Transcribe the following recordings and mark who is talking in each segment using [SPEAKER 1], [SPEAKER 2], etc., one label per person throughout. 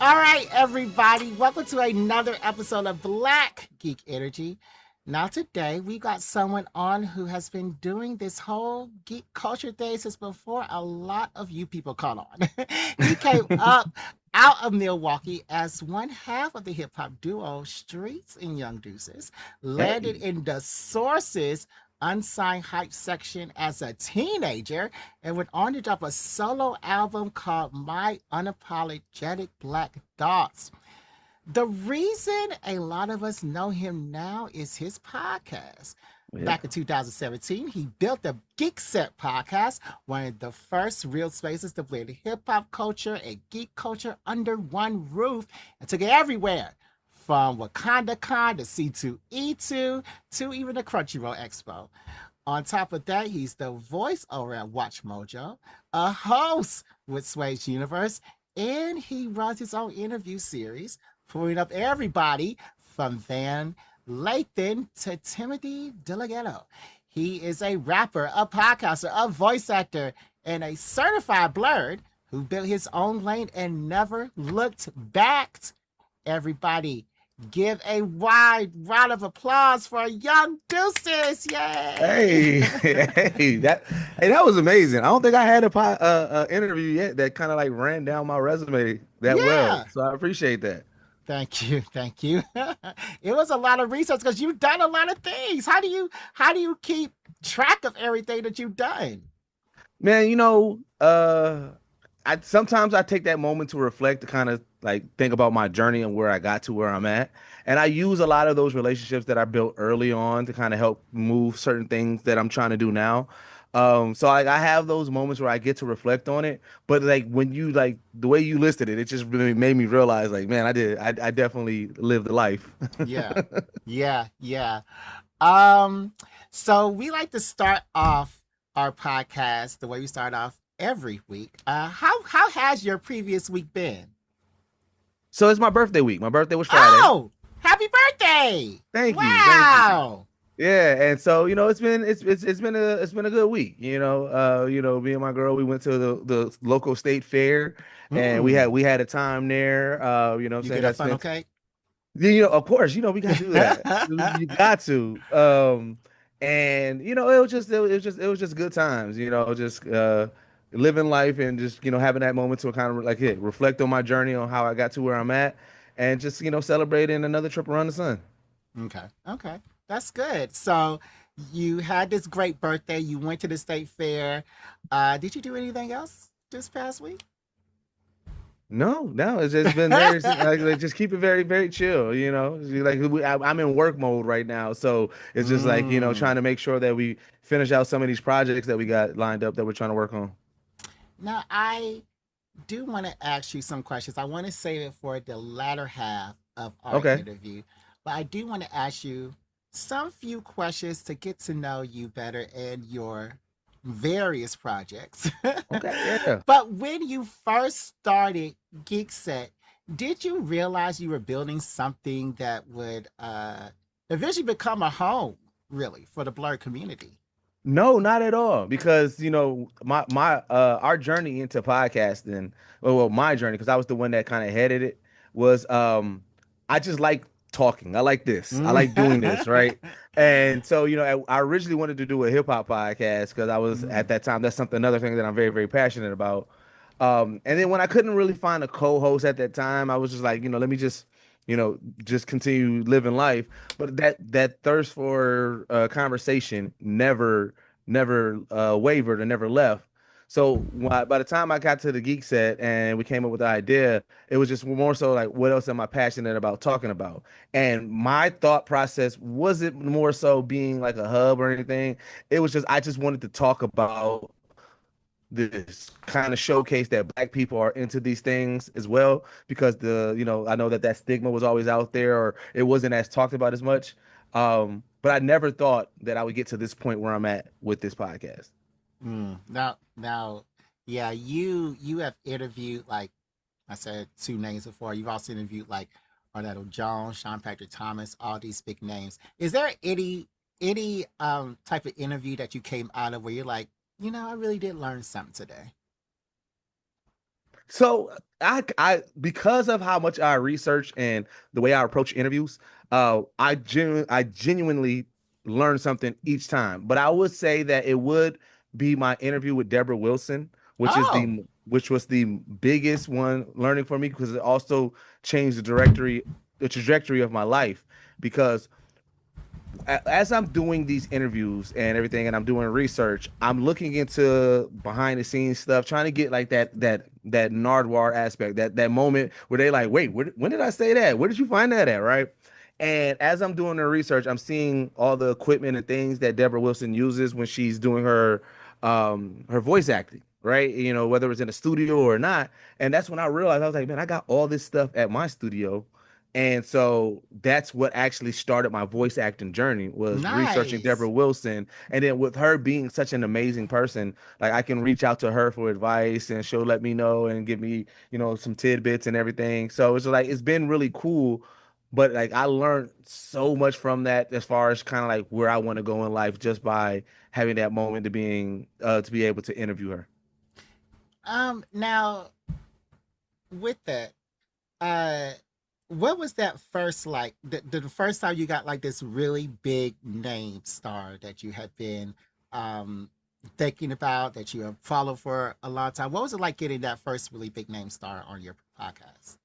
[SPEAKER 1] All right, everybody, welcome to another episode of Black Geek Energy. Now, today we got someone on who has been doing this whole geek culture thing since before a lot of you people caught on. He came up out of Milwaukee as one half of the hip hop duo Streets and Young Deuces, landed
[SPEAKER 2] Hey,
[SPEAKER 1] in the Sources unsigned hype section as a teenager, and went on to drop a solo album called My Unapologetic Black Thoughts. The reason a lot of us know him now is his podcast.
[SPEAKER 2] yeah.
[SPEAKER 1] Back in 2017, he built the Geekset podcast, one of the first real spaces to blend hip hop culture and geek culture under one roof, and took it everywhere, from Wakanda Con to C2E2 to even the Crunchyroll Expo. On top of that, he's the voice over at WatchMojo, a host with Sway's Universe, and he runs his own interview series, pulling up everybody from Van Lathan to Timothy DeLaGhetto. He is a rapper, a podcaster, a voice actor, and a certified blurred who built his own lane and never looked back. Everybody, give a wide round of applause for Young Deuces. Yay!
[SPEAKER 2] Hey, that was amazing. I don't think I had a interview yet that kind of like ran down my resume that well.
[SPEAKER 1] Yeah.
[SPEAKER 2] So I appreciate that.
[SPEAKER 1] Thank you. Thank you. It was a lot of research because you've done a lot of things. How do you keep track of everything that you've done?
[SPEAKER 2] Man, I sometimes I take that moment to reflect to kind of like think about my journey and where I got to where I'm at. And I use a lot of those relationships that I built early on to kind of help move certain things that I'm trying to do now. So like I have those moments where I get to reflect on it. But like when you like the way you listed it, it just really made me realize like, man, I definitely lived the life.
[SPEAKER 1] Yeah. Yeah, yeah. Um, so we like to start off our podcast the way we start off every week. How has your previous week been?
[SPEAKER 2] So it's my birthday week. My birthday was Friday.
[SPEAKER 1] Oh, happy birthday!
[SPEAKER 2] Thank you. Thank you.
[SPEAKER 1] Wow.
[SPEAKER 2] Yeah, and so it's been a good week. Me and my girl, we went to the local state fair, and we had
[SPEAKER 1] Mm.
[SPEAKER 2] we had a time there. What I'm
[SPEAKER 1] You
[SPEAKER 2] saying,
[SPEAKER 1] get a
[SPEAKER 2] got
[SPEAKER 1] funnel
[SPEAKER 2] spent.
[SPEAKER 1] cake?
[SPEAKER 2] Of course, we got to do that. You got to. And it was just good times. Just living life and just having that moment to kind of like reflect on my journey on how I got to where I'm at, and just celebrating another trip around the sun.
[SPEAKER 1] Okay. Okay. That's good. So you had this great birthday. You went to the state fair. Did you do anything else this past week?
[SPEAKER 2] No, no, it's just been very like just keep it very, very chill. I'm in work mode right now, so it's just like
[SPEAKER 1] Mm.
[SPEAKER 2] trying to make sure that we finish out some of these projects that we got lined up that we're trying to work on.
[SPEAKER 1] Now, I do want to ask you some questions. I want to save it for the latter half of our
[SPEAKER 2] Okay,
[SPEAKER 1] interview, but I do want to ask you some few questions to get to know you better and your various projects.
[SPEAKER 2] okay, yeah.
[SPEAKER 1] But when you first started Geekset, did you realize you were building something that would eventually become a home, really, for the blurred community?
[SPEAKER 2] No, not at all. Because my our journey into podcasting, my journey, because I was the one that kind of headed it, was I just like talking. I like this. I
[SPEAKER 1] Mm.
[SPEAKER 2] like doing this, right? And so, I originally wanted to do a hip hop podcast because I was at
[SPEAKER 1] Mm.
[SPEAKER 2] that time. That's another thing that I'm very, very passionate about. And then when I couldn't really find a co-host at that time, I was just like, let me just continue living life. But that thirst for conversation never wavered and never left. So by the time I got to the Geek Set and we came up with the idea, it was just more so like, what else am I passionate about talking about? And my thought process wasn't more so being like a hub or anything. It was just I just wanted to talk about this kind of showcase that black people are into these things as well, because I know that stigma was always out there, or it wasn't as talked about as much. But I never thought that I would get to this point where I'm at with this podcast.
[SPEAKER 1] Now, yeah, you have interviewed, like I said, two names before. You've also interviewed like Orlando Jones, Sean Patrick Thomas, all these big names. Is there any type of interview that you came out of where you're like, I really did learn something today?
[SPEAKER 2] So I because of how much I research and the way I approach interviews, I genuinely learn something each time. But I would say that it would be my interview with Deborah Wilson,
[SPEAKER 1] Oh,
[SPEAKER 2] which was the biggest one learning for me because it also changed the trajectory of my life. Because as I'm doing these interviews and everything, and I'm doing research, I'm looking into behind the scenes stuff, trying to get like that Nardwar aspect, that moment where they like, wait, when did I say that? Where did you find that at? Right. And as I'm doing the research, I'm seeing all the equipment and things that Deborah Wilson uses when she's doing her voice acting, right? You know, whether it's in a studio or not. And that's when I realized I was like, man, I got all this stuff at my studio, and so that's what actually started my voice acting journey was researching Deborah
[SPEAKER 1] nice.
[SPEAKER 2] Wilson. And then with her being such an amazing person, like I can reach out to her for advice and she'll let me know and give me, some tidbits and everything. So it's like it's been really cool. But like I learned so much from that as far as kind of like where I want to go in life just by having that moment to be able to interview her.
[SPEAKER 1] Now with that, uh, what was that first like? The first time you got like this really big name star that you had been um thinking about that you have followed for a long time? What was it like getting that first really big name star on your podcast?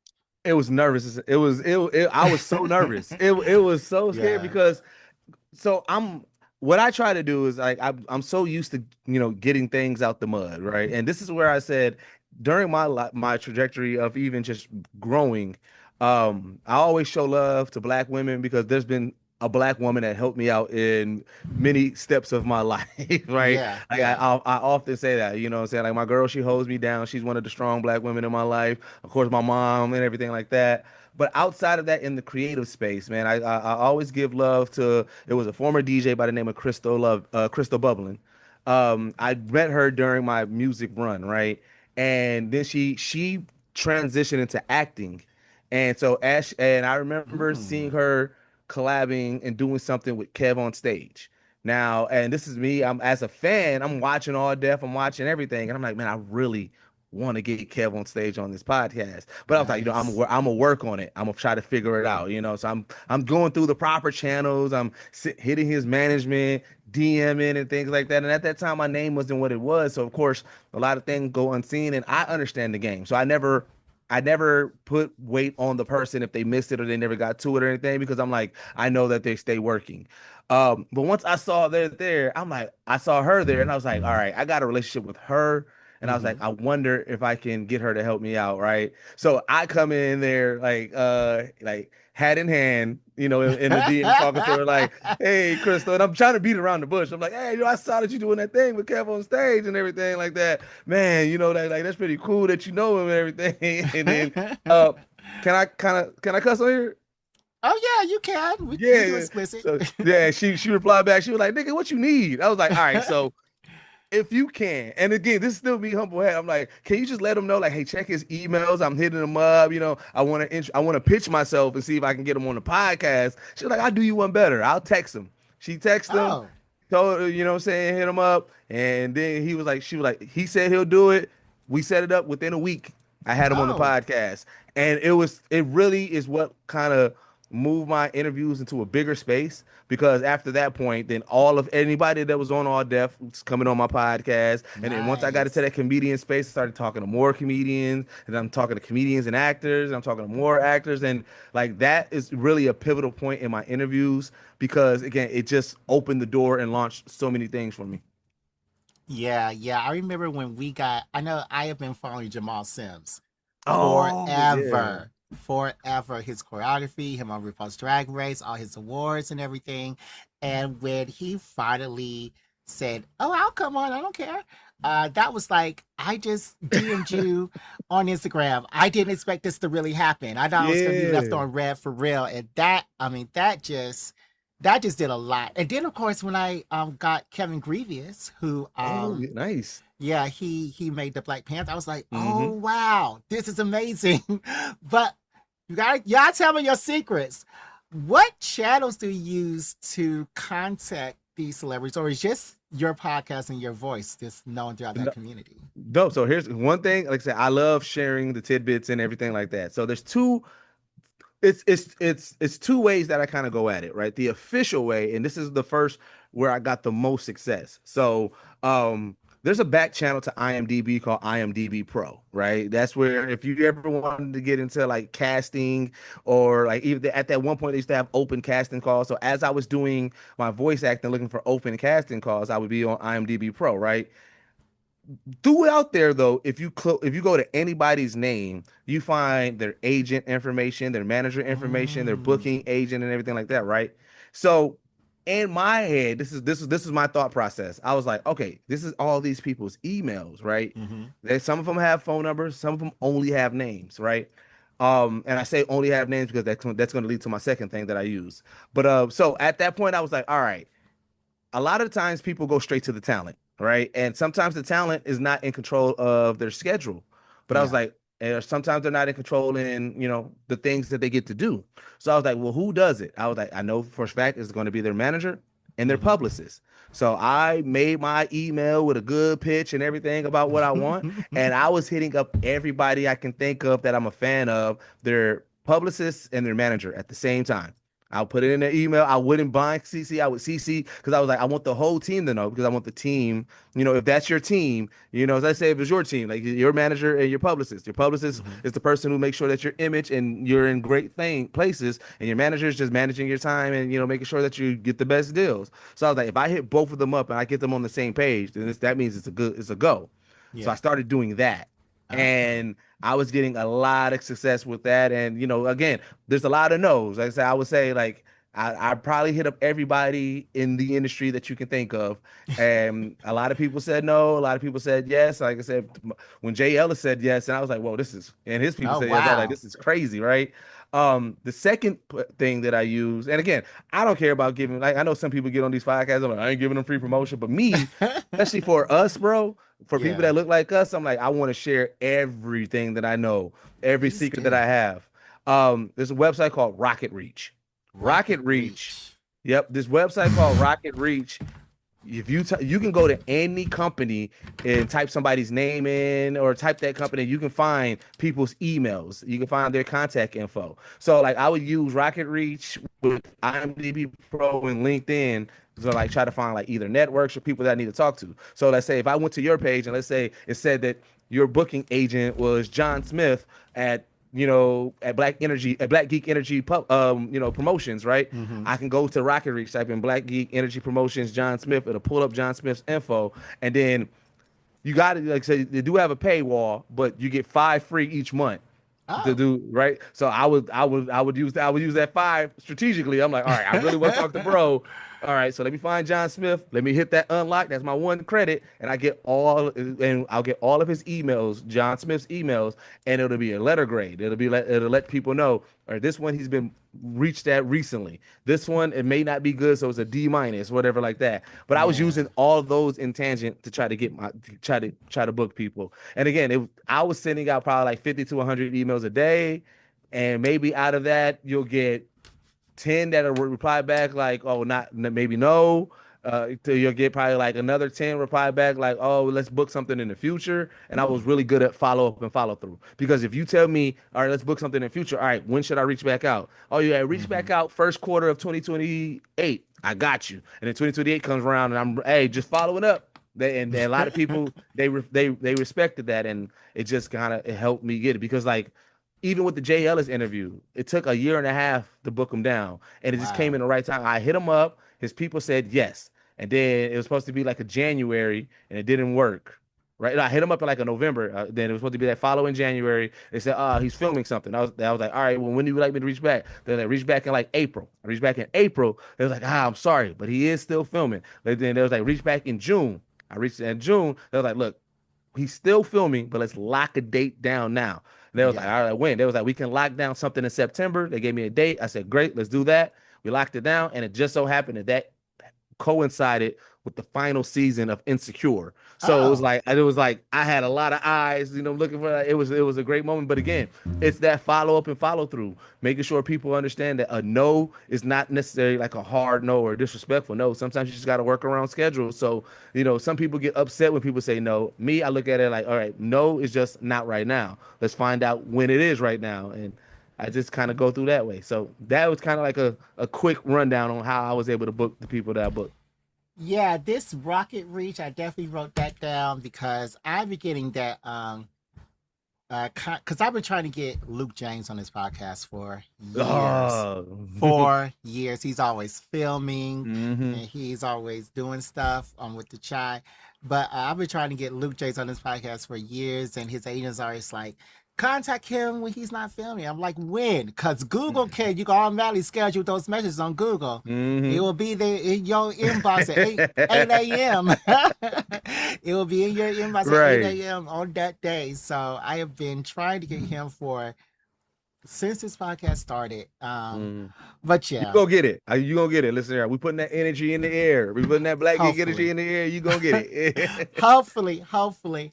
[SPEAKER 2] It was nervous. I was so nervous. It was so scared
[SPEAKER 1] Yeah.
[SPEAKER 2] because so I'm what I try to do is like I'm so used to getting things out the mud, right? And this is where I said during my trajectory of even just growing, I always show love to black women because there's been a black woman that helped me out in many steps of my life, right?
[SPEAKER 1] Yeah.
[SPEAKER 2] Like
[SPEAKER 1] Yeah.
[SPEAKER 2] I often say that, you know what I'm saying? Like my girl, she holds me down. She's one of the strong black women in my life. Of course, my mom and everything like that. But outside of that, in the creative space, man, I always give love to. It was a former DJ by the name of Crystal Bubbling. I met her during my music run, right? And then she transitioned into acting, and so and I remember seeing
[SPEAKER 1] Mm.
[SPEAKER 2] her collabing and doing something with Kev on stage. Now, and this is me. I'm as a fan. I'm watching All Def. I'm watching everything, and I'm like, man, I really want to get Kev on stage on this podcast. But I was like,
[SPEAKER 1] Nice.
[SPEAKER 2] I'm gonna work on it. I'm gonna try to figure it out. So I'm going through the proper channels. I'm hitting his management, DMing and things like that. And at that time, my name wasn't what it was. So of course, a lot of things go unseen, and I understand the game. So I never put weight on the person if they missed it or they never got to it or anything because I'm like, I know that they stay working. But once I saw they're there, I saw her there and I was like, all right, I got a relationship with her. And I was like,
[SPEAKER 1] Mm-hmm.
[SPEAKER 2] I wonder if I can get her to help me out, right? So I come in there like hat in hand, in the DM talking to her like, hey, Crystal, and I'm trying to beat around the bush. I'm like, hey, I saw that you doing that thing with Kev on stage and everything like that. Man, that like that's pretty cool that you know him and everything. And then uh can I cuss on here?
[SPEAKER 1] Oh yeah, you can. We
[SPEAKER 2] Yeah,
[SPEAKER 1] do
[SPEAKER 2] yeah.
[SPEAKER 1] explicit.
[SPEAKER 2] So yeah, she replied back. She was like, nigga, what you need? I was like, all right, so if you can, and again, this is still me humble head. I'm like, can you just let him know, like, hey, check his emails. I'm hitting him up. I want to pitch myself and see if I can get him on the podcast. She's like, I'll do you one better. I'll text him. She texted him,
[SPEAKER 1] Oh.
[SPEAKER 2] told her, what I'm saying, hit him up, and then she was like, he said he'll do it. We set it up within a week. I had him on the
[SPEAKER 1] Oh.
[SPEAKER 2] podcast, and it really is what kind of moved my interviews into a bigger space because after that point, then all of anybody that was on All Def was coming on my podcast. And then once I got into
[SPEAKER 1] Nice.
[SPEAKER 2] that comedian space, I started talking to more comedians, and I'm talking to comedians and actors, and I'm talking to more actors. And like that is really a pivotal point in my interviews because again, it just opened the door and launched so many things for me.
[SPEAKER 1] Yeah, yeah. I remember when we got, I know I have been following Jamal Sims
[SPEAKER 2] Oh yeah.
[SPEAKER 1] forever. Forever. His choreography, him on RuPaul's Drag Race, all his awards and everything. And when he finally said, oh, I'll come on, I don't care. That was like, I just DM'd you on Instagram. I didn't expect this to really happen. I thought I was going to be left
[SPEAKER 2] Yeah.
[SPEAKER 1] on red for real. And I mean, that just did a lot. And then of course when I got Kevin Grievous, who
[SPEAKER 2] Oh, yeah, nice.
[SPEAKER 1] yeah, he made the Black Panther. I was like, oh
[SPEAKER 2] Mm-hmm.
[SPEAKER 1] wow, this is amazing. But y'all tell me your secrets. What channels do you use to contact these celebrities, or is just your podcast and your voice just known throughout that community?
[SPEAKER 2] No, so here's one thing. Like I said, I love sharing the tidbits and everything like that. So there's two. It's two ways that I kind of go at it, right? The official way, and this is the first where I got the most success. So there's a back channel to IMDb called IMDb Pro, right? That's where if you ever wanted to get into like casting or like even at that one point they used to have open casting calls. So as I was doing my voice acting, looking for open casting calls, I would be on IMDb Pro, right? Throughout there though, if you go to anybody's name, you find their agent information, their manager information, their
[SPEAKER 1] Mm.
[SPEAKER 2] booking agent, and everything like that, right? So in my head, this is my thought process. I was like, okay, this is all these people's emails, right?
[SPEAKER 1] Mm-hmm.
[SPEAKER 2] Some of them have phone numbers, some of them only have names, right? And I say only have names because that's going to lead to my second thing that I use. But so at that point, I was like, all right, a lot of the times people go straight to the talent, right? And sometimes the talent is not in control of their schedule. But I was
[SPEAKER 1] Yeah.
[SPEAKER 2] like, and sometimes they're not in control in, the things that they get to do. So I was like, well, who does it? I was like, I know for a fact it's going to be their manager and their publicist. So I made my email with a good pitch and everything about what I want. And I was hitting up everybody I can think of that I'm a fan of, their publicist and their manager at the same time. I'll put it in the email. I wouldn't bind CC. I would CC because I was like, I want the whole team to know because I want the team, if that's your team, let's say if it's your team, like your manager and your publicist. Your publicist
[SPEAKER 1] Mm-hmm.
[SPEAKER 2] is the person who makes sure that your image and you're in great places, and your manager is just managing your time and making sure that you get the best deals. So I was like, if I hit both of them up and I get them on the same page, then that means it's a go. So I
[SPEAKER 1] Yeah.
[SPEAKER 2] started doing that,
[SPEAKER 1] Okay.
[SPEAKER 2] and I was getting a lot of success with that. And again, there's a lot of no's. Like I said, I would say like I probably hit up everybody in the industry that you can think of, and a lot of people said no. A lot of people said yes. Like I said, when Jay Ellis said yes, and I was like, "Whoa, and his people
[SPEAKER 1] Oh
[SPEAKER 2] said yes. I was like,
[SPEAKER 1] wow.
[SPEAKER 2] "This is crazy, right?" The second thing that I use, and again, I don't care about giving. Like I know some people get on these podcasts. I'm like, I ain't giving them free promotion, but me, especially for us, bro, for people
[SPEAKER 1] Yeah.
[SPEAKER 2] that look like us, I'm like, I want to share everything that I know, every
[SPEAKER 1] Please
[SPEAKER 2] secret that
[SPEAKER 1] do.
[SPEAKER 2] I have. There's a website called Rocket Reach.
[SPEAKER 1] Rocket
[SPEAKER 2] Rocket Reach.
[SPEAKER 1] Reach.
[SPEAKER 2] Yep, this website called Rocket Reach. If you can go to any company and type somebody's name in or type that company, you can find people's emails. You can find their contact info. So like I would use Rocket Reach with IMDb Pro and LinkedIn to like try to find like either networks or people that I need to talk to. So let's say if I went to your page and let's say it said that your booking agent was John Smith at Black Geek Energy promotions, right?
[SPEAKER 1] Mm-hmm.
[SPEAKER 2] I can go to Rocket Reach, type in Black Geek Energy Promotions, John Smith. It'll pull up John Smith's info, and then you got to like say they do have a paywall, but you get 5 free each month to
[SPEAKER 1] Oh.
[SPEAKER 2] do right. So I would use that 5 strategically. I'm like, all right, I really want to talk to bro. All right, so let me find John Smith. Let me hit that unlock. That's my one credit, and I'll get all of his emails, John Smith's emails, and it'll be a letter grade. It'll let people know, all right, this one he's been reached at recently. This one it may not be good, so it's a D minus, whatever like that. But I was
[SPEAKER 1] Yeah.
[SPEAKER 2] using all of those in tangent to try to try to book people. And again, I was sending out probably like 50 to 100 emails a day, and maybe out of that you'll get 10 that'll reply back like, oh, not maybe no. Till you'll get probably like another 10 reply back like, oh, let's book something in the future. And I was
[SPEAKER 1] Mm.
[SPEAKER 2] really good at follow up and follow through because if you tell me, all right, let's book something in the future. All right, when should I reach back out? Oh, yeah, reach
[SPEAKER 1] Mm-hmm.
[SPEAKER 2] back out first quarter of 2028. I got you. And then 2028 comes around and I'm, hey, just following up. And a lot of people they respected that, and it just kind of it helped me get it because like even with the Jay Ellis interview, it took a year and a half to book him down, and it just came
[SPEAKER 1] Wow.
[SPEAKER 2] in the right time. I hit him up, his people said yes, and then it was supposed to be like a January, and it didn't work. Right, I hit him up in like a November. Then it was supposed to be that following January. They said, he's filming something." I was like, "All right, well, when do you like me to reach back?" They're like, "Reach back in like April." I reached back in April. They was like, "I'm sorry, but he is still filming." Then they was like, "Reach back in June." I reached in June. They was like, "Look, he's still filming, but let's lock a date down now." And they was like,
[SPEAKER 1] Yeah.
[SPEAKER 2] all right, when? They was like, we can lock down something in September. They gave me a date. I said, great, let's do that. We locked it down. And it just so happened that coincided with the final season of Insecure. So
[SPEAKER 1] Oh.
[SPEAKER 2] it was like I had a lot of eyes, looking for it. It was a great moment. But again, it's that follow up and follow through, making sure people understand that a no is not necessarily like a hard no or disrespectful no. Sometimes you just got to work around schedule. So, some people get upset when people say no. Me, I look at it like, all right, no is just not right now. Let's find out when it is right now. And I just kind of go through that way. So that was kind of like a quick rundown on how I was able to book the people that I booked.
[SPEAKER 1] Yeah, this rocket reach, I definitely wrote that down because I've been getting that because I've been trying to get Luke James on this podcast for years.
[SPEAKER 2] Oh.
[SPEAKER 1] 4 years. He's always filming
[SPEAKER 2] Hmm.
[SPEAKER 1] and he's always doing stuff with the chai. But I've been trying to get Luke James on this podcast for years, and his agent's always like, contact him when he's not filming. I'm like, when? Because Google can, you can automatically schedule those messages on Google. It
[SPEAKER 2] Hmm.
[SPEAKER 1] will be there in your inbox at 8 a.m. It will be in your inbox at
[SPEAKER 2] Right.
[SPEAKER 1] 8 a.m. on that day. So I have been trying to get him for since this podcast started.
[SPEAKER 2] Mm.
[SPEAKER 1] But
[SPEAKER 2] You
[SPEAKER 1] yeah,
[SPEAKER 2] gonna get it. You gonna get it. Listen here. We putting that energy in the air. We putting that Black Geek energy
[SPEAKER 1] hopefully.
[SPEAKER 2] in the air. You gonna get it.
[SPEAKER 1] Hopefully.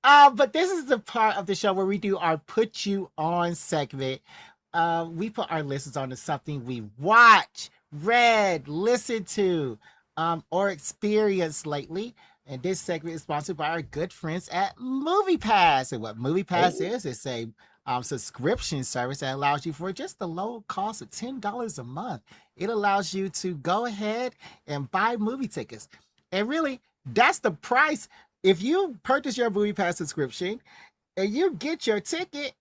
[SPEAKER 1] But this is the part of the show where we do our put you on segment. We put our listeners on to something we watch, read, listened to, or experienced lately. And this segment is sponsored by our good friends at MoviePass. And what MoviePass
[SPEAKER 2] Oh.
[SPEAKER 1] is, it's a subscription service that allows you for just the low cost of $10 a month. It allows you to go ahead and buy movie tickets. And really, that's the price. If you purchase your MoviePass subscription and you get your ticket,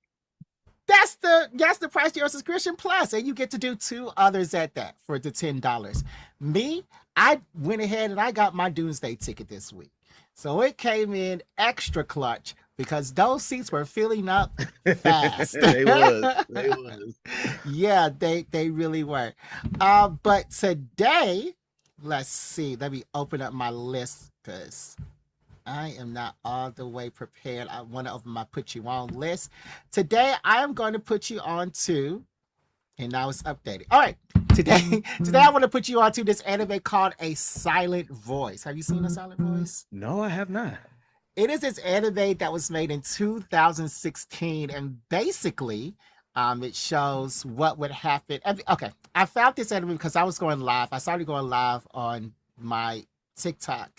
[SPEAKER 1] that's the price of your subscription plus, and you get to do two others at that for the $10. Me, I went ahead and I got my Doomsday ticket this week, so it came in extra clutch because those seats were filling up fast.
[SPEAKER 2] They was. They was.
[SPEAKER 1] Yeah, they really were. But today, let's see. Let me open up my list because I am not all the way prepared. I want to open my put you on list. Today, I am going to put you on to, and now it's updated. All right. Today I want to put you on to this anime called A Silent Voice. Have you seen A Silent Voice?
[SPEAKER 2] No, I have not.
[SPEAKER 1] It is this anime that was made in 2016, and basically, it shows what would happen. Okay, I found this anime because I was going live. I started going live on my TikTok,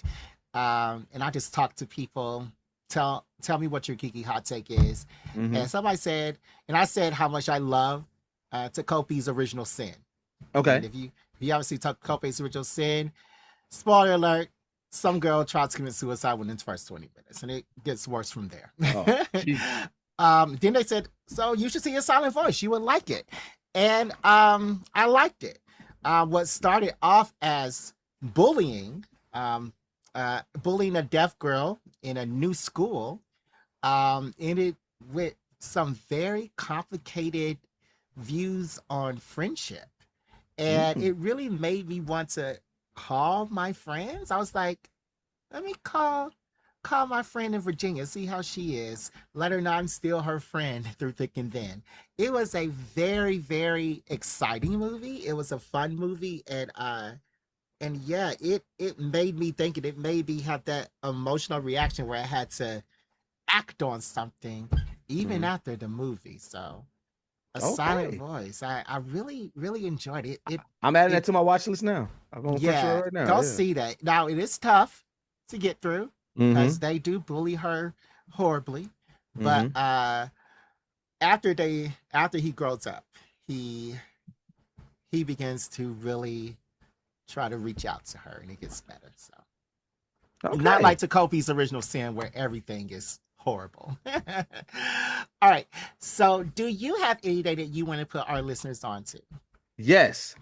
[SPEAKER 1] and I just talk to people. Tell me what your geeky hot take is.
[SPEAKER 2] Hmm.
[SPEAKER 1] And somebody said, and I said how much I love Takopi's Original Sin. And
[SPEAKER 2] Okay.
[SPEAKER 1] if you ever see Takopi's Original Sin, spoiler alert, some girl tries to commit suicide within the first 20 minutes, and it gets worse from there.
[SPEAKER 2] Oh, gee.
[SPEAKER 1] Then they said, so you should see A Silent Voice. You would like it. And I liked it. What started off as bullying, bullying a deaf girl in a new school, ended with some very complicated views on friendship. And
[SPEAKER 2] Mm.
[SPEAKER 1] it really made me want to call my friends. I was like, let me call my friend in Virginia, see how she is. Let her know I'm still her friend through thick and thin. It was a very, very exciting movie. It was a fun movie, and yeah, it made me think, and it made me have that emotional reaction where I had to act on something even
[SPEAKER 2] Mhm.
[SPEAKER 1] after the movie. So A Silent
[SPEAKER 2] Okay.
[SPEAKER 1] Voice. I really, really enjoyed it.
[SPEAKER 2] I'm adding that
[SPEAKER 1] It
[SPEAKER 2] to my watch list now. I'm going to push it
[SPEAKER 1] Yeah,
[SPEAKER 2] right now.
[SPEAKER 1] go
[SPEAKER 2] Yeah.
[SPEAKER 1] see that. Now it is tough to get through because
[SPEAKER 2] Hmm.
[SPEAKER 1] they do bully her horribly. But
[SPEAKER 2] Hmm.
[SPEAKER 1] after he grows up, he he begins to really try to reach out to her, and it gets better. So not
[SPEAKER 2] Okay.
[SPEAKER 1] like Takopi's Original Sin where everything is horrible. All right. So do you have anything that you want to put our listeners on to?
[SPEAKER 2] Yes.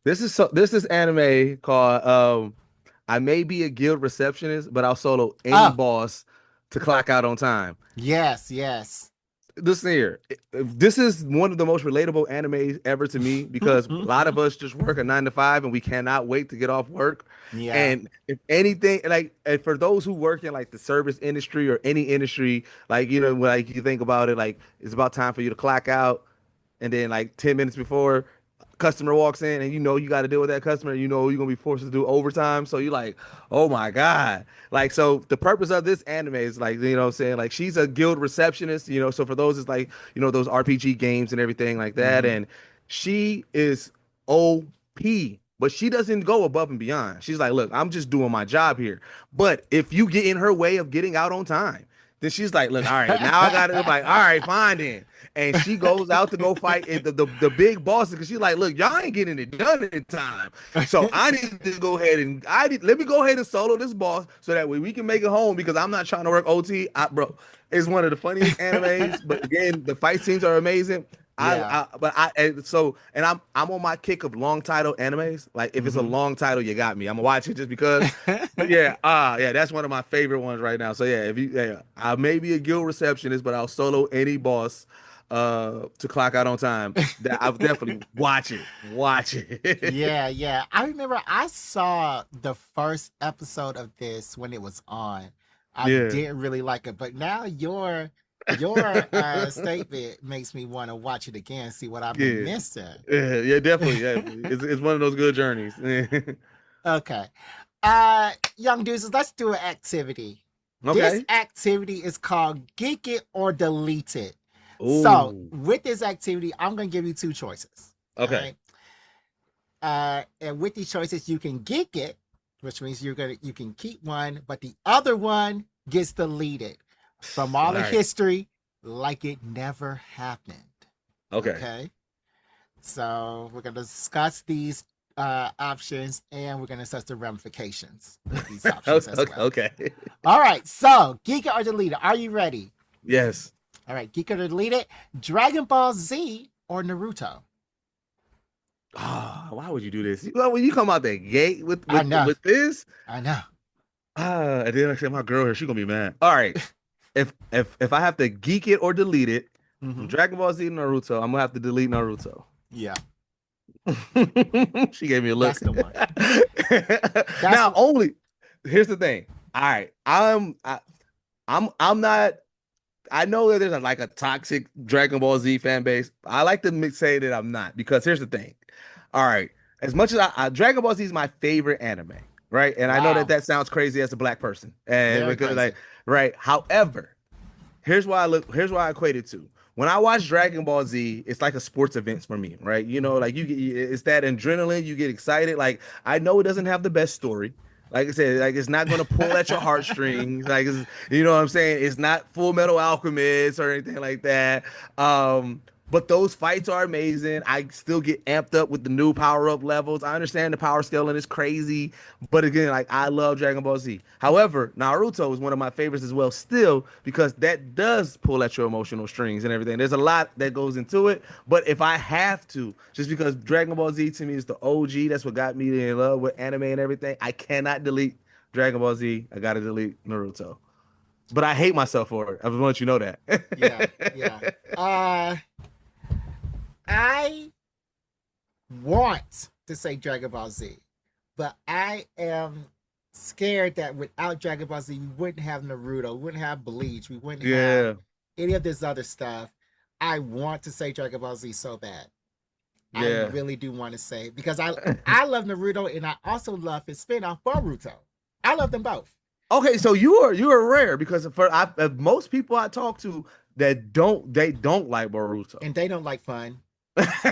[SPEAKER 2] This is anime called I may be a guild receptionist, but I'll solo any
[SPEAKER 1] Oh,
[SPEAKER 2] boss to clock out on time.
[SPEAKER 1] yes.
[SPEAKER 2] Listen here. This is one of the most relatable animes ever to me because a lot of us just work a 9 to 5 and we cannot wait to get off work.
[SPEAKER 1] Yeah.
[SPEAKER 2] And if anything, like and for those who work in like the service industry or any industry, like like you think about it, like it's about time for you to clock out, and then like 10 minutes before, customer walks in and you got to deal with that customer, you're gonna be forced to do overtime. So you're like, oh my God. Like, so the purpose of this anime is like, what I'm saying? Like, she's a guild receptionist, so for those it's like, those RPG games and everything like that.
[SPEAKER 1] Mm-hmm.
[SPEAKER 2] And she is OP, but she doesn't go above and beyond. She's like, look, I'm just doing my job here. But if you get in her way of getting out on time, then she's like, look, all right, now I got to, like, all right, fine then. And she goes out to go fight the big bosses because she's like, look, y'all ain't getting it done in time. So I need to go ahead and let me go ahead and solo this boss so that way we can make it home because I'm not trying to work OT. Bro, it's one of the funniest animes, but again, the fight scenes are amazing.
[SPEAKER 1] Yeah.
[SPEAKER 2] I'm on my kick of long title animes. Like if it's a long title, you got me. I'm gonna watch it just because. But yeah, that's one of my favorite ones right now. So yeah, I may be a guild receptionist, but I'll solo any boss to clock out on time. That I'll definitely watch it. Watch it.
[SPEAKER 1] Yeah. I remember I saw the first episode of this when it was on. I
[SPEAKER 2] Yeah.
[SPEAKER 1] didn't really like it, but now your statement makes me want to watch it again, see what I've been missing.
[SPEAKER 2] Yeah, definitely. Yeah, it's one of those good journeys.
[SPEAKER 1] Okay. Young Deuces, let's do an activity.
[SPEAKER 2] Okay.
[SPEAKER 1] This activity is called Geek It or Delete It.
[SPEAKER 2] Ooh.
[SPEAKER 1] So with this activity, I'm gonna give you two choices.
[SPEAKER 2] Okay.
[SPEAKER 1] And with these choices, you can geek it, which means you can keep one, but the other one gets deleted from all the history like it never happened. Okay. So we're gonna discuss these options and we're gonna discuss the ramifications of these options as well.
[SPEAKER 2] Okay.
[SPEAKER 1] All right. So geek it or delete it. Are you ready?
[SPEAKER 2] Yes.
[SPEAKER 1] All right. Geek it or delete it. Dragon Ball Z or Naruto?
[SPEAKER 2] Why would you do this? Well, when you come out the gate with this,
[SPEAKER 1] I know.
[SPEAKER 2] And then I say my girl here, she's gonna be mad. All right. If I have to geek it or delete it, Dragon Ball Z and Naruto, I'm gonna have to delete Naruto.
[SPEAKER 1] Yeah.
[SPEAKER 2] She gave me a look.
[SPEAKER 1] That's the one.
[SPEAKER 2] Here's the thing. All right. I'm not. I know that there's like a toxic Dragon Ball Z fan base. I like to say that I'm not because here's the thing. All right. As much as Dragon Ball Z is my favorite anime, right? And I know that sounds crazy as a black person, and because right. However, here's why I equate it to. When I watch Dragon Ball Z, it's like a sports event for me, right? Like it's that adrenaline. You get excited. Like I know it doesn't have the best story. Like I said, like it's not gonna pull at your heartstrings. Like you know what I'm saying? It's not Full Metal Alchemist or anything like that. But those fights are amazing. I still get amped up with the new power-up levels. I understand the power scaling is crazy, but again, like I love Dragon Ball Z. However, Naruto is one of my favorites as well, still, because that does pull at your emotional strings and everything. There's a lot that goes into it, but if I have to, just because Dragon Ball Z to me is the OG, that's what got me in love with anime and everything. I cannot delete Dragon Ball Z. I gotta delete Naruto. But I hate myself for it. I just want you to know that.
[SPEAKER 1] Yeah. I want to say Dragon Ball Z, but I am scared that without Dragon Ball Z, we wouldn't have Naruto, we wouldn't have Bleach, we wouldn't have any of this other stuff. I want to say Dragon Ball Z so bad. I really do want to say because I love Naruto and I also love his spinoff Boruto. I love them both.
[SPEAKER 2] Okay, so you are rare because most people I talk to that don't like Boruto
[SPEAKER 1] and they don't like fun.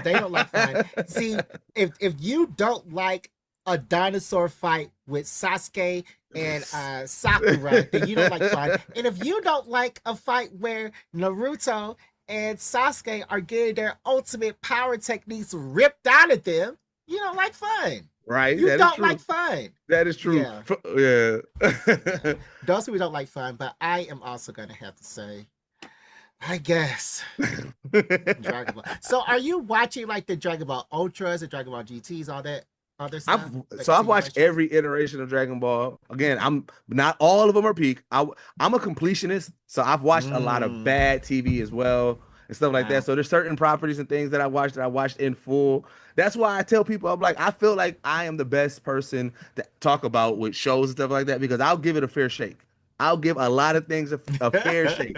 [SPEAKER 1] They don't like fun. See, if you don't like a dinosaur fight with Sasuke and Sakura, then you don't like fun. And if you don't like a fight where Naruto and Sasuke are getting their ultimate power techniques ripped out of them, you don't like fun.
[SPEAKER 2] Right.
[SPEAKER 1] You don't like fun.
[SPEAKER 2] That is true. Yeah.
[SPEAKER 1] Those people don't like fun, but I am also going to have to say, I guess. Dragon Ball. So are you watching like the Dragon Ball Ultras, the Dragon Ball GTs, all that other stuff?
[SPEAKER 2] I've watched every iteration of Dragon Ball. Again, I'm not all of them are peak. I'm a completionist, so I've watched a lot of bad TV as well and stuff like that. So there's certain properties and things that I watched in full. That's why I tell people I'm like I feel like I am the best person to talk about with shows and stuff like that because I'll give it a fair shake. I'll give a lot of things a fair shake.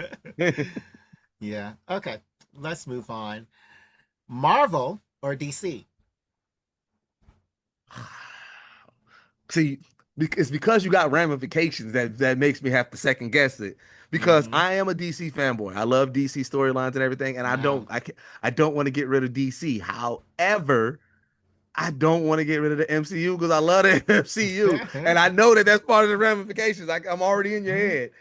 [SPEAKER 1] Yeah. Okay. Let's move on. Marvel or DC?
[SPEAKER 2] See, it's because you got ramifications that makes me have to second guess it. Because
[SPEAKER 1] Mm-hmm.
[SPEAKER 2] I am a DC fanboy. I love DC storylines and everything, and
[SPEAKER 1] Wow.
[SPEAKER 2] I don't want to get rid of DC. However, I don't want to get rid of the MCU because I love the MCU, and I know that that's part of the ramifications. I'm already in your head.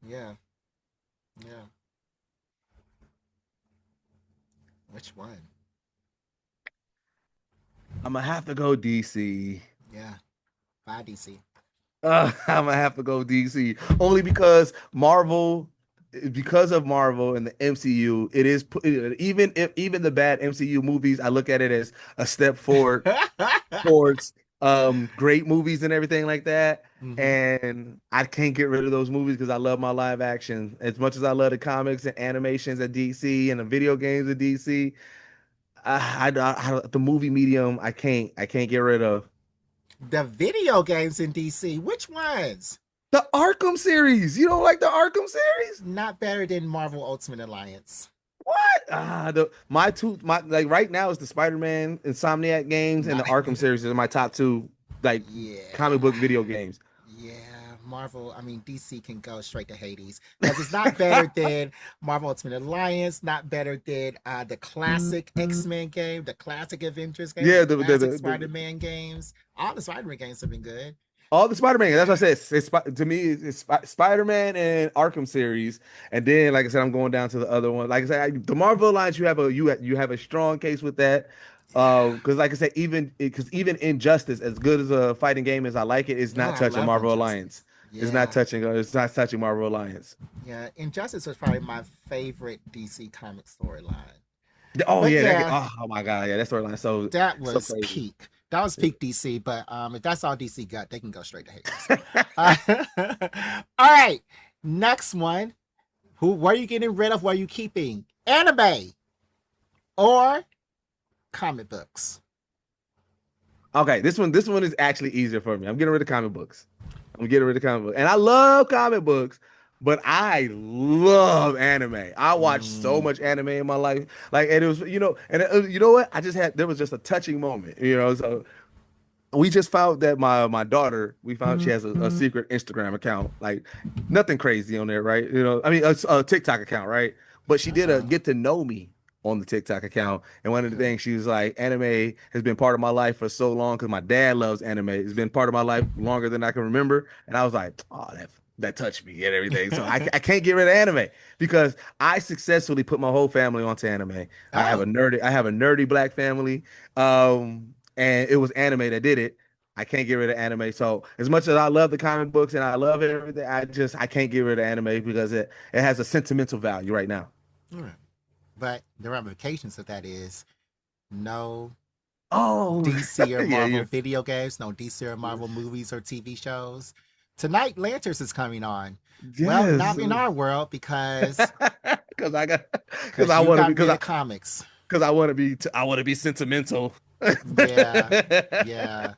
[SPEAKER 1] Yeah. Yeah. Which one?
[SPEAKER 2] I'm gonna have to go DC.
[SPEAKER 1] Yeah. Bye, DC.
[SPEAKER 2] I'm gonna have to go DC only because of Marvel and the MCU. It is even the bad MCU movies, I look at it as a step forward towards great movies and everything like that.
[SPEAKER 1] Mm-hmm.
[SPEAKER 2] And I can't get rid of those movies because I love my live action as much as I love the comics and animations at DC and the video games at DC. The movie medium I can't get rid of.
[SPEAKER 1] The video games in DC. Which ones?
[SPEAKER 2] The Arkham series. You don't like the Arkham series?
[SPEAKER 1] Not better than Marvel Ultimate Alliance.
[SPEAKER 2] What? My like right now is the Spider-Man Insomniac games and the
[SPEAKER 1] Not,
[SPEAKER 2] Arkham series are my top two like comic
[SPEAKER 1] yeah.
[SPEAKER 2] book video games.
[SPEAKER 1] Yeah. Marvel, I mean, DC can go straight to Hades because it's not better than Marvel Ultimate Alliance, not better than the classic X-Men game, the classic Avengers game,
[SPEAKER 2] Yeah,
[SPEAKER 1] the classic Spider-Man games. All the Spider-Man games have been good.
[SPEAKER 2] all the Spider-Man. That's what I said. To me, it's Spider-Man and Arkham series, and then like I said, I'm going down to the other one. Like I said, the Marvel Alliance, you have a strong case with that.
[SPEAKER 1] Yeah.
[SPEAKER 2] Because like I said, even Injustice, as good as a fighting game as I like it, it's
[SPEAKER 1] Oh,
[SPEAKER 2] not
[SPEAKER 1] I
[SPEAKER 2] touching
[SPEAKER 1] love
[SPEAKER 2] Marvel Alliance.
[SPEAKER 1] Injustice. Yeah.
[SPEAKER 2] It's not touching Marvel Alliance.
[SPEAKER 1] Yeah. Injustice was probably my favorite DC comic storyline.
[SPEAKER 2] Oh
[SPEAKER 1] But
[SPEAKER 2] yeah,
[SPEAKER 1] yeah,
[SPEAKER 2] oh my God, yeah, that storyline
[SPEAKER 1] that
[SPEAKER 2] so
[SPEAKER 1] was
[SPEAKER 2] crazy.
[SPEAKER 1] peak. That was peak DC. But if that's all DC got, they can go straight to Hades. All right. Next one. What are you getting rid of? What are you keeping? Anime or comic books?
[SPEAKER 2] Okay, this one is actually easier for me. I'm getting rid of comic books. I'm getting rid of comic books. And I love comic books, but I love anime. I watched so
[SPEAKER 1] Mm.
[SPEAKER 2] much anime in my life. Like, and it was, and you know what? There was just a touching moment, So we just found that my daughter, we found she has a secret Instagram account, like nothing crazy on there, right? I mean a TikTok account, right? But she did a
[SPEAKER 1] Uh-oh.
[SPEAKER 2] get to know me on the TikTok account, and one of the
[SPEAKER 1] Okay.
[SPEAKER 2] things she was like, anime has been part of my life for so long because my dad loves anime. It's been part of my life longer than I can remember, and I was like, oh, that touched me and everything. So I can't get rid of anime because I successfully put my whole family onto anime.
[SPEAKER 1] Oh.
[SPEAKER 2] I have a nerdy black family. And it was anime that did it. I can't get rid of anime. So as much as I love the comic books and I love everything, I can't get rid of anime because it has a sentimental value right now.
[SPEAKER 1] All right. But the ramifications of that is no
[SPEAKER 2] Oh,
[SPEAKER 1] DC or
[SPEAKER 2] yeah,
[SPEAKER 1] Marvel
[SPEAKER 2] yeah.
[SPEAKER 1] video games, no DC or Marvel movies or TV shows. Tonight, Lanterns is coming on. Well,
[SPEAKER 2] Yes.
[SPEAKER 1] not in our world because
[SPEAKER 2] Because I got because
[SPEAKER 1] because
[SPEAKER 2] I
[SPEAKER 1] you
[SPEAKER 2] want to
[SPEAKER 1] got
[SPEAKER 2] because
[SPEAKER 1] rid of comics.
[SPEAKER 2] I want to be sentimental.
[SPEAKER 1] Yeah, yeah.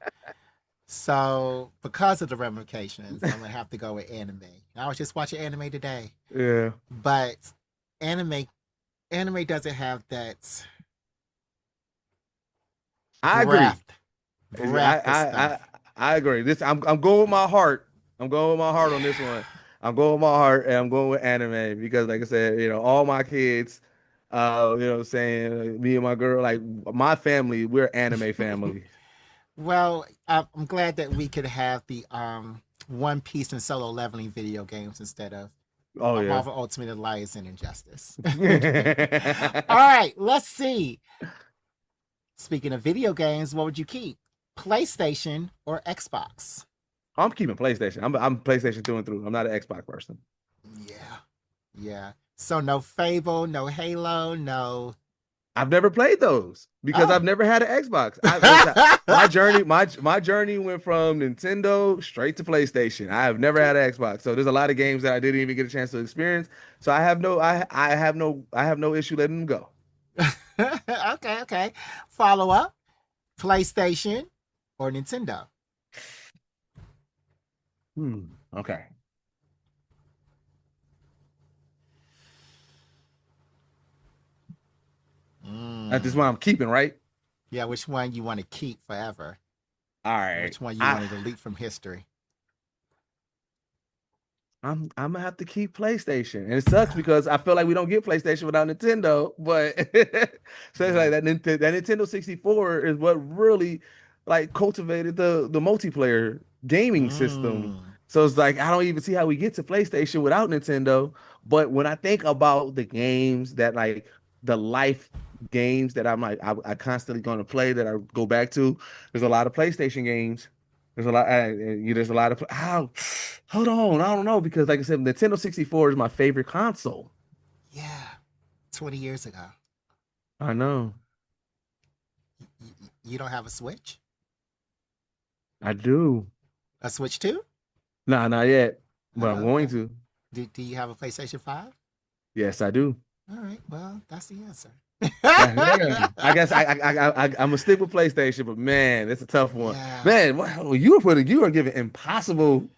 [SPEAKER 1] So because of the ramifications, I'm gonna have to go with anime. I was just watching anime today,
[SPEAKER 2] Yeah.
[SPEAKER 1] but anime anime doesn't have that
[SPEAKER 2] I agree.
[SPEAKER 1] breath
[SPEAKER 2] I
[SPEAKER 1] breath of
[SPEAKER 2] I I,
[SPEAKER 1] stuff.
[SPEAKER 2] I agree. I'm going with my heart. I'm going with my heart on this
[SPEAKER 1] Yeah.
[SPEAKER 2] one. I'm going with my heart and I'm going with anime because like I said, all my kids, what I'm saying, like, me and my girl, like my family, we're anime family.
[SPEAKER 1] Well, I'm glad that we could have the One Piece and solo leveling video games instead of
[SPEAKER 2] Oh yeah.
[SPEAKER 1] Marvel Ultimate Alliance and Injustice. All right, let's see. Speaking of video games, what would you keep? PlayStation or Xbox?
[SPEAKER 2] I'm keeping PlayStation. I'm PlayStation through and through. I'm not an Xbox person.
[SPEAKER 1] Yeah, yeah. So no Fable, no Halo, no.
[SPEAKER 2] I've never played those because
[SPEAKER 1] Oh.
[SPEAKER 2] I've never had an Xbox. My journey went from Nintendo straight to PlayStation. I have never had an Xbox, so there's a lot of games that I didn't even get a chance to experience. So I have no issue letting them go.
[SPEAKER 1] Okay, okay. Follow up: PlayStation or Nintendo?
[SPEAKER 2] Okay. That's
[SPEAKER 1] Mm.
[SPEAKER 2] just what I'm keeping, right?
[SPEAKER 1] Yeah, which one you want to keep forever?
[SPEAKER 2] All
[SPEAKER 1] And
[SPEAKER 2] right.
[SPEAKER 1] which one you
[SPEAKER 2] I
[SPEAKER 1] want to delete from history?
[SPEAKER 2] I'm gonna have to keep PlayStation, and it sucks because I feel like we don't get PlayStation without Nintendo. But so it's
[SPEAKER 1] Yeah.
[SPEAKER 2] like that Nintendo 64 is what really like cultivated the multiplayer gaming system.
[SPEAKER 1] Mm.
[SPEAKER 2] So it's like I don't even see how we get to PlayStation without Nintendo. But when I think about the games that like the life games that I'm like I constantly gonna play that I go back to, there's a lot of PlayStation games. There's a lot of how. Hold on, I don't know because like I said, Nintendo 64 is my favorite console.
[SPEAKER 1] Yeah. 20 years ago.
[SPEAKER 2] I know.
[SPEAKER 1] You don't have a Switch?
[SPEAKER 2] I do.
[SPEAKER 1] A Switch 2?
[SPEAKER 2] Nah, not yet, but I'm
[SPEAKER 1] Oh,
[SPEAKER 2] going
[SPEAKER 1] okay.
[SPEAKER 2] to.
[SPEAKER 1] Do you have a PlayStation 5?
[SPEAKER 2] Yes, I do.
[SPEAKER 1] All right. Well, that's the answer.
[SPEAKER 2] Yeah. I guess I'm gonna stick with PlayStation, but man, it's a tough one.
[SPEAKER 1] Yeah.
[SPEAKER 2] Man, wow, you are giving impossible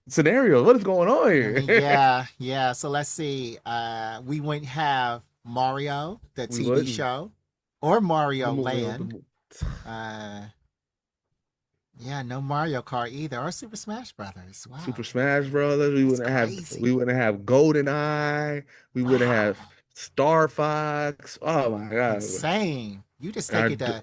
[SPEAKER 2] scenarios. What is going on here?
[SPEAKER 1] Yeah, yeah. So let's see. We wouldn't have Mario, the
[SPEAKER 2] We
[SPEAKER 1] TV
[SPEAKER 2] wouldn't.
[SPEAKER 1] show, or Mario
[SPEAKER 2] I'm moving on
[SPEAKER 1] Land. Uh, yeah, no Mario Kart either, or Super Smash Brothers. Wow,
[SPEAKER 2] Super Smash Brothers.
[SPEAKER 1] that's crazy.
[SPEAKER 2] We wouldn't have GoldenEye. We wouldn't have
[SPEAKER 1] Wow,
[SPEAKER 2] Star Fox. Oh my God.
[SPEAKER 1] insane. You just
[SPEAKER 2] I
[SPEAKER 1] take it
[SPEAKER 2] d-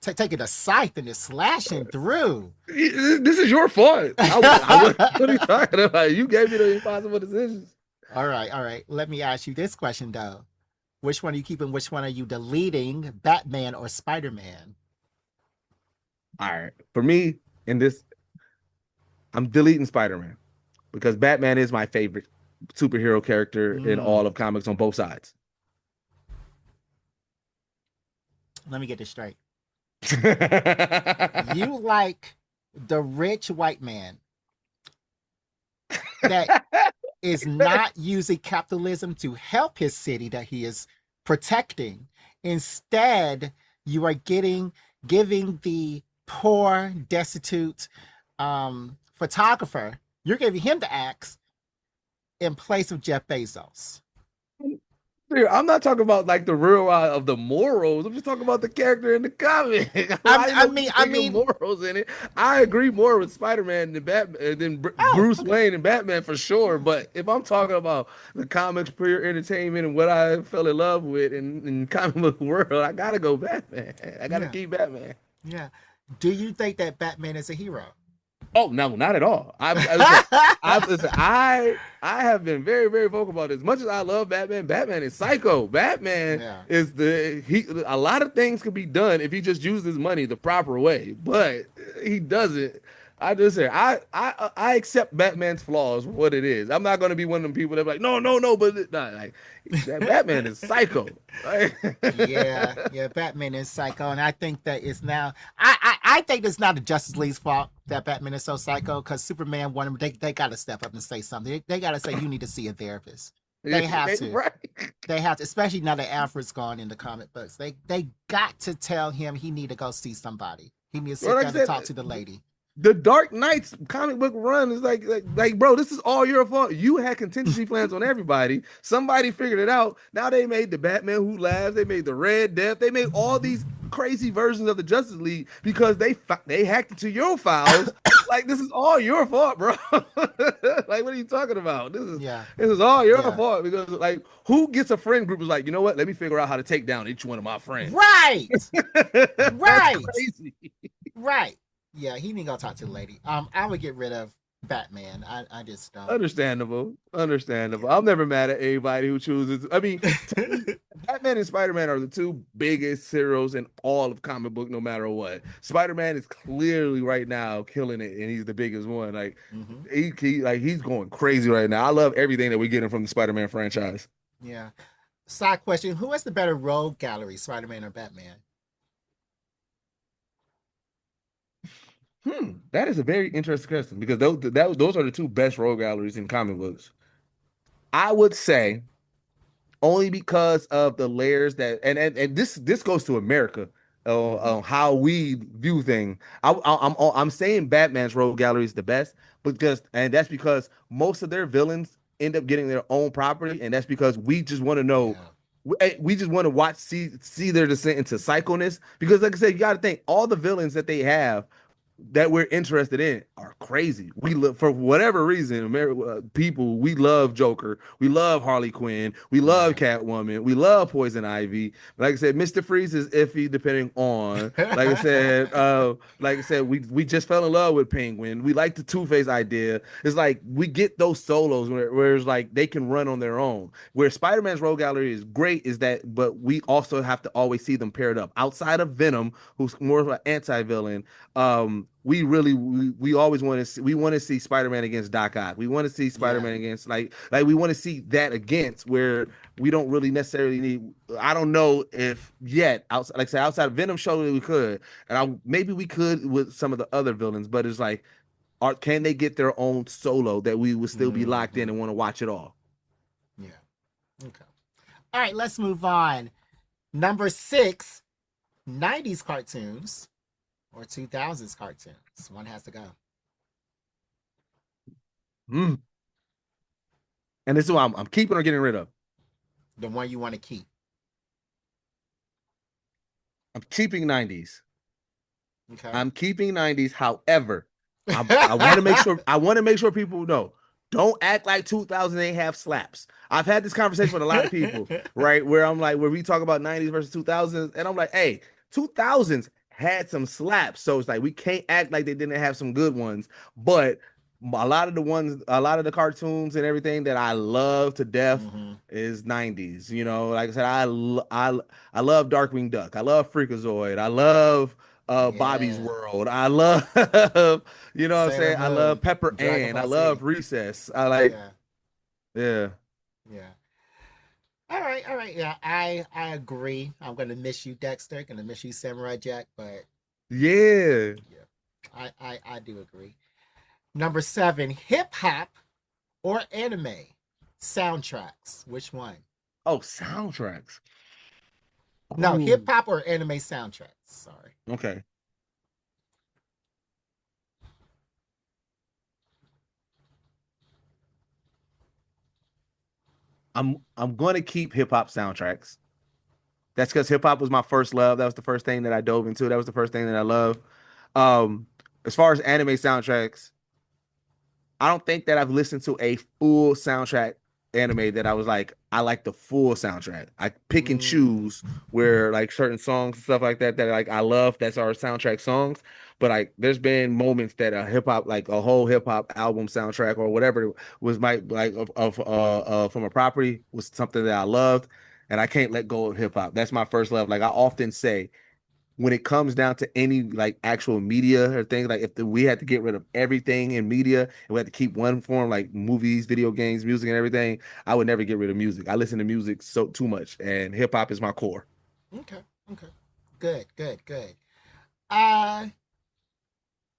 [SPEAKER 1] to take it a scythe and it's slashing through.
[SPEAKER 2] this is your fault. What are you talking about? You gave me the impossible decisions.
[SPEAKER 1] All right, all right. Let me ask you this question though. Which one are you keeping? Which one are you deleting? Batman or Spider Man?
[SPEAKER 2] All right. For me, in this, I'm deleting Spider-Man because Batman is my favorite superhero character in
[SPEAKER 1] Mm,
[SPEAKER 2] all of comics on both sides.
[SPEAKER 1] let me get this straight. You like the rich white man that is not using capitalism to help his city that he is protecting. Instead, you are giving the poor, destitute photographer, you're giving him the axe in place of Jeff Bezos.
[SPEAKER 2] Dude, I'm not talking about like the real of the morals. I'm just talking about the character in the comic.
[SPEAKER 1] I,
[SPEAKER 2] I
[SPEAKER 1] I
[SPEAKER 2] know
[SPEAKER 1] mean,
[SPEAKER 2] you're
[SPEAKER 1] I
[SPEAKER 2] thinking
[SPEAKER 1] mean,
[SPEAKER 2] morals in it. I agree more with Spider-Man than Batman than
[SPEAKER 1] oh,
[SPEAKER 2] Bruce
[SPEAKER 1] okay.
[SPEAKER 2] Wayne and Batman for sure.
[SPEAKER 1] Yeah.
[SPEAKER 2] But if I'm talking about the comics, pure entertainment, and what I fell in love with in comic book world, I gotta go Batman. I gotta
[SPEAKER 1] Yeah.
[SPEAKER 2] keep Batman.
[SPEAKER 1] Yeah. Do you think that Batman is a hero?
[SPEAKER 2] Oh no, not at all. Listen, I have been very, very vocal about it. As much as I love Batman, Batman is psycho. Batman
[SPEAKER 1] Yeah.
[SPEAKER 2] is the he. A lot of things could be done if he just used his money the proper way, but he doesn't. I just say I accept Batman's flaws for what it is. I'm not gonna be one of them people that be like no no no, but nah, like that Batman is psycho. Right?
[SPEAKER 1] Yeah, yeah, Batman is psycho, and I think that it's now. I think it's not the Justice League's fault that Batman is so psycho because Superman wanted. They got to step up and say something. They got to say you need to see a therapist. They have to.
[SPEAKER 2] Right.
[SPEAKER 1] They have to, especially now that Alfred's gone in the comic books. They got to tell him he need to go see somebody. He needs to
[SPEAKER 2] Well,
[SPEAKER 1] sit
[SPEAKER 2] like I
[SPEAKER 1] down and
[SPEAKER 2] said,
[SPEAKER 1] talk to the lady.
[SPEAKER 2] the Dark Knight's comic book run is like, bro, this is all your fault. You had contingency plans on everybody. Somebody figured it out. Now they made the Batman Who Laughs. They made the Red Death. They made all these crazy versions of the Justice League because they hacked into your files. Like this is all your fault, bro. Like what are you talking about?
[SPEAKER 1] Yeah,
[SPEAKER 2] This is all your
[SPEAKER 1] yeah,
[SPEAKER 2] fault because like who gets a friend group is like, you know what? Let me figure out how to take down each one of my friends.
[SPEAKER 1] right,
[SPEAKER 2] That's
[SPEAKER 1] right,
[SPEAKER 2] crazy.
[SPEAKER 1] right. Yeah, he need to go talk to the lady. I would get rid of Batman. I just don't.
[SPEAKER 2] Understandable. Understandable. I'm never mad at anybody who chooses. I mean, to me, Batman and Spider-Man are the two biggest heroes in all of comic book, no matter what. Spider-Man is clearly right now killing it, and he's the biggest one. Like
[SPEAKER 1] Hmm.
[SPEAKER 2] he's going crazy right now. I love everything that we're getting from the Spider-Man franchise.
[SPEAKER 1] Yeah. Side question: who has the better rogue gallery, Spider-Man or Batman?
[SPEAKER 2] That is a very interesting question because those are the two best rogue galleries in comic books. I would say only because of the layers that and this goes to America
[SPEAKER 1] Hmm.
[SPEAKER 2] on how we view things. I'm saying Batman's rogue gallery is the best and that's because most of their villains end up getting their own property, and that's because we just want to know
[SPEAKER 1] Yeah.
[SPEAKER 2] we just want to see their descent into psychoness because, like I said, you got to think all the villains that they have that we're interested in are crazy. We look for whatever reason, people, we love Joker, we love Harley Quinn, we love
[SPEAKER 1] Yeah.
[SPEAKER 2] Catwoman, we love Poison Ivy. Like I said, Mr. Freeze is iffy depending on. Like I said, we just fell in love with Penguin. We like the Two-Face idea. It's like we get those solos where it's like they can run on their own. Where Spider-Man's Rogue Gallery is great is that, but we also have to always see them paired up. Outside of Venom, who's more of an anti-villain, we always want to see Spider-Man against Doc Ock. We want to see
[SPEAKER 1] Yeah.
[SPEAKER 2] Spider-Man against like we want to see that against where we don't really necessarily need. I don't know if yet outside, like I said, outside of Venom show we could, and maybe we could with some of the other villains, but it's like, can they get their own solo that we would still be locked in and want to watch it all?
[SPEAKER 1] Yeah. Okay. All right, let's move on. Number 6, 90s cartoons or 2000s cartoons. One has to go.
[SPEAKER 2] Mm. And this is what I'm keeping or getting rid of.
[SPEAKER 1] The one you want to keep.
[SPEAKER 2] I'm keeping 90s.
[SPEAKER 1] Okay.
[SPEAKER 2] I'm keeping 90s. However, I want to make sure people know. Don't act like 2000 ain't have slaps. I've had this conversation with a lot of people, right? Where I'm like, where we talk about 90s versus 2000s, and I'm like, hey, 2000s had some slaps. So it's like we can't act like they didn't have some good ones. But a lot of the cartoons and everything that I love to death is 90s. You know, like I said, I love Darkwing Duck. I love Freakazoid. I love Bobby's World. I love you know what I'm
[SPEAKER 1] Sailor
[SPEAKER 2] saying? I
[SPEAKER 1] Moon,
[SPEAKER 2] love Pepper
[SPEAKER 1] Dragon
[SPEAKER 2] Ann. I
[SPEAKER 1] Ball
[SPEAKER 2] love
[SPEAKER 1] Z.
[SPEAKER 2] Recess. I like yeah.
[SPEAKER 1] All right. Yeah, I agree. I'm gonna miss you, Dexter. Gonna miss you, Samurai Jack. But
[SPEAKER 2] Yeah.
[SPEAKER 1] I do agree. Number 7, hip hop or anime soundtracks. Which one?
[SPEAKER 2] Oh, soundtracks.
[SPEAKER 1] No,
[SPEAKER 2] Oh,
[SPEAKER 1] hip hop or anime soundtracks. Sorry.
[SPEAKER 2] okay. I'm going to keep hip hop soundtracks. That's because hip hop was my first love. That was the first thing that I dove into. That was the first thing that I loved. Um, as far as anime soundtracks, I don't think that I've listened to a full soundtrack anime that I was like, I like the full soundtrack. I pick and choose where like certain songs and stuff like that like I love. That's our soundtrack songs. But like, there's been moments that a hip hop, like a whole hip hop album soundtrack or whatever was my like from a property was something that I loved, and I can't let go of hip hop. That's my first love. Like I often say, when it comes down to any like actual media or things, like if we had to get rid of everything in media and we had to keep one form, like movies, video games, music, and everything, I would never get rid of music. I listen to music so too much, and hip hop is my core.
[SPEAKER 1] Okay. Good. Uh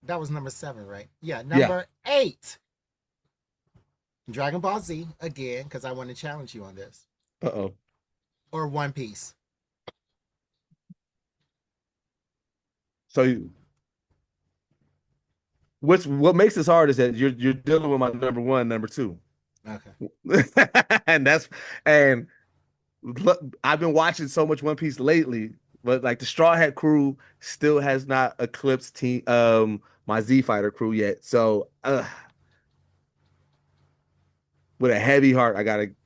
[SPEAKER 1] that was number 7, right? Yeah.
[SPEAKER 2] Yeah.
[SPEAKER 1] Number 8, Dragon Ball Z again, because I want to challenge you on this.
[SPEAKER 2] Uh-oh.
[SPEAKER 1] Or One Piece.
[SPEAKER 2] So what makes this hard is that you're dealing with my number one, number two.
[SPEAKER 1] Okay.
[SPEAKER 2] and that's and look, I've been watching so much One Piece lately, but like the Straw Hat crew still has not eclipsed my Z Fighter crew yet. So with a heavy heart,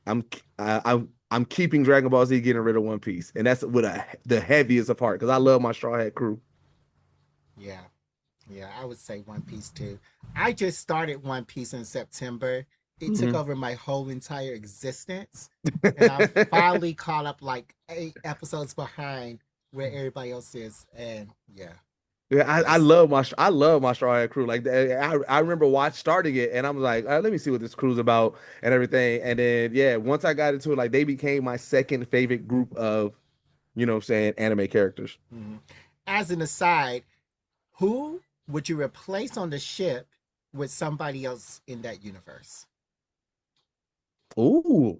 [SPEAKER 2] I'm keeping Dragon Ball Z, getting rid of One Piece, and that's with the heaviest of heart because I love my Straw Hat crew.
[SPEAKER 1] Yeah. Yeah, I would say One Piece too. I just started One Piece in September. It took over my whole entire existence. And I'm finally caught up like 8 episodes behind where everybody else is. And yeah.
[SPEAKER 2] Yeah, I love my Straw Hat crew. Like I remember starting it, and I'm like, let me see what this crew's about and everything. And then yeah, once I got into it, like they became my second favorite group of, what I'm saying, anime characters.
[SPEAKER 1] As an aside, who would you replace on the ship with somebody else in that universe?
[SPEAKER 2] Ooh,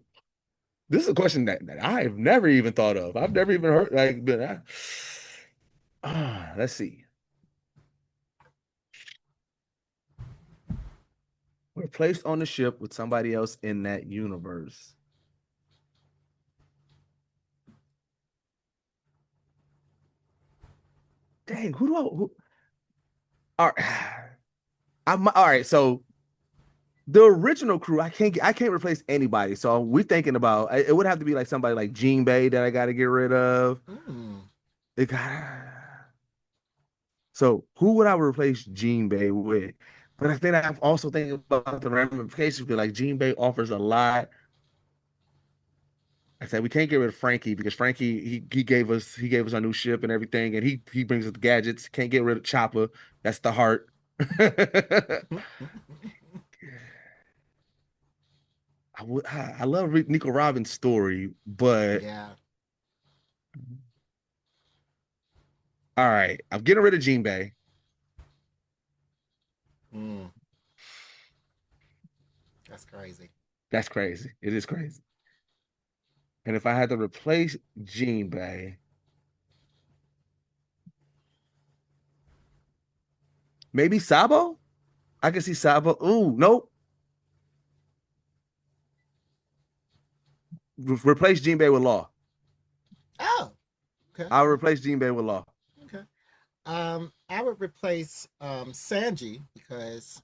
[SPEAKER 2] this is a question that I've never even thought of. I've never even heard like, but let's see. We're placed on the ship with somebody else in that universe. dang, who do I who all right. I'm all right. So the original crew, I can't replace anybody. So we're thinking about it would have to be like somebody like Jean Bay that I got to get rid of.
[SPEAKER 1] Mm.
[SPEAKER 2] It got, so who would I replace Jean Bay with? But I think I'm also thinking about the ramifications because like Jean Bay offers a lot. I said we can't get rid of Frankie because Frankie he gave us our new ship and everything, and he brings us the gadgets. Can't get rid of Chopper. That's the heart. I love Nico Robin's story, but
[SPEAKER 1] Yeah.
[SPEAKER 2] all right, I'm getting rid of Jean Bay.
[SPEAKER 1] Mm. That's crazy.
[SPEAKER 2] That's crazy. It is crazy. And if I had to replace Jean Bay, maybe Sabo? I can see Sabo. Ooh, nope. Replace Jean Bay with Law.
[SPEAKER 1] Oh, okay.
[SPEAKER 2] I'll replace Jean Bay with Law.
[SPEAKER 1] Okay. I would replace Sanji because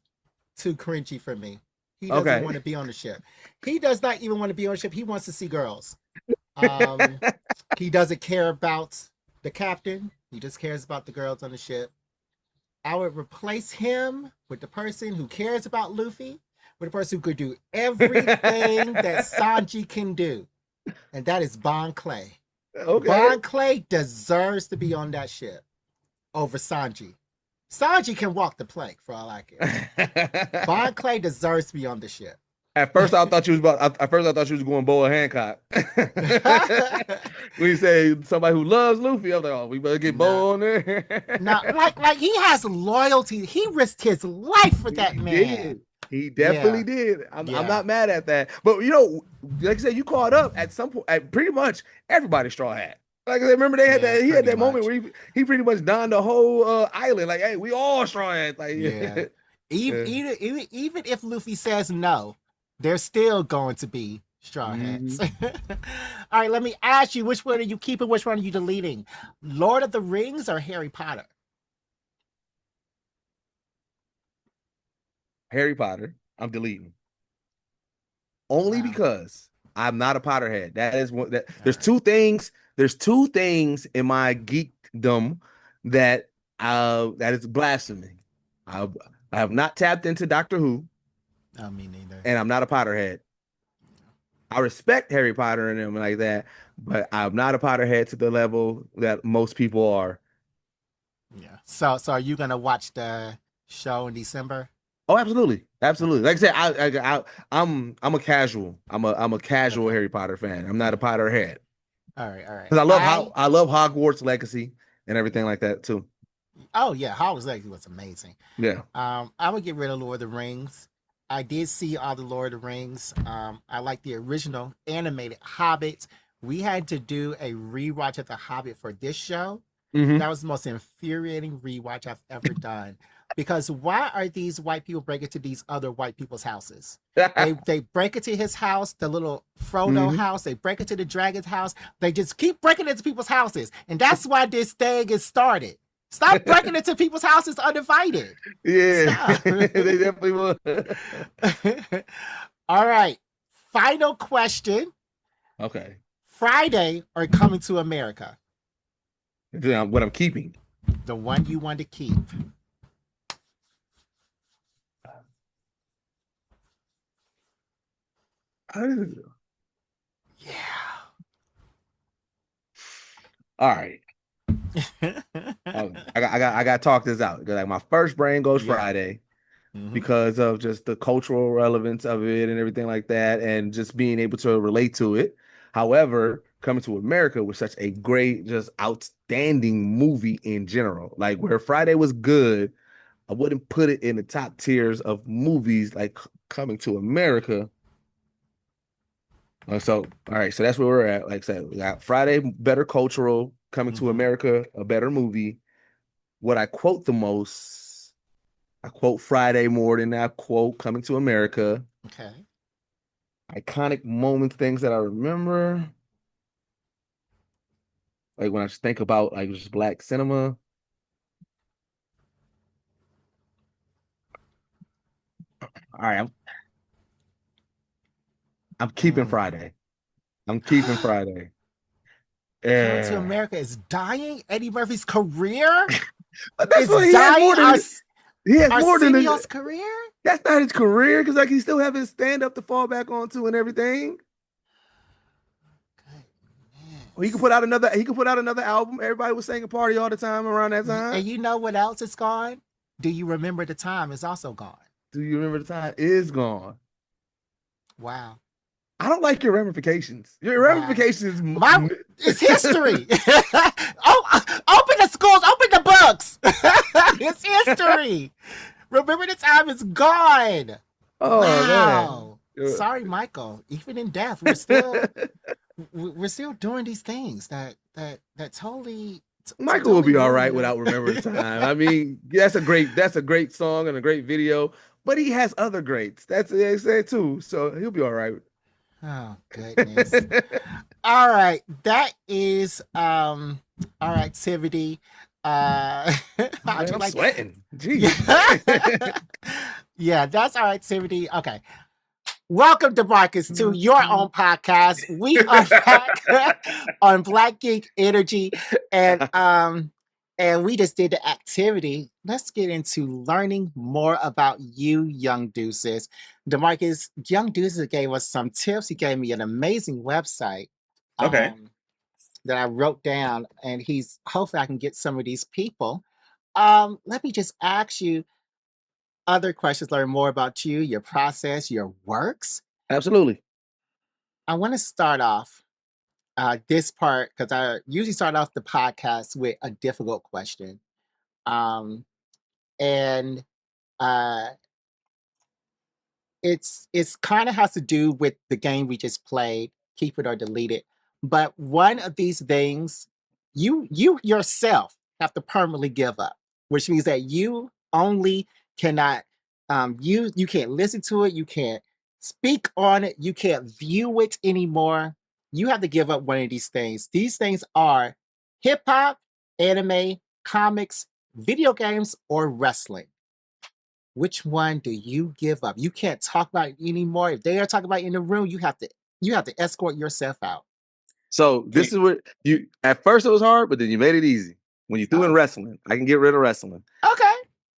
[SPEAKER 1] too cringy for me. He doesn't
[SPEAKER 2] Okay.
[SPEAKER 1] want to be on the ship. He does not even want to be on the ship. He wants to see girls. Um, he doesn't care about the captain. He just cares about the girls on the ship. I would replace him with the person who cares about Luffy, with the person who could do everything that Sanji can do, and that is Bon Clay.
[SPEAKER 2] Okay.
[SPEAKER 1] Bon Clay deserves to be on that ship over Sanji. Sanji can walk the plank for all I care. Bon Clay deserves to be on the ship.
[SPEAKER 2] At first, I thought you was about. At first, I thought you was going Boa Hancock. When you say somebody who loves Luffy, I'm like, oh, we better get
[SPEAKER 1] Nah.
[SPEAKER 2] Boa on there.
[SPEAKER 1] Now, like he has loyalty. He risked his life for that
[SPEAKER 2] He
[SPEAKER 1] man.
[SPEAKER 2] did. He
[SPEAKER 1] Yeah.
[SPEAKER 2] definitely did. I'm
[SPEAKER 1] Yeah.
[SPEAKER 2] not mad at that. But you know, like I said, you caught up at some point. At pretty much everybody straw hat. Like I said, remember they had
[SPEAKER 1] Yeah,
[SPEAKER 2] that. He had
[SPEAKER 1] pretty
[SPEAKER 2] that moment
[SPEAKER 1] much.
[SPEAKER 2] where he pretty much donned the whole island. Like, hey, we all straw hats. Like,
[SPEAKER 1] Yeah.
[SPEAKER 2] yeah.
[SPEAKER 1] Even if Luffy says no, there's still going to be straw hats.
[SPEAKER 2] Mhm.
[SPEAKER 1] All right, let me ask you, which one are you keeping? Which one are you deleting? Lord of the Rings or Harry Potter?
[SPEAKER 2] Harry Potter. I'm deleting only
[SPEAKER 1] Wow.
[SPEAKER 2] because I'm not a Potterhead. That is one that
[SPEAKER 1] All
[SPEAKER 2] there's
[SPEAKER 1] right.
[SPEAKER 2] two things. There's two things in my geekdom that is blasphemy. I I have not tapped into Doctor Who,
[SPEAKER 1] No, me neither.
[SPEAKER 2] and I'm not a Potterhead. I respect Harry Potter and them like that, but I'm not a Potterhead to the level that most people are.
[SPEAKER 1] Yeah. So are you gonna watch the show in December?
[SPEAKER 2] Oh, absolutely, absolutely.
[SPEAKER 1] Okay.
[SPEAKER 2] Like I said, I'm a casual. I'm a casual
[SPEAKER 1] Okay.
[SPEAKER 2] Harry Potter fan. I'm
[SPEAKER 1] All
[SPEAKER 2] not a
[SPEAKER 1] right.
[SPEAKER 2] Potterhead
[SPEAKER 1] All right. All right.
[SPEAKER 2] because I love Hogwarts Legacy and everything like that too.
[SPEAKER 1] Oh yeah, Hogwarts Legacy was amazing.
[SPEAKER 2] Yeah.
[SPEAKER 1] I would get rid of Lord of the Rings. I did see all the Lord of the Rings. I like the original animated Hobbit. We had to do a rewatch of the Hobbit for this show.
[SPEAKER 2] Hmm.
[SPEAKER 1] That was the most infuriating rewatch I've ever done. Because why are these white people breaking into these other white people's houses? They break into his house, the little Frodo
[SPEAKER 2] Hmm.
[SPEAKER 1] house. They break into the dragon's house. They just keep breaking into people's houses, and that's why this thing is started. Stop breaking into people's houses uninvited.
[SPEAKER 2] Yeah,
[SPEAKER 1] Stop.
[SPEAKER 2] they definitely will.
[SPEAKER 1] All right. Final question.
[SPEAKER 2] Okay.
[SPEAKER 1] Friday or Coming to America?
[SPEAKER 2] What I'm keeping.
[SPEAKER 1] The one you want to keep. Yeah.
[SPEAKER 2] All right. I got to talk this out. Like my first brain goes
[SPEAKER 1] Yeah.
[SPEAKER 2] Friday
[SPEAKER 1] Mm-hmm.
[SPEAKER 2] because of just the cultural relevance of it and everything like that, and just being able to relate to it. However, Coming to America was such a great, just outstanding movie in general. Like where Friday was good, I wouldn't put it in the top tiers of movies like Coming to America. So, all right, so that's where we're at. Like I said, we got Friday, better cultural, Coming to
[SPEAKER 1] Mm-hmm.
[SPEAKER 2] America, a better movie. What I quote the most, I quote Friday more than I quote Coming to America.
[SPEAKER 1] Okay.
[SPEAKER 2] Iconic moments, things that I remember. Like when I just think about like just black cinema. All right, I'm keeping Friday. I'm keeping Friday.
[SPEAKER 1] Coming to
[SPEAKER 2] Yeah.
[SPEAKER 1] America is dying. Eddie Murphy's career
[SPEAKER 2] But that's
[SPEAKER 1] is
[SPEAKER 2] what he has
[SPEAKER 1] dying.
[SPEAKER 2] more than
[SPEAKER 1] Arsenio's career.
[SPEAKER 2] that's not his career because like he still have his stand up to fall back onto and everything. Or he could put out another album. Everybody was saying a party all the time around that time.
[SPEAKER 1] And you know what else is gone? Do you remember the time is also gone.
[SPEAKER 2] Do you remember the time? Is gone.
[SPEAKER 1] Wow.
[SPEAKER 2] I don't like your ramifications. Your
[SPEAKER 1] Wow.
[SPEAKER 2] ramifications.
[SPEAKER 1] It's history. Oh, open the schools, open the books. It's history. Remember the time is gone.
[SPEAKER 2] Oh
[SPEAKER 1] Wow.
[SPEAKER 2] man.
[SPEAKER 1] Sorry, Michael. Even in death, we're still doing these things that totally.
[SPEAKER 2] Michael will be all right without remembering the time. I mean, that's a great song and a great video, but he has other greats. That's it too. So he'll be all right.
[SPEAKER 1] Oh goodness. All right. That is our activity.
[SPEAKER 2] Man, I'm sweating. Jeez.
[SPEAKER 1] Yeah, that's our activity. Okay. Welcome, DeMarcus, to your own podcast. We are back on Black Geek Energy, and we just did the activity. Let's get into learning more about you, Young Deuces. DeMarcus, Young Deuces gave us some tips. He gave me an amazing website
[SPEAKER 3] Okay.
[SPEAKER 1] that I wrote down, and hopefully I can get some of these people. Let me just ask you other questions, learn more about you, your process, your works.
[SPEAKER 2] Absolutely.
[SPEAKER 1] I want to start off this part because I usually start off the podcast with a difficult question. And uh, it's kind of has to do with the game we just played, keep it or delete it. But one of these things, you yourself have to permanently give up, which means that you only cannot you can't listen to it, you can't speak on it, you can't view it anymore. You have to give up one of these things. These things are hip hop, anime, comics, video games, or wrestling. Which one do you give up? You can't talk about it anymore. If they are talking about it in the room, you have to escort yourself out.
[SPEAKER 2] So this is what you at first it was hard, but then you made it easy. When you threw in wrestling, I can get rid of wrestling.
[SPEAKER 1] Okay.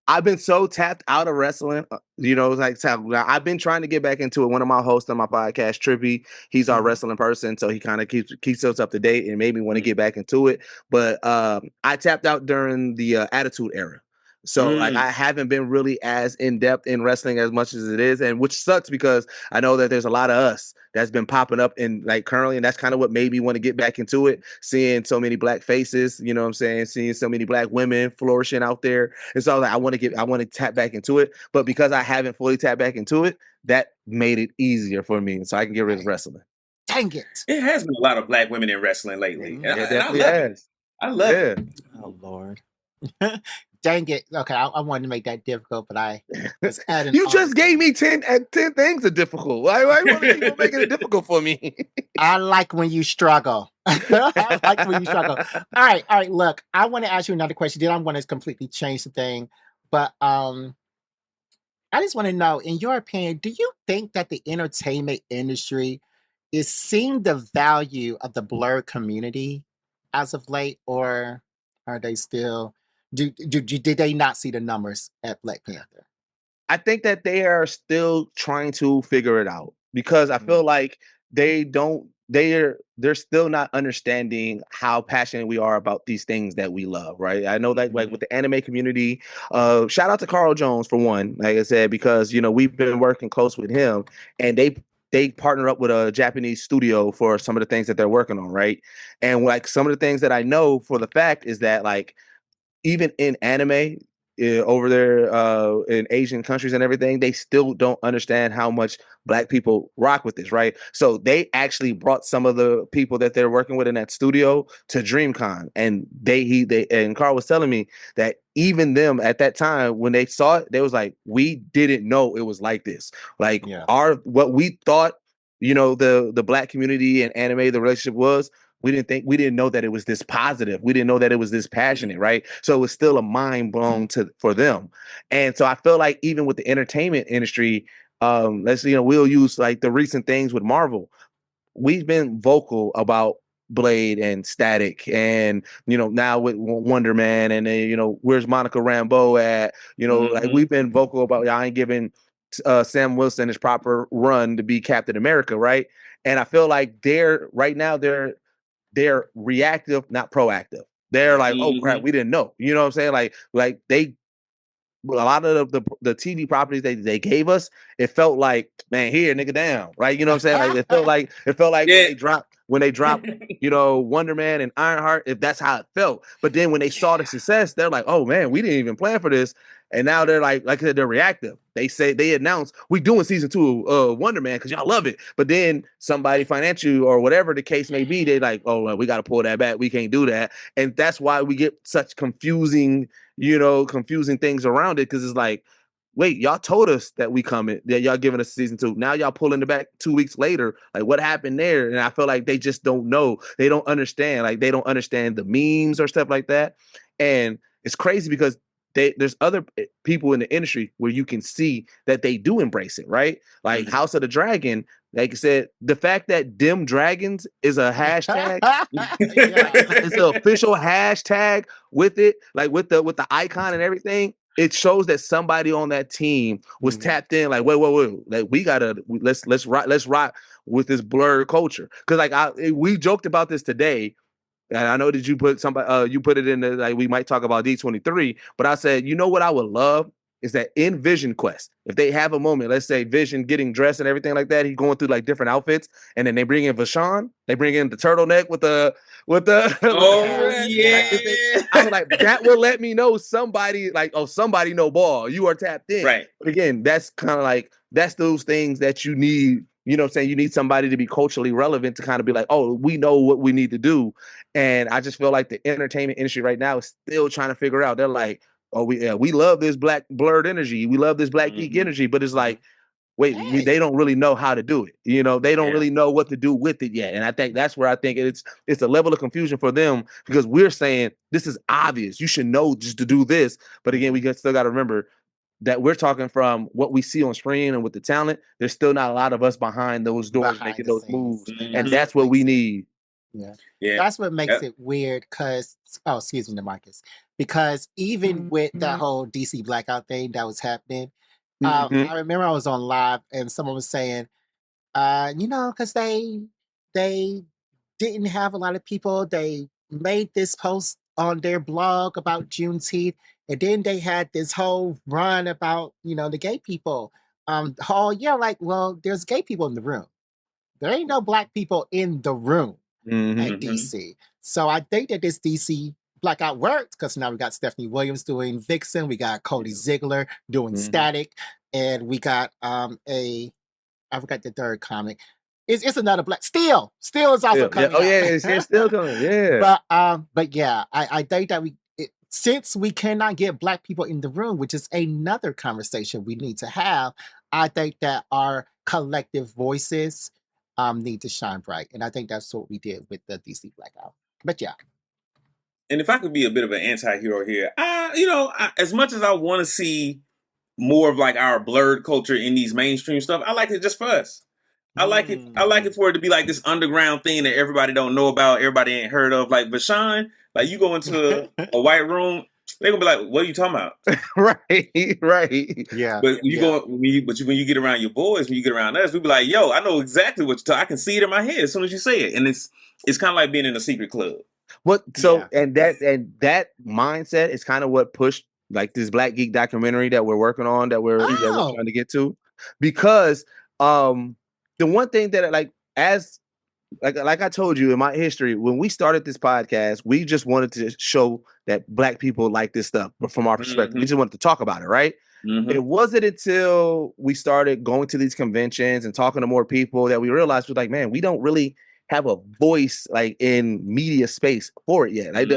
[SPEAKER 2] I've been so tapped out of wrestling. I've been trying to get back into it. One of my hosts on my podcast, Trippy, he's our wrestling person, so he kind of keeps us up to date and made me want to get back into it. But I tapped out during the Attitude Era. So like I haven't been really as in depth in wrestling as much as it is, and which sucks because I know that there's a lot of us that's been popping up in like currently, and that's kind of what made me want to get back into it. Seeing so many black faces, you know what I'm saying? Seeing so many black women flourishing out there, and so like, I want to tap back into it. But because I haven't fully tapped back into it, that made it easier for me, so I can get rid of wrestling.
[SPEAKER 1] Dang it!
[SPEAKER 3] It has been a lot of black women in wrestling lately.
[SPEAKER 2] It definitely has.
[SPEAKER 3] I love it.
[SPEAKER 1] Oh Lord. Dang it. Okay, I wanted to make that difficult, but I was adding.
[SPEAKER 2] You just gave me 10 things are difficult. Why you keep making it difficult for me?
[SPEAKER 1] I like when you struggle. I like when you struggle. All right. Look, I want to ask you another question. Then I'm going to completely change the thing. But I just want to know, in your opinion, do you think that the entertainment industry is seeing the value of the blurred community as of late, or are they still did they not see the numbers at Black Panther?
[SPEAKER 2] I think that they are still trying to figure it out because I feel like they're still not understanding how passionate we are about these things that we love, right? I know that like with the anime community, shout out to Carl Jones for one, like I said, because we've been working close with him and they partner up with a Japanese studio for some of the things that they're working on, right? And like some of the things that I know for the fact is that like even in anime over there in Asian countries and everything, they still don't understand how much black people rock with this, right? So they actually brought some of the people that they're working with in that studio to DreamCon, and and Carl was telling me that even them at that time when they saw it, they was like, we didn't know it was like this. Like what we thought, the black community and anime, the relationship was. We didn't know that it was this positive. We didn't know that it was this passionate, right? So it was still a mind blown for them. And so I feel like even with the entertainment industry, we'll use like the recent things with Marvel. We've been vocal about Blade and Static, and now with Wonder Man, and where's Monica Rambeau at? Like we've been vocal about I ain't giving Sam Wilson his proper run to be Captain America, right? And I feel like they're reactive, not proactive. They're like, oh crap, we didn't know. You know what I'm saying? Like they a lot of the TV properties they gave us, it felt like, man, here, nigga, down, right? You know what I'm saying? Like it felt like when they dropped, Wonder Man and Ironheart, if that's how it felt. But then when they saw the success, they're like, oh man, we didn't even plan for this. And now they're like I said, they're reactive. They announced we doing season 2 of Wonder Man because y'all love it. But then somebody financial or whatever the case may be, they like, oh, well, we got to pull that back. We can't do that. And that's why we get such confusing things around it, because it's like, wait, y'all told us that we coming, that y'all giving us season 2. Now y'all pulling it back 2 weeks later. Like, what happened there? And I feel like they just don't know. They don't understand. Like, they don't understand the memes or stuff like that. And it's crazy because there's other people in the industry where you can see that they do embrace it, right? Like House of the Dragon, like I said, the fact that Dim Dragons is a hashtag, it's an official hashtag with it, like with the icon and everything. It shows that somebody on that team was tapped in. Like, wait, like let's rock with this blurred culture. Because like we joked about this today. And I know that you put you put it in the, like, we might talk about D23, but I said, you know what I would love is that in Vision Quest, if they have a moment, let's say Vision getting dressed and everything like that, he's going through like different outfits, and then they bring in Vashon, they bring in the turtleneck with the I was like, that will let me know somebody like, oh, somebody know ball, you are tapped in.
[SPEAKER 3] Right.
[SPEAKER 2] But again, that's kind of like, that's those things that you need. You know what I'm saying? You need somebody to be culturally relevant to kind of be like, oh, we know what we need to do. And I just feel like the entertainment industry right now is still trying to figure out. They're like, oh, we love this black blurred energy. We love this Black Geek Energy. But it's like, wait, they don't really know how to do it. They don't really know what to do with it yet. And I think that's where I think it's a level of confusion for them, because we're saying this is obvious. You should know just to do this. But again, we still got to remember that we're talking from what we see on screen and with the talent. There's still not a lot of us behind those doors making those moves. And that's what we need.
[SPEAKER 1] Yeah. That's what makes it weird, because, excuse me, Marcus, because even with that whole DC blackout thing that was happening, I remember I was on live and someone was saying, because they didn't have a lot of people. They made this post on their blog about Juneteenth, and then they had this whole run about, the gay people. Like, well, there's gay people in the room. There ain't no black people in the room at DC. So I think that this DC blackout worked, because now we got Stephanie Williams doing Vixen, we got Cody Ziegler doing Static, and we got I forgot the third comic. It's another black Steel. Steel is also coming.
[SPEAKER 2] Oh yeah, it's still coming. Yeah.
[SPEAKER 1] But yeah, I think that since we cannot get black people in the room, which is another conversation we need to have, I think that our collective voices need to shine bright. And I think that's what we did with the DC blackout. But yeah.
[SPEAKER 3] And if I could be a bit of an anti-hero here, as much as I want to see more of like our blurred culture in these mainstream stuff, I like it just for us. I like it for it to be like this underground thing that everybody don't know about, everybody ain't heard of. Like Vashon, like you go into a white room, they're gonna be like, "What are you talking about?"
[SPEAKER 2] right.
[SPEAKER 1] Yeah.
[SPEAKER 3] But when you get around your boys, when you get around us, we be like, "Yo, I know exactly what you're talking. I can see it in my head as soon as you say it." And it's kind of like being in a secret club.
[SPEAKER 2] And that mindset is kind of what pushed like this Black Geek documentary that we're working on, that we're trying to get to, because the one thing that like I told you in my history, when we started this podcast, we just wanted to show that Black people like this stuff, but from our perspective, we just wanted to talk about it, right? It wasn't until we started going to these conventions and talking to more people that we realized, we're like, man, we don't really have a voice like in media space for it yet. Like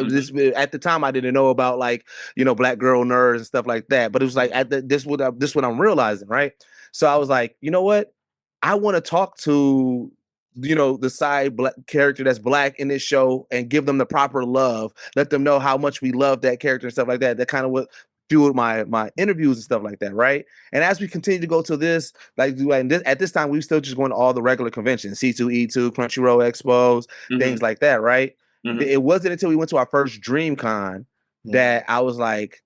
[SPEAKER 2] at the time, I didn't know about like Black girl nerds and stuff like that. But it was like this what I'm realizing, right? So I was like, you know what? I want to talk to the side black character that's Black in this show and give them the proper love. Let them know how much we love that character and stuff like that. That kind of what fueled my interviews and stuff like that, right? And as we continue to go to this, at this time, we were still just going to all the regular conventions, C2E2, Crunchyroll Expos, things like that, right? It wasn't until we went to our first DreamCon that I was like,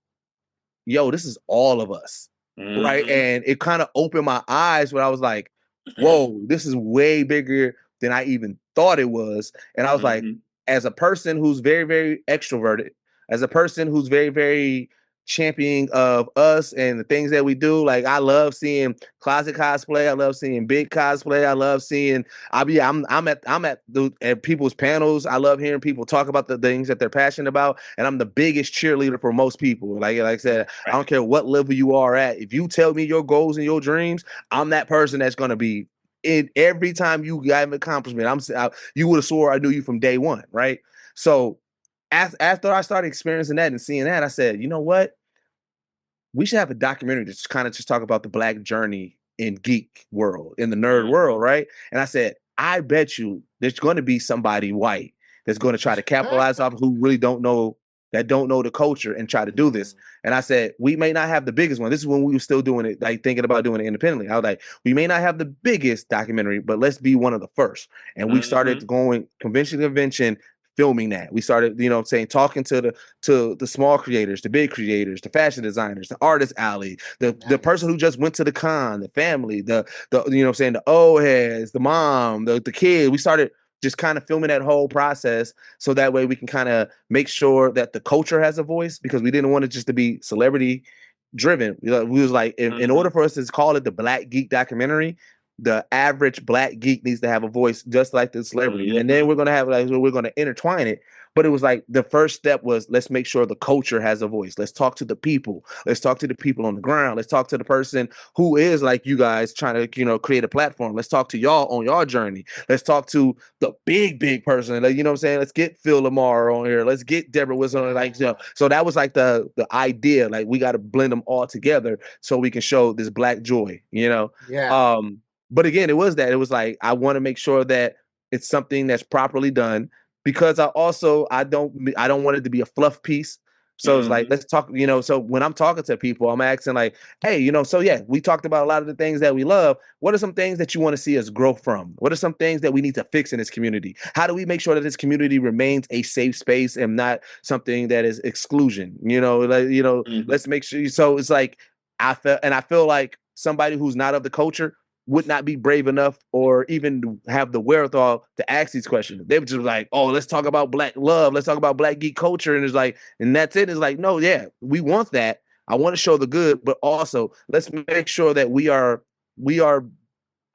[SPEAKER 2] yo, this is all of us, right? And it kind of opened my eyes when I was like, whoa, this is way bigger than I even thought it was. And I was like, as a person who's very, very extroverted, as a person who's very, very championing of us and the things that we do, like I love seeing closet cosplay, I love seeing big cosplay, I love seeing at people's panels. I love hearing people talk about the things that they're passionate about, and I'm the biggest cheerleader for most people. Like I said, I don't care what level you are at. If you tell me your goals and your dreams, I'm that person that's going to be in every time you got an accomplishment. You would have swore I knew you from day one, right? So after I started experiencing that and seeing that, I said, you know what? We should have a documentary to just talk about the Black journey in geek world, in the nerd world, right? And I said, I bet you there's going to be somebody white that's going to try to capitalize off who really don't know the culture and try to do this. And I said, we may not have the biggest one. This is when we were still doing it, like thinking about doing it independently. I was like, we may not have the biggest documentary, but let's be one of the first. And we started going convention to convention, filming that. We started, talking to the small creators, the big creators, the fashion designers, the artist alley, the person who just went to the con, the family, the old heads, the mom, the kid. We started just kind of filming that whole process so that way we can kind of make sure that the culture has a voice, because we didn't want it just to be celebrity driven. We was like, in order for us to call it the Black Geek documentary, the average Black geek needs to have a voice just like the celebrity. And then we're going to intertwine it. But it was like the first step was, let's make sure the culture has a voice. Let's talk to the people. Let's talk to the people on the ground. Let's talk to the person who is like you guys trying to, create a platform. Let's talk to y'all on your journey. Let's talk to the big person. Like, you know what I'm saying? Let's get Phil Lamar on here. Let's get Deborah Wilson on, like, so that was like the idea. Like, we got to blend them all together so we can show this Black joy,
[SPEAKER 1] Yeah.
[SPEAKER 2] But again, it was like, I want to make sure that it's something that's properly done, because I don't want it to be a fluff piece. So it's like, let's talk, so when I'm talking to people, I'm asking like, hey, so yeah, we talked about a lot of the things that we love. What are some things that you want to see us grow from? What are some things that we need to fix in this community? How do we make sure that this community remains a safe space and not something that is exclusion? Let's make sure. So it's like, I feel like somebody who's not of the culture would not be brave enough or even have the wherewithal to ask these questions. They were just like, oh, let's talk about Black love. Let's talk about Black geek culture. And it's like, and that's it. It's like, no, yeah, we want that. I want to show the good, but also let's make sure that we are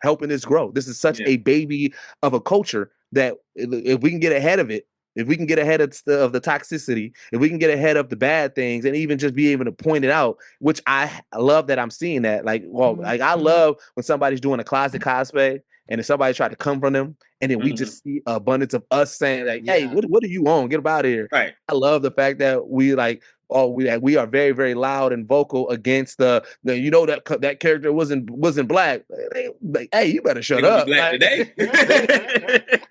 [SPEAKER 2] helping this grow. This is such a baby of a culture that if we can get ahead of it, if we can get ahead of the toxicity, if we can get ahead of the bad things, and even just be able to point it out, which I love that I'm seeing that. Like, like I love when somebody's doing a closet cosplay and if somebody tried to come from them, and then we just see abundance of us saying like, hey, what are you on? Get up out of here.
[SPEAKER 3] Right.
[SPEAKER 2] I love the fact that we we are very, very loud and vocal against that character wasn't Black. Like, hey, you better shut up.
[SPEAKER 3] Black today.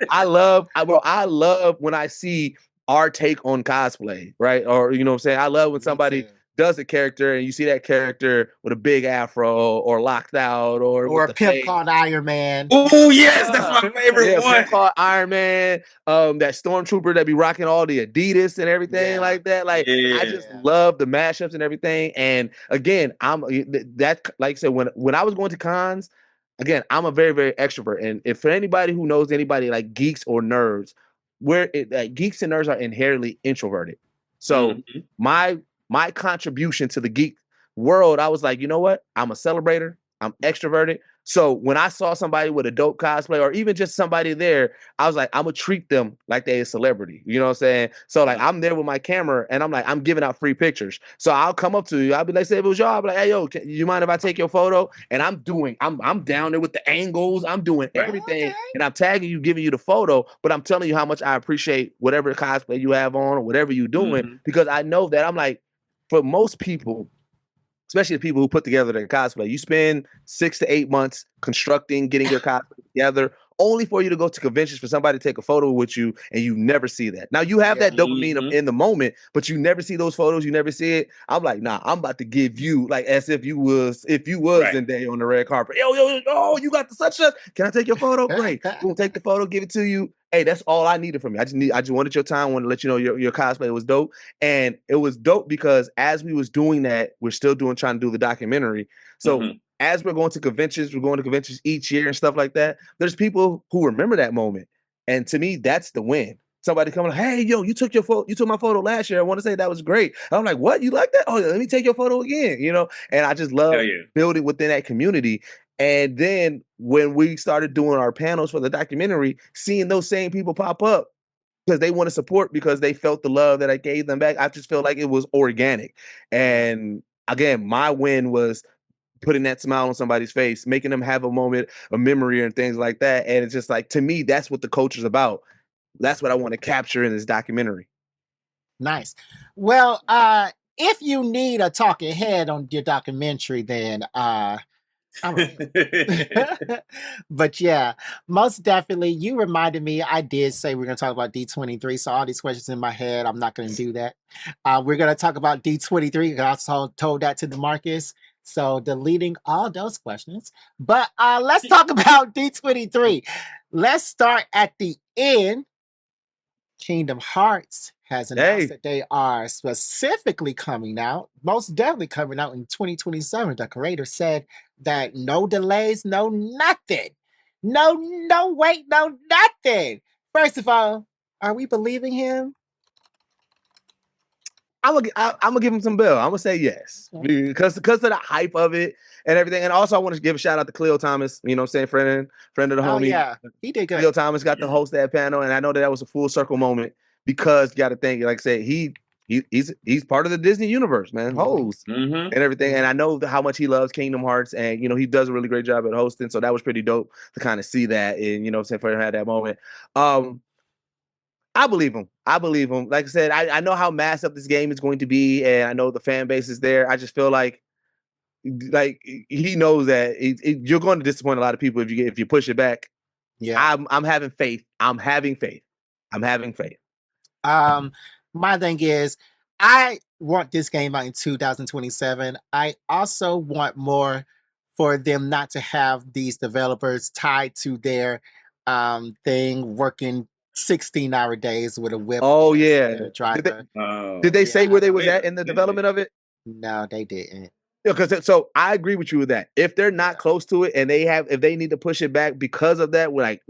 [SPEAKER 2] I love when I see our take on cosplay, right? Or you know what I'm saying? I love when somebody does a character and you see that character with a big afro or locked out or
[SPEAKER 1] a pimp called Iron Man.
[SPEAKER 3] Oh yes, that's my favorite one.
[SPEAKER 2] Pimp called Iron Man. That stormtrooper that be rocking all the Adidas and everything like that. Like I just love the mashups and everything. And again, that like I said, when I was going to cons, again, I'm a very, very extrovert. And if for anybody who knows anybody like geeks or nerds, geeks and nerds are inherently introverted. So my contribution to the geek world, I was like, you know what? I'm a celebrator. I'm extroverted. So when I saw somebody with a dope cosplay or even just somebody there, I was like, I'm gonna treat them like they're a celebrity. You know what I'm saying? So like I'm there with my camera and I'm like, I'm giving out free pictures. So I'll come up to you. I'll be like, say if it was y'all, I'll be like, hey yo, you mind if I take your photo? And I'm down there with the angles, I'm doing everything, and I'm tagging you, giving you the photo, but I'm telling you how much I appreciate whatever cosplay you have on or whatever you're doing, because I know that I'm like, for most people, especially the people who put together their cosplay, you spend 6 to 8 months constructing, getting your cosplay together only for you to go to conventions for somebody to take a photo with you, and you never see that. Now you have that dopamine in the moment, but you never see those photos. You never see it. I'm like, nah, I'm about to give you like as if you was Zendaya on the red carpet. Yo, oh, you got the such a. Can I take your photo? Great. We'll take the photo, give it to you. Hey, that's all I needed from you. I just wanted your time. I wanted to let you know your cosplay was dope. And it was dope because as we was doing that, we're still trying to do the documentary. So as we're going to conventions each year and stuff like that, there's people who remember that moment. And to me, that's the win. Somebody coming like, hey, yo, you took my photo last year. I want to say that was great. I'm like, what? You like that? Oh, let me take your photo again, And I just love building within that community. And then when we started doing our panels for the documentary, seeing those same people pop up because they want to support because they felt the love that I gave them back, I just felt like it was organic. And again, my win was putting that smile on somebody's face, making them have a moment, a memory, and things like that. And it's just like, to me, that's what the culture's about. That's what I want to capture in this documentary.
[SPEAKER 1] Nice. Well, if you need a talking head on your documentary, then but yeah, most definitely. You reminded me. I did say we're going to talk about D23. So all these questions in my head, I'm not going to do that. We're going to talk about D23. I also told that to DeMarcus. So deleting all those questions. But let's talk about D23. Let's start at the end. Kingdom Hearts has announced that they are specifically coming out, most definitely coming out in 2027. The creator said that no delays, no nothing. No wait, no nothing. First of all, are we believing him?
[SPEAKER 2] I'm gonna give him some bill. I'm gonna say yes because of the hype of it and everything. And also, I want to give a shout out to Cleo Thomas. You know, what I'm saying friend of the homie.
[SPEAKER 1] Yeah, he did good.
[SPEAKER 2] Cleo Thomas got to host that panel, and I know that was a full circle moment because you got to think, like I said, he's part of the Disney universe, man, host and everything. And I know how much he loves Kingdom Hearts, and he does a really great job at hosting. So that was pretty dope to kind of see that, and for him to have that moment. I believe him. Like I said, I know how massed up this game is going to be, and I know the fan base is there. I just feel like he knows that you're going to disappoint a lot of people if you push it back. Yeah, I'm having faith. I'm having faith.
[SPEAKER 1] My thing is, I want this game out in 2027. I also want more for them not to have these developers tied to their thing working 16-hour days with a whip.
[SPEAKER 2] Oh yeah,
[SPEAKER 1] and a driver.
[SPEAKER 2] Did they say where they was at in the development of it?
[SPEAKER 1] No, they didn't.
[SPEAKER 2] Because so I agree with you with that. If they're not close to it and if they need to push it back because of that, like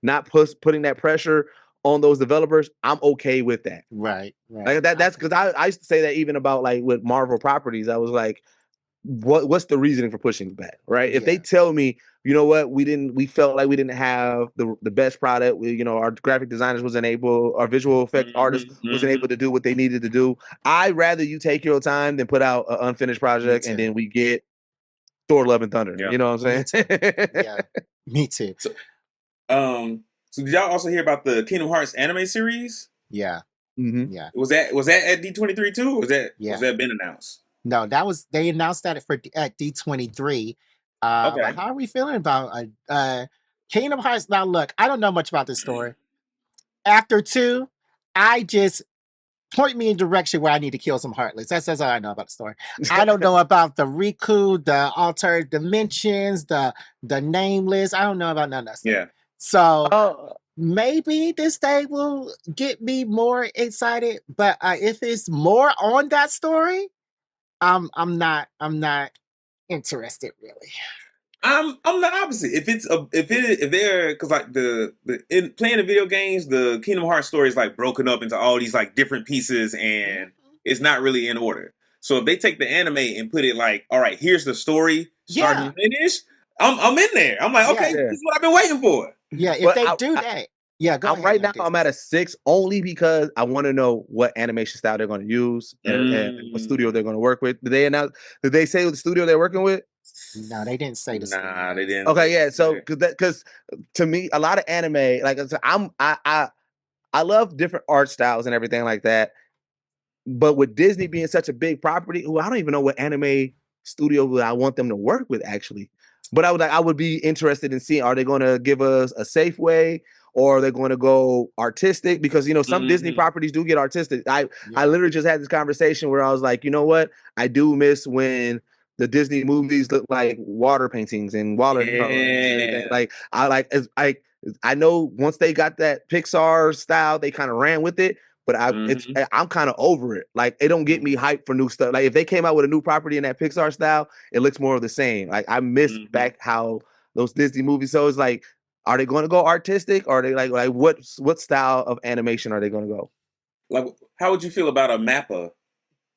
[SPEAKER 2] not putting that pressure on those developers, I'm okay with that.
[SPEAKER 1] Right.
[SPEAKER 2] Like that's because I used to say that even about like with Marvel properties. I was like, what's the reasoning for pushing it back? Right. If they tell me, you know what, we felt like we didn't have the best product. Our graphic designers wasn't able, our visual effect artists wasn't able to do what they needed to do. I'd rather you take your time than put out an unfinished project and then we get Thor: Love and Thunder. Yeah. You know what I'm saying?
[SPEAKER 1] Yeah, me too.
[SPEAKER 3] So did y'all also hear about the Kingdom Hearts anime series?
[SPEAKER 1] Yeah.
[SPEAKER 3] Yeah. Was that at D23 too? Or was that been announced?
[SPEAKER 1] No, they announced that at D23. But how are we feeling about Kingdom Hearts? Now, look, I don't know much about this story. After 2, I just point me in direction where I need to kill some Heartless. That's all I know about the story. I don't know about the Riku, the altered dimensions, the nameless. I don't know about none of that stuff. Yeah. So maybe this day will get me more excited. But if it's more on that story, I'm not interested really.
[SPEAKER 3] I'm the opposite. If they're because like in playing the video games, the Kingdom Hearts story is like broken up into all these like different pieces and it's not really in order. So if they take the anime and put it like, all right, here's the story, start and finish, I'm in there. I'm like, okay, this is what I've been waiting for.
[SPEAKER 1] Yeah, if they do that. Yeah, go ahead.
[SPEAKER 2] Right now, I'm at a 6 only because I want to know what animation style they're going to use and what studio they're going to work with. Did they say the studio they're working with?
[SPEAKER 1] No, they didn't say the studio.
[SPEAKER 3] Nah, they didn't.
[SPEAKER 2] Okay, yeah. So because to me, a lot of anime, like I love different art styles and everything like that. But with Disney being such a big property, I don't even know what anime studio I want them to work with actually. But I would be interested in seeing, are they going to give us a safe way, or are they going to go artistic? Because some Disney properties do get artistic. I literally just had this conversation where I was like, you know what? I do miss when the Disney movies look like water paintings and watercolors and everything. Like I know once they got that Pixar style, they kind of ran with it. But I'm kind of over it. Like, it don't get me hyped for new stuff. Like, if they came out with a new property in that Pixar style, it looks more of the same. Like, I miss back how those Disney movies. So it's like, are they going to go artistic, or are they like what style of animation are they going to go?
[SPEAKER 3] Like, how would you feel about a Mappa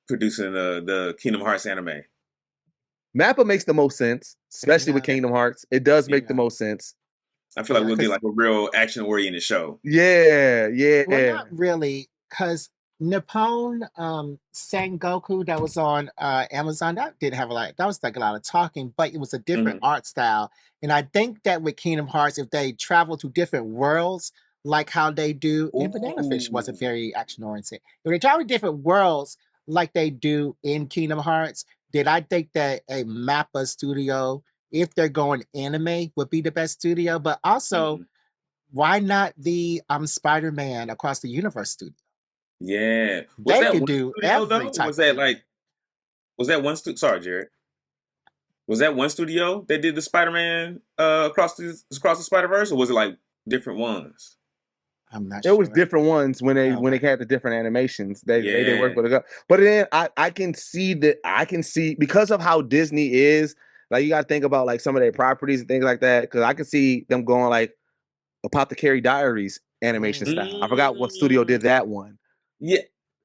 [SPEAKER 3] producing the Kingdom Hearts anime?
[SPEAKER 2] Mappa makes the most sense, especially with Kingdom Hearts. It does make the most sense.
[SPEAKER 3] I feel like we'll get like a real action-oriented show.
[SPEAKER 2] Yeah.
[SPEAKER 1] Well, not really, because Nippon Sengoku that was on Amazon, that did have that was like a lot of talking, but it was a different art style. And I think that with Kingdom Hearts, if they travel to different worlds, like how they do in Banana Fish wasn't very action-oriented. If they travel to different worlds like they do in Kingdom Hearts, then I think that a Mappa studio, if they're going anime, would be the best studio. But also, why not the Spider-Man Across the Universe studio?
[SPEAKER 3] Yeah,
[SPEAKER 1] they could do every type.
[SPEAKER 3] Was that one studio? Sorry, Jared. Was that one studio that did the Spider-Man across the Spider-Verse, or was it like different ones?
[SPEAKER 1] I'm not
[SPEAKER 2] sure. It was different ones when they had the different animations. They work with it. But then I can see because of how Disney is. Like, you got to think about like some of their properties and things like that. Because I can see them going like Apothecary Diaries animation style. I forgot what studio did that one.
[SPEAKER 3] Yeah,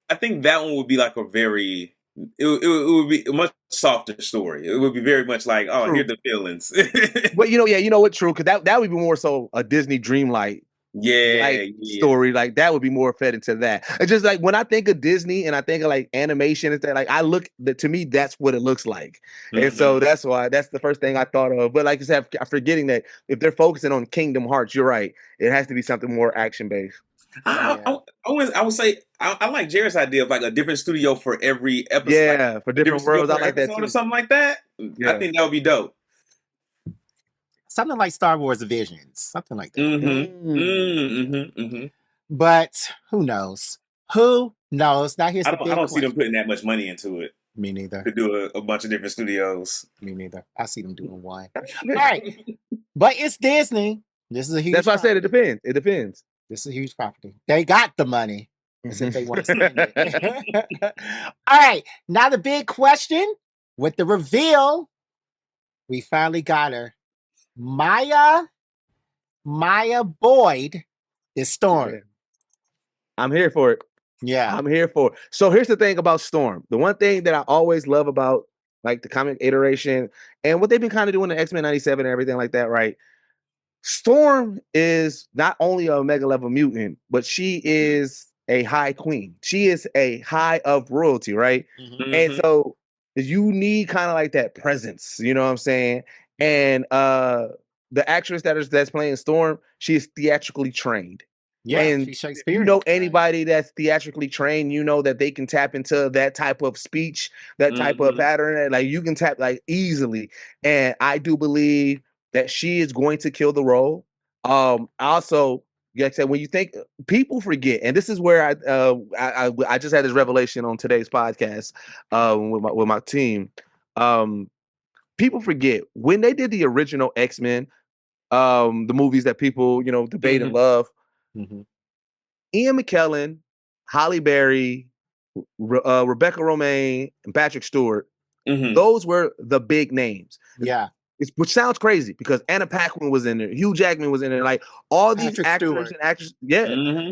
[SPEAKER 3] I think that one would be like it would be a much softer story. It would be very much like, oh, here's the villains.
[SPEAKER 2] But you know what? True, because that would be more so a Disney Dreamlight. Story, like that would be more fed into that. It's just like when I think of Disney and I think of like animation and stuff, like to me that's what it looks like. And so that's why that's the first thing I thought of. But like I said, I'm forgetting that if they're focusing on Kingdom Hearts, you're right, it has to be something more action based.
[SPEAKER 3] I would say I like Jared's idea of like a different studio for every episode.
[SPEAKER 2] Yeah, for different worlds. I like that too.
[SPEAKER 3] Or something like that. I think that would be dope.
[SPEAKER 1] Something like Star Wars Visions, something like that. But who knows? Who knows? Now here's
[SPEAKER 3] I don't see them putting that much money into it.
[SPEAKER 1] Me neither.
[SPEAKER 3] To do a bunch of different studios.
[SPEAKER 1] Me neither. I see them doing one. All right, but it's Disney. This is a huge.
[SPEAKER 2] That's why I said it depends. It depends.
[SPEAKER 1] This is a huge property. They got the money. As if they want to spend it. All right, now the big question with the reveal. We finally got her. Maya Boyd is Storm.
[SPEAKER 2] Yeah. I'm here for it.
[SPEAKER 1] Yeah.
[SPEAKER 2] I'm here for it. So here's the thing about Storm. The one thing that I always love about like the comic iteration and what they've been kind of doing in X-Men 97 and everything like that, right? Storm is not only a mega level mutant, but she is a high queen. She is a high of royalty, right? And so you need kind of like that presence, you know what I'm saying? And the actress that's playing Storm, she is theatrically trained.
[SPEAKER 1] Yeah,
[SPEAKER 2] and
[SPEAKER 1] she's Shakespearean.
[SPEAKER 2] You know, anybody that's theatrically trained, you know that they can tap into that type of speech, that type of pattern. Like you can tap like easily. And I do believe that she is going to kill the role. Also, like I said, when you think people forget, and this is where I just had this revelation on today's podcast with my team. People forget when they did the original X-Men, the movies that people debate and love. Ian McKellen, Halle Berry, Rebecca Romijn, and Patrick Stewart. Those were the big names.
[SPEAKER 1] Yeah.
[SPEAKER 2] Which sounds crazy because Anna Paquin was in there, Hugh Jackman was in there, like all these actors and actresses,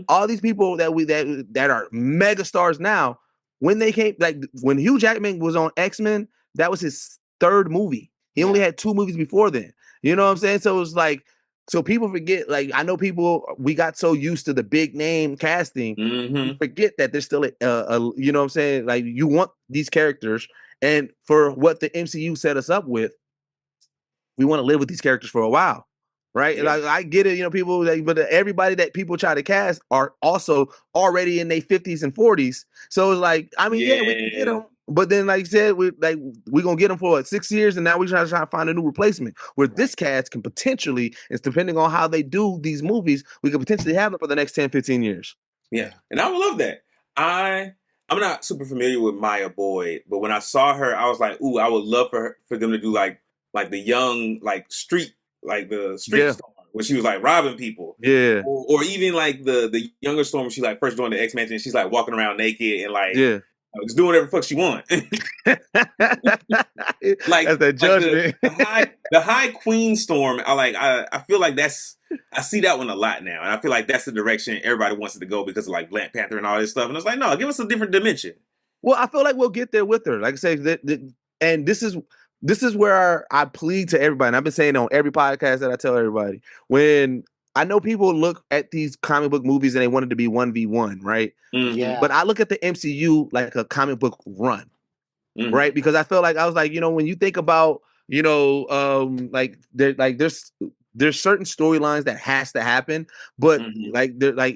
[SPEAKER 2] all these people that are mega stars now. When they came, like when Hugh Jackman was on X-Men, that was his third movie. He only had 2 movies before then. You know what I'm saying? So it was like, so people forget. Like I know we got so used to the big name casting, we forget that there's still a you know what I'm saying? Like you want these characters, and for what the MCU set us up with. We want to live with these characters for a while, right? Yeah. Like I get it, people, but everybody that people try to cast are also already in their 50s and 40s. So it's like, I mean, we can get them, But then, like you said, we're gonna get them for 6 years, and now we're trying to find a new replacement. Where this cast can potentially, it's depending on how they do these movies, we could potentially have them for the next 10, 15 years.
[SPEAKER 3] Yeah, and I would love that. I'm not super familiar with Maya Boyd, but when I saw her, I was like, ooh, I would love for them to do like the young street the street storm when she was like robbing people.
[SPEAKER 2] Yeah.
[SPEAKER 3] Or even like the younger Storm when she like first joined the X Men and she's like walking around naked and like just doing whatever the fuck she want. Like
[SPEAKER 2] that's that judgment.
[SPEAKER 3] The high Queen Storm, I feel like I see that one a lot now, and I feel like that's the direction everybody wants it to go because of like Black Panther and all this stuff. And it's like, no, give us a different dimension.
[SPEAKER 2] Well, I feel like we'll get there with her. Like I say, and this is where I plead to everybody. And I've been saying on every podcast that I tell everybody, when I know people look at these comic book movies and they want it to be 1v1, right?
[SPEAKER 3] Mm-hmm.
[SPEAKER 1] Yeah.
[SPEAKER 2] But I look at the MCU like a comic book run, right? Because I feel like I was like, when you think about, there's certain storylines that has to happen, but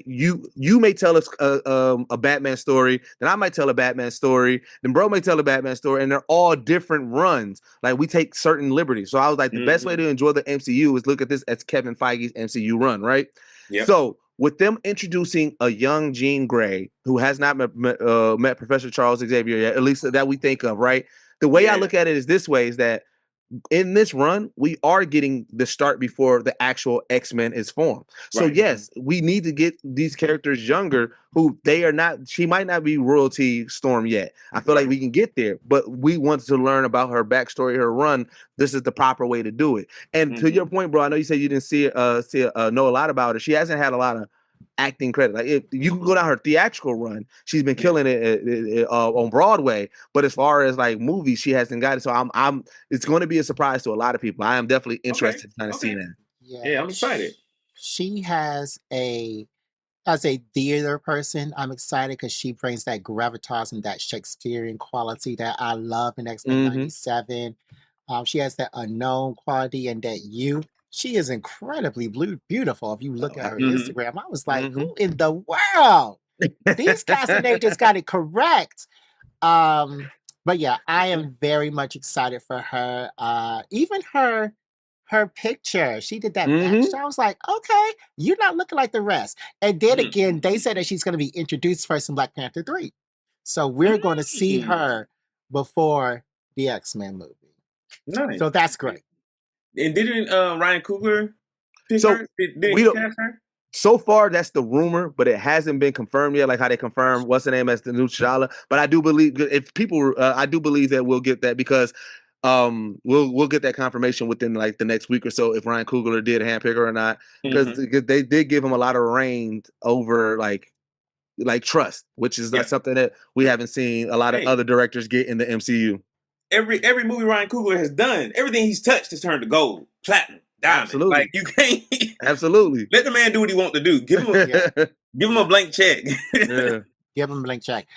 [SPEAKER 2] you may tell us a Batman story, then I might tell a Batman story, then bro may tell a Batman story, and they're all different runs. Like we take certain liberties. So I was like, the best way to enjoy the MCU is look at this as Kevin Feige's MCU run, right?
[SPEAKER 3] Yep.
[SPEAKER 2] So with them introducing a young Jean Grey who has not met Professor Charles Xavier yet, at least that we think of, right? The way I look at it is this way: is that in this run, we are getting the start before the actual X-Men is formed. So yes, we need to get these characters younger who they are not, she might not be royalty Storm yet. I feel like we can get there, but we want to learn about her backstory, her run. This is the proper way to do it. And to your point, bro, I know you said you didn't know a lot about her. She hasn't had a lot of acting credit. Like if you can go down her theatrical run, she's been killing it on Broadway. But as far as like movies, she hasn't got it. So I'm. It's going to be a surprise to a lot of people. I am definitely interested in trying to see that.
[SPEAKER 3] Yeah, I'm excited.
[SPEAKER 1] She has as a theater person, I'm excited because she brings that gravitas and that Shakespearean quality that I love in X-Men 97. She has that unknown quality and that youth. She is incredibly beautiful. If you look at her Instagram, I was like, who in the world? These casting agents got it correct. But yeah, I am very much excited for her. Even her picture, she did that backstory. I was like, okay, you're not looking like the rest. And then again, they said that she's going to be introduced first in Black Panther 3. So we're going to see her before the X-Men movie.
[SPEAKER 3] Nice.
[SPEAKER 1] So that's great.
[SPEAKER 3] And didn't Ryan Coogler pick her? Did he cast her?
[SPEAKER 2] So far, that's the rumor, but it hasn't been confirmed yet. Like how they confirmed what's the name as the new T'Challa. But I do believe I do believe that we'll get that because we'll get that confirmation within like the next week or so if Ryan Coogler did handpick her or not, because they did give him a lot of reign over like trust, which is not something that we haven't seen a lot of other directors get in the MCU.
[SPEAKER 3] Every movie Ryan Coogler has done, everything he's touched has turned to gold, platinum, diamond.
[SPEAKER 2] Absolutely.
[SPEAKER 3] Like you can't
[SPEAKER 2] absolutely
[SPEAKER 3] let the man do what he wants to do. Give him a blank check.
[SPEAKER 1] Give him a blank check.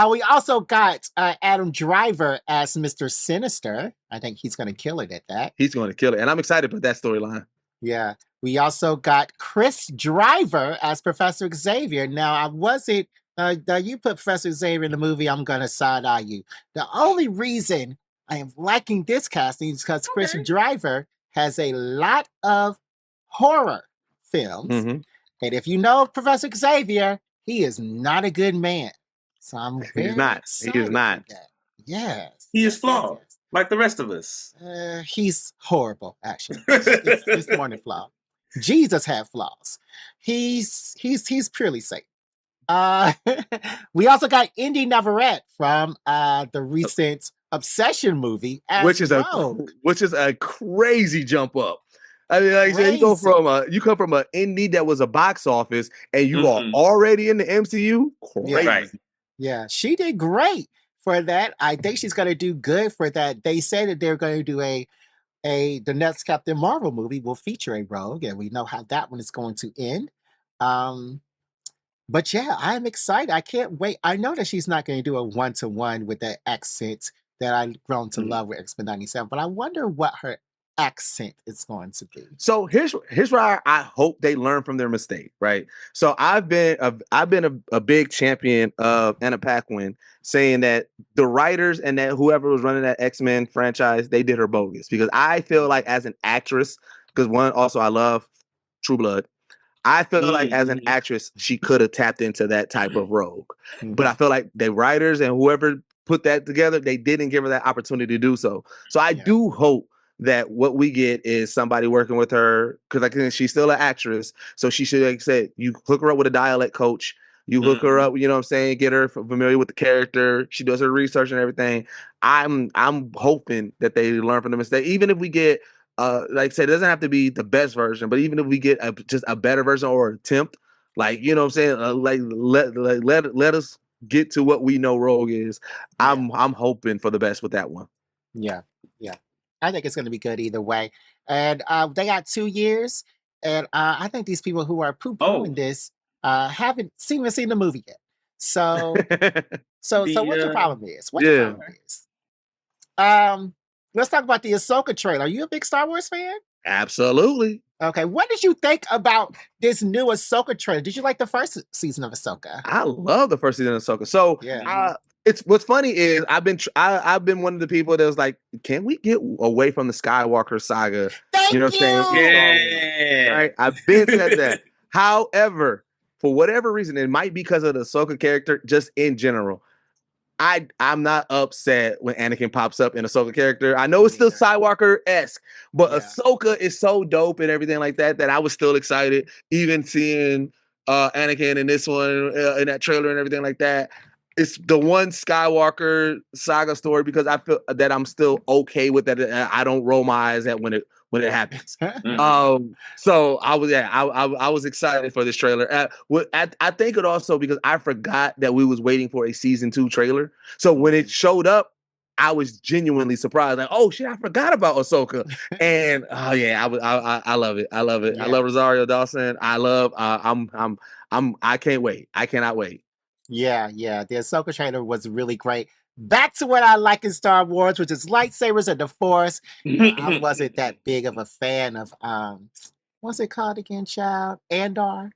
[SPEAKER 1] We also got Adam Driver as Mr. Sinister. I think he's going to kill it at that.
[SPEAKER 2] He's going to kill it, and I'm excited about that storyline.
[SPEAKER 1] Yeah. We also got Chris Driver as Professor Xavier. Now, I wasn't. You put Professor Xavier in the movie, I'm going to side-eye you. The only reason I am liking this casting is because Chris Driver has a lot of horror films. And if you know Professor Xavier, he is not a good man. So I'm very excited.
[SPEAKER 2] He is not.
[SPEAKER 1] For that. Yes.
[SPEAKER 3] He is flawed, like the rest of us.
[SPEAKER 1] He's horrible, actually. It's more than flawed. Jesus had flaws. He's purely Satan. We also got Indy Navarrete from the recent Obsession movie,
[SPEAKER 2] which is a crazy jump up. I mean, like I said, you come from an indie that was a box office, and you are already in the MCU. Crazy.
[SPEAKER 1] Yeah, she did great for that. I think she's going to do good for that. They said that they're going to do the next Captain Marvel movie will feature a rogue, and we know how that one is going to end. But yeah, I'm excited. I can't wait. I know that she's not going to do a one-to-one with that accent that I've grown to love with X-Men 97, but I wonder what her accent it's going to be.
[SPEAKER 2] So here's where I hope they learn from their mistake, right? So I've been a big champion of Anna Paquin, saying that the writers and that whoever was running that X-Men franchise, they did her bogus, because I feel like as an actress, because one, also I love True Blood. I feel like as an actress, she could have tapped into that type of rogue. But I feel like the writers and whoever put that together, they didn't give her that opportunity to do so. So I do hope that what we get is somebody working with her, because like she's still an actress. So she should, like I said, you hook her up with a dialect coach. You hook her up, you know what I'm saying, get her familiar with the character. She does her research and everything. I'm hoping that they learn from the mistake. Even if we get like I said, it doesn't have to be the best version, but even if we get just a better version or attempt, like, you know what I'm saying, let us get to what we know Rogue is. I'm hoping for the best with that one.
[SPEAKER 1] Yeah. I think it's going to be good either way. And they got 2 years, and I think these people who are poo-pooing this haven't even seen the movie yet. So what your problem is? What your problem is? Let's talk about the Ahsoka trailer. Are you a big Star Wars fan?
[SPEAKER 2] Absolutely.
[SPEAKER 1] Okay, what did you think about this new Ahsoka trailer? Did you like the first season of Ahsoka?
[SPEAKER 2] I love the first season of Ahsoka. So it's what's funny is I've been one of the people that was like, can we get away from the Skywalker saga?
[SPEAKER 1] Thank
[SPEAKER 2] you know what I'm saying? Right? I've been said that. However, for whatever reason, it might be because of the Ahsoka character, just in general. I'm not upset when Anakin pops up in Ahsoka character. I know it's still Skywalker-esque, but Ahsoka is so dope and everything like that I was still excited, even seeing Anakin in this one, in that trailer and everything like that. It's the one Skywalker saga story because I feel that I'm still okay with that. I don't roll my eyes at when it happens. So I was excited for this trailer. I think it also because I forgot that we was waiting for a season 2 trailer. So when it showed up, I was genuinely surprised. Like, oh shit, I forgot about Ahsoka. And I love it. I love it. I love Rosario Dawson. I can't wait. I cannot wait.
[SPEAKER 1] Yeah. The Ahsoka trailer was really great. Back to what I like in Star Wars, which is lightsabers and the Force. I wasn't that big of a fan of what's it called again, child? Andor.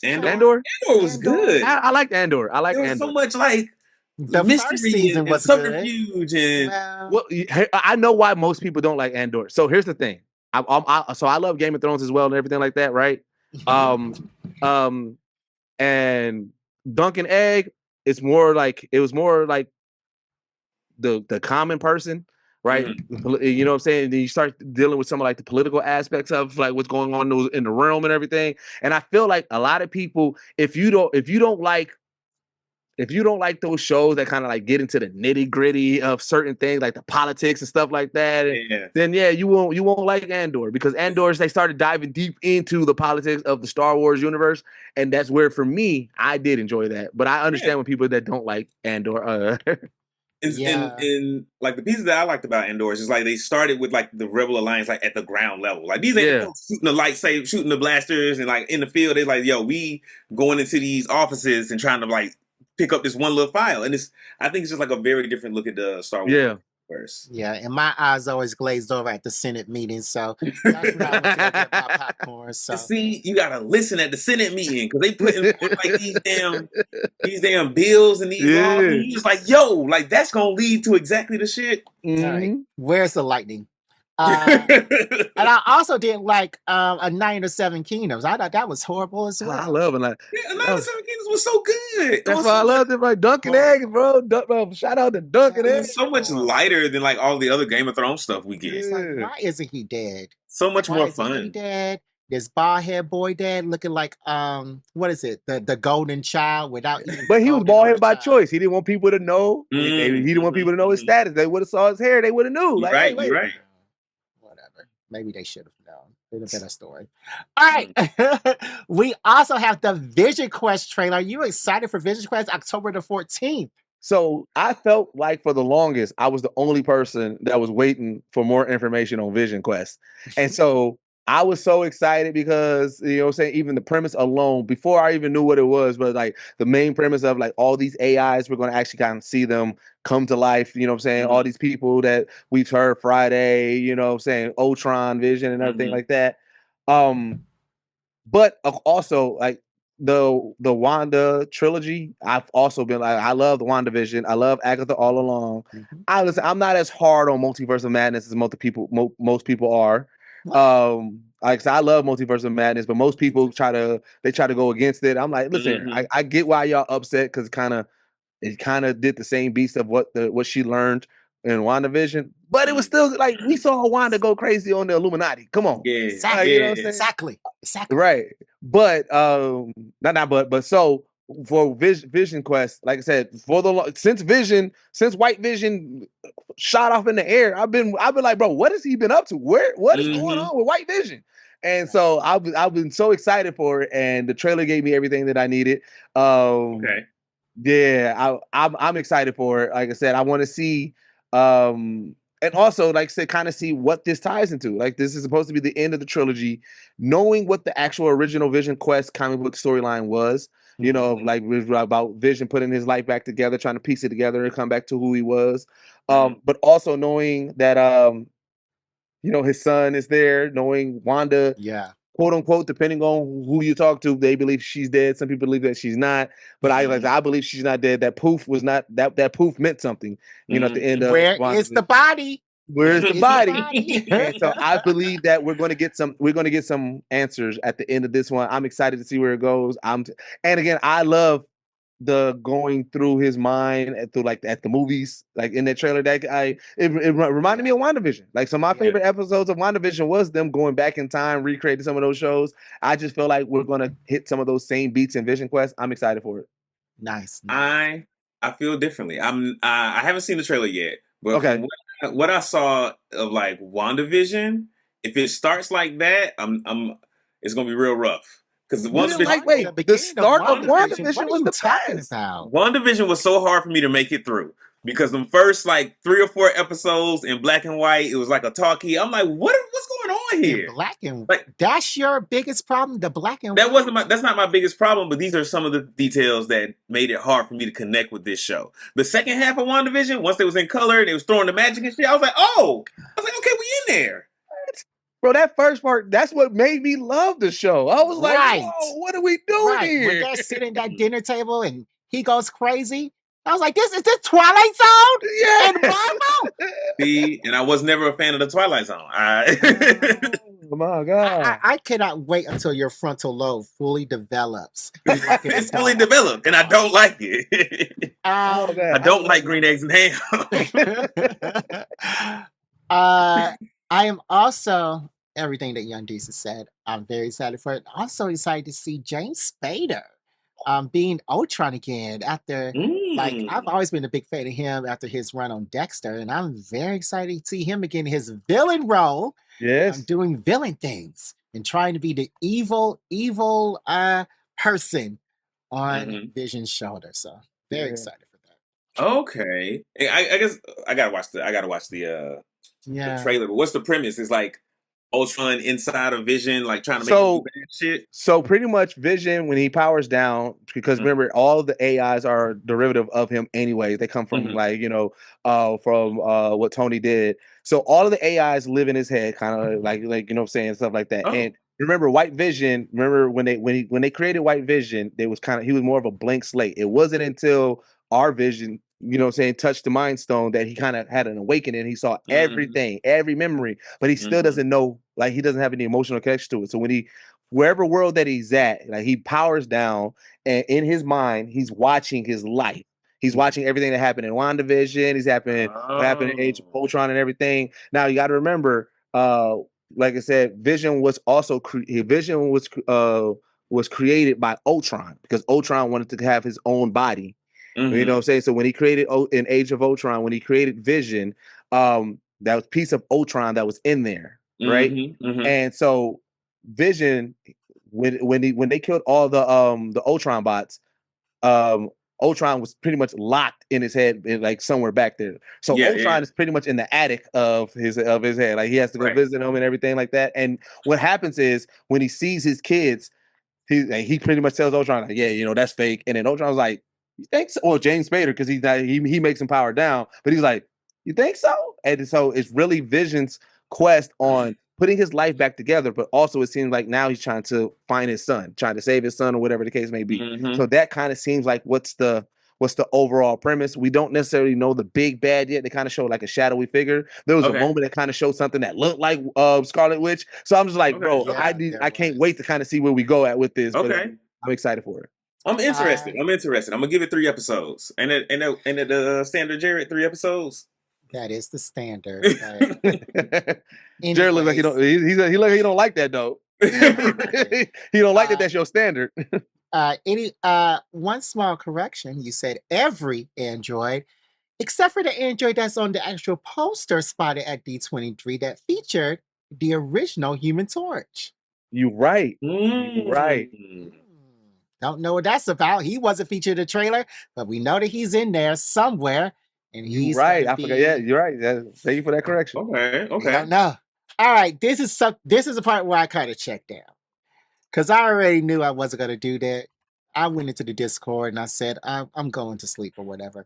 [SPEAKER 2] Andor
[SPEAKER 3] was good.
[SPEAKER 2] I like Andor. I like
[SPEAKER 3] Andor.
[SPEAKER 2] So
[SPEAKER 3] much like
[SPEAKER 1] the
[SPEAKER 3] mystery
[SPEAKER 1] first season was
[SPEAKER 3] subterfuge
[SPEAKER 1] good.
[SPEAKER 2] Well, I know why most people don't like Andor. So here's the thing. So I love Game of Thrones as well and everything like that, right? And Duncan Egg, it was more like the common person, right? You know what I'm saying? Then you start dealing with some of like the political aspects of like what's going on in the realm and everything. And I feel like a lot of people, if you don't like those shows that kind of like get into the nitty gritty of certain things, like the politics and stuff like that, then you won't like Andor, because they started diving deep into the politics of the Star Wars universe, and that's where for me I did enjoy that. But I understand when people that don't like Andor.
[SPEAKER 3] And like the pieces that I liked about Andor is like they started with like the Rebel Alliance like at the ground level. Like these ain't folks shooting the lightsaber, shooting the blasters, and like in the field they're like, yo, we going into these offices and trying to like pick up this one little file. And I think it's just like a very different look at the Star Wars universe.
[SPEAKER 1] Yeah, and my eyes always glazed over at the Senate meeting, so that's when I went to go get my popcorn. So
[SPEAKER 3] see, you gotta listen at the Senate meeting because they put in like these damn bills and these laws, and you just like, yo, like that's gonna lead to exactly the shit.
[SPEAKER 1] Right. Where's the lightning? And I also didn't like A Night in the Seven Kingdoms. I thought that was horrible as well.
[SPEAKER 2] I love it.
[SPEAKER 3] A Night in the Seven Kingdoms was so good.
[SPEAKER 2] That's why I loved it. Like Duncan Egg, bro. Shout out to Duncan Egg.
[SPEAKER 3] It's so much lighter than like all the other Game of Thrones stuff we get.
[SPEAKER 1] It's like, why isn't he dead?
[SPEAKER 3] So much more fun.
[SPEAKER 1] He dead? This bald head boy dead, looking like what is it? The golden child without.
[SPEAKER 2] But he was bald head by choice. He didn't want people to know. He didn't want people to know his status. They would have saw his hair. They would have knew. Like,
[SPEAKER 3] right.
[SPEAKER 1] Whatever. Maybe they should have known. It'd have been a story. All right. We also have the Vision Quest trailer. Are you excited for Vision Quest October the 14th?
[SPEAKER 2] So I felt like for the longest, I was the only person that was waiting for more information on Vision Quest. And so I was so excited because, you know what I'm saying, even the premise alone, before I even knew what it was, but like the main premise of like all these AIs, we're going to actually kind of see them come to life. You know what I'm saying? All these people that we've heard Friday, you know what I'm saying, Ultron, Vision, and everything like that. But also like the Wanda trilogy, I've also been like, I love the WandaVision. I love Agatha all along. I'm not as hard on Multiverse of Madness as most people are. Like I love Multiverse of Madness, but most people try to go against it. I'm like, listen, I get why y'all upset because it kind of did the same beast of what she learned in WandaVision, but it was still like we saw Wanda go crazy on the Illuminati. Come on,
[SPEAKER 1] Exactly.
[SPEAKER 2] you know what I'm saying?
[SPEAKER 1] Exactly.
[SPEAKER 2] Right, but but so for Vision Quest, like I said, since White Vision shot off in the air, I've been like, bro, what has he been up to? What is going on with White Vision? And so I've been so excited for it, and the trailer gave me everything that I needed. Yeah, I'm excited for it. Like I said, I want to see, and also like I said, kind of see what this ties into. Like this is supposed to be the end of the trilogy, knowing what the actual original Vision Quest comic book storyline was. You know, like about Vision putting his life back together, trying to piece it together and come back to who he was. But also knowing that you know, his son is there, knowing Wanda, quote unquote, depending on who you talk to, they believe she's dead. Some people believe that she's not, but I believe she's not dead. That poof was not that poof meant something. You know, at the end of
[SPEAKER 1] where is the body?
[SPEAKER 2] Where's the body? And so I believe that we're going to get some answers at the end of this one. I'm excited to see where it goes. And again, I love the going through his mind through like at the movies, like in that trailer that it reminded me of WandaVision. Like some of my favorite episodes of WandaVision was them going back in time, recreating some of those shows. I just feel like we're gonna hit some of those same beats in Vision Quest. I'm excited for it.
[SPEAKER 1] Nice.
[SPEAKER 3] I feel differently. I haven't seen the trailer yet, but from what I saw of like WandaVision, if it starts like that, it's gonna be real rough. Because
[SPEAKER 2] the start of WandaVision was the best.
[SPEAKER 3] WandaVision was so hard for me to make it through because the first like 3 or 4 episodes in black and white, it was like a talkie. I'm like, what's going on here?
[SPEAKER 1] In black and white. That's your biggest problem. The black and
[SPEAKER 3] white. That's not my biggest problem, but these are some of the details that made it hard for me to connect with this show. The second half of WandaVision, once it was in color and it was throwing the magic and shit, I was like, okay, we in there.
[SPEAKER 2] Bro, that first part, that's what made me love the show. I was like, whoa, what are we doing here?
[SPEAKER 1] When they're sitting at that dinner table and he goes crazy, I was like, is this Twilight Zone?
[SPEAKER 2] Yeah.
[SPEAKER 1] And Marvel?
[SPEAKER 3] See, and I was never a fan of the Twilight Zone.
[SPEAKER 2] Oh my God.
[SPEAKER 1] I cannot wait until your frontal lobe fully develops.
[SPEAKER 3] It's fully developed, and I don't like it. I don't like green eggs and ham.
[SPEAKER 1] I am also, everything that Young Deuces said, I'm very excited for it. Also excited to see James Spader being Ultron again after, like, I've always been a big fan of him after his run on Dexter, and I'm very excited to see him again in his villain role.
[SPEAKER 2] Yes.
[SPEAKER 1] Doing villain things and trying to be the evil person on Vision's shoulder. So very excited for that.
[SPEAKER 3] Okay. I guess I gotta watch the trailer. But what's the premise? It's like Ultron inside of Vision, like trying to make him do bad shit.
[SPEAKER 2] So pretty much Vision, when he powers down, because remember, all the AIs are derivative of him anyway. They come from like, you know, from what Tony did. So all of the AIs live in his head, kind of like, you know what I'm saying, stuff like that. And remember White Vision, when they created White Vision, he was more of a blank slate. It wasn't until our Vision, you know what I'm saying, touched the Mind Stone that he kind of had an awakening. He saw everything, every memory, but he still doesn't know, like he doesn't have any emotional connection to it. So when wherever world that he's at, like he powers down and in his mind, he's watching his life. He's watching everything that happened in WandaVision. What happened in Age of Ultron and everything. Now you got to remember, like I said, Vision was also was created by Ultron because Ultron wanted to have his own body. You know what I'm saying? So when he created in Age of Ultron, when he created Vision, that was a piece of Ultron that was in there, right? And so Vision, when they killed all the Ultron bots, Ultron was pretty much locked in his head, like somewhere back there. So
[SPEAKER 3] Yeah,
[SPEAKER 2] Ultron is pretty much in the attic of his head. Like he has to go
[SPEAKER 3] Right.
[SPEAKER 2] visit him and everything like that. And what happens is when he sees his kids, he pretty much tells Ultron, like, yeah, that's fake. And then Ultron's like, you think so? Or James Spader, because he makes him power down, but he's like, you think so? And so it's really Vision's quest on putting his life back together, but also it seems like now he's trying to find his son, trying to save his son or whatever the case may be.
[SPEAKER 3] Mhm.
[SPEAKER 2] So that kind of seems like what's the overall premise. We don't necessarily know the big bad yet. They kind of show like a shadowy figure. There was a moment that kind of showed something that looked like Scarlet Witch. So I'm just like, bro, I can't wait to kind of see where we go at with this.
[SPEAKER 3] Okay.
[SPEAKER 2] But I'm excited for it.
[SPEAKER 3] I'm interested. I'm gonna give it 3 episodes. And the standard Jared 3 episodes.
[SPEAKER 1] That is the standard.
[SPEAKER 2] Jared looks like he don't like that though. He don't like that. That's your standard.
[SPEAKER 1] One small correction. You said every Android, except for the Android that's on the actual poster spotted at D23 that featured the original Human Torch.
[SPEAKER 2] You right. You right.
[SPEAKER 1] Don't know what that's about. He wasn't featured in the trailer, but we know that he's in there somewhere. And he's
[SPEAKER 2] right. I forgot. Yeah, you're right. Thank you for that correction.
[SPEAKER 3] Okay.
[SPEAKER 1] I don't know. All right. This is the part where I kind of checked out. Because I already knew I wasn't going to do that. I went into the Discord and I said, I'm going to sleep or whatever.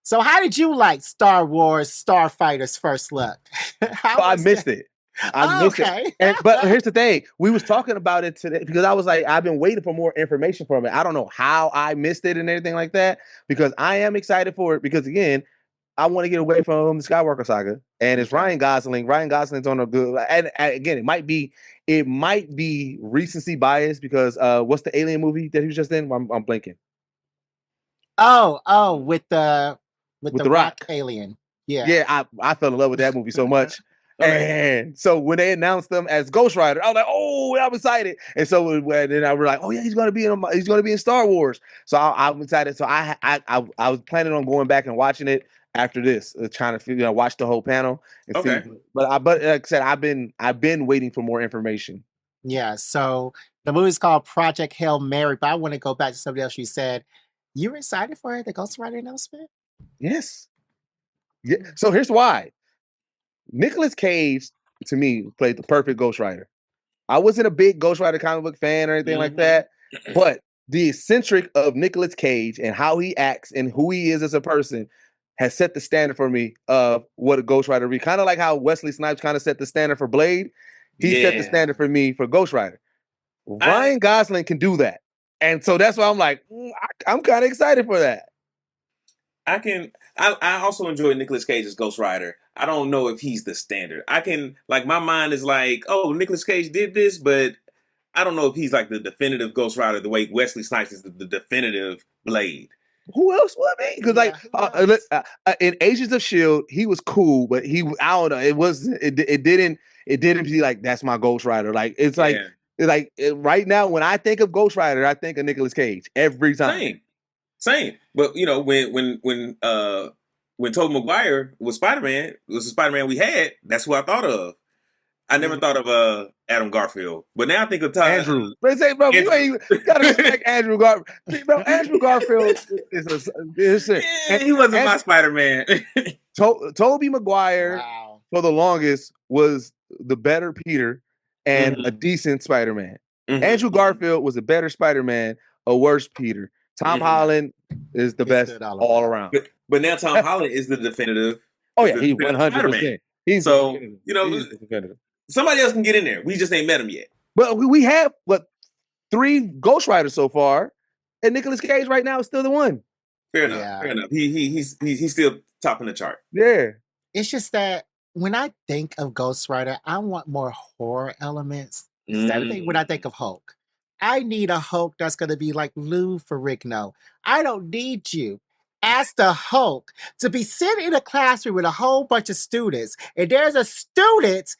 [SPEAKER 1] So how did you like Star Wars Starfighter's First Look?
[SPEAKER 2] I missed it. I missed it. But here's the thing. We was talking about it today because I was like, I've been waiting for more information from it. I don't know how I missed it and everything like that because I am excited for it because, again, I want to get away from the Skywalker saga, and it's Ryan Gosling. Ryan Gosling's on a good, and again, it might be recency bias because what's the Alien movie that he was just in? I'm blanking.
[SPEAKER 1] With the Rock Alien.
[SPEAKER 2] Yeah, I fell in love with that movie so much. And so when they announced them as Ghost Rider, I was like, "Oh, I'm excited!" And so then I was like, "Oh yeah, he's gonna be in Star Wars." So I'm excited. So I was planning on going back and watching it after this, trying to watch the whole panel and see. But like I said, I've been waiting for more information.
[SPEAKER 1] Yeah. So the movie's called Project Hail Mary, but I want to go back to something else you said. You were excited for the Ghost Rider announcement?
[SPEAKER 2] Yes. Yeah. So here's why. Nicolas Cage, to me, played the perfect Ghost Rider. I wasn't a big Ghost Rider comic book fan or anything like that, but the eccentric of Nicolas Cage and how he acts and who he is as a person has set the standard for me of what a Ghost Rider be. Kind of like how Wesley Snipes kind of set the standard for Blade. He set the standard for me for Ghost Rider. Ryan Gosling can do that. And so that's why I'm like, I'm kind of excited for that.
[SPEAKER 3] I also enjoy Nicolas Cage's Ghost Rider. I don't know if he's the standard. My mind is like, oh, Nicolas Cage did this, but I don't know if he's like the definitive Ghost Rider the way Wesley Snipes is the definitive Blade.
[SPEAKER 2] Who else would be? Because in Agents of S.H.I.E.L.D., he was cool, but I don't know. It didn't be like, that's my Ghost Rider. Like, it's like, right now, when I think of Ghost Rider, I think of Nicolas Cage every time.
[SPEAKER 3] Same. But when Tobey Maguire was Spider-Man, it was the Spider-Man we had. That's who I thought of. I never thought of Adam Garfield, but now I think of
[SPEAKER 2] Andrew. Bro, you ain't gotta respect Andrew Garfield. Bro, Andrew Garfield is
[SPEAKER 3] he wasn't my Spider-Man.
[SPEAKER 2] Tobey Maguire for the longest was the better Peter and a decent Spider-Man. Andrew Garfield was a better Spider-Man, a worse Peter. Tom Holland is the best all around.
[SPEAKER 3] But now Tom Holland is the definitive.
[SPEAKER 2] Oh yeah, he 100%. He's
[SPEAKER 3] somebody else can get in there. We just ain't met him yet.
[SPEAKER 2] But we have 3 Ghost Riders so far, and Nicolas Cage right now is still the one.
[SPEAKER 3] Fair enough. He's still topping the chart.
[SPEAKER 2] Yeah.
[SPEAKER 1] It's just that when I think of Ghost Rider, I want more horror elements. When I think of Hulk, I need a Hulk that's going to be like Lou Ferrigno. I don't need you as the Hulk to be sitting in a classroom with a whole bunch of students, and there's a student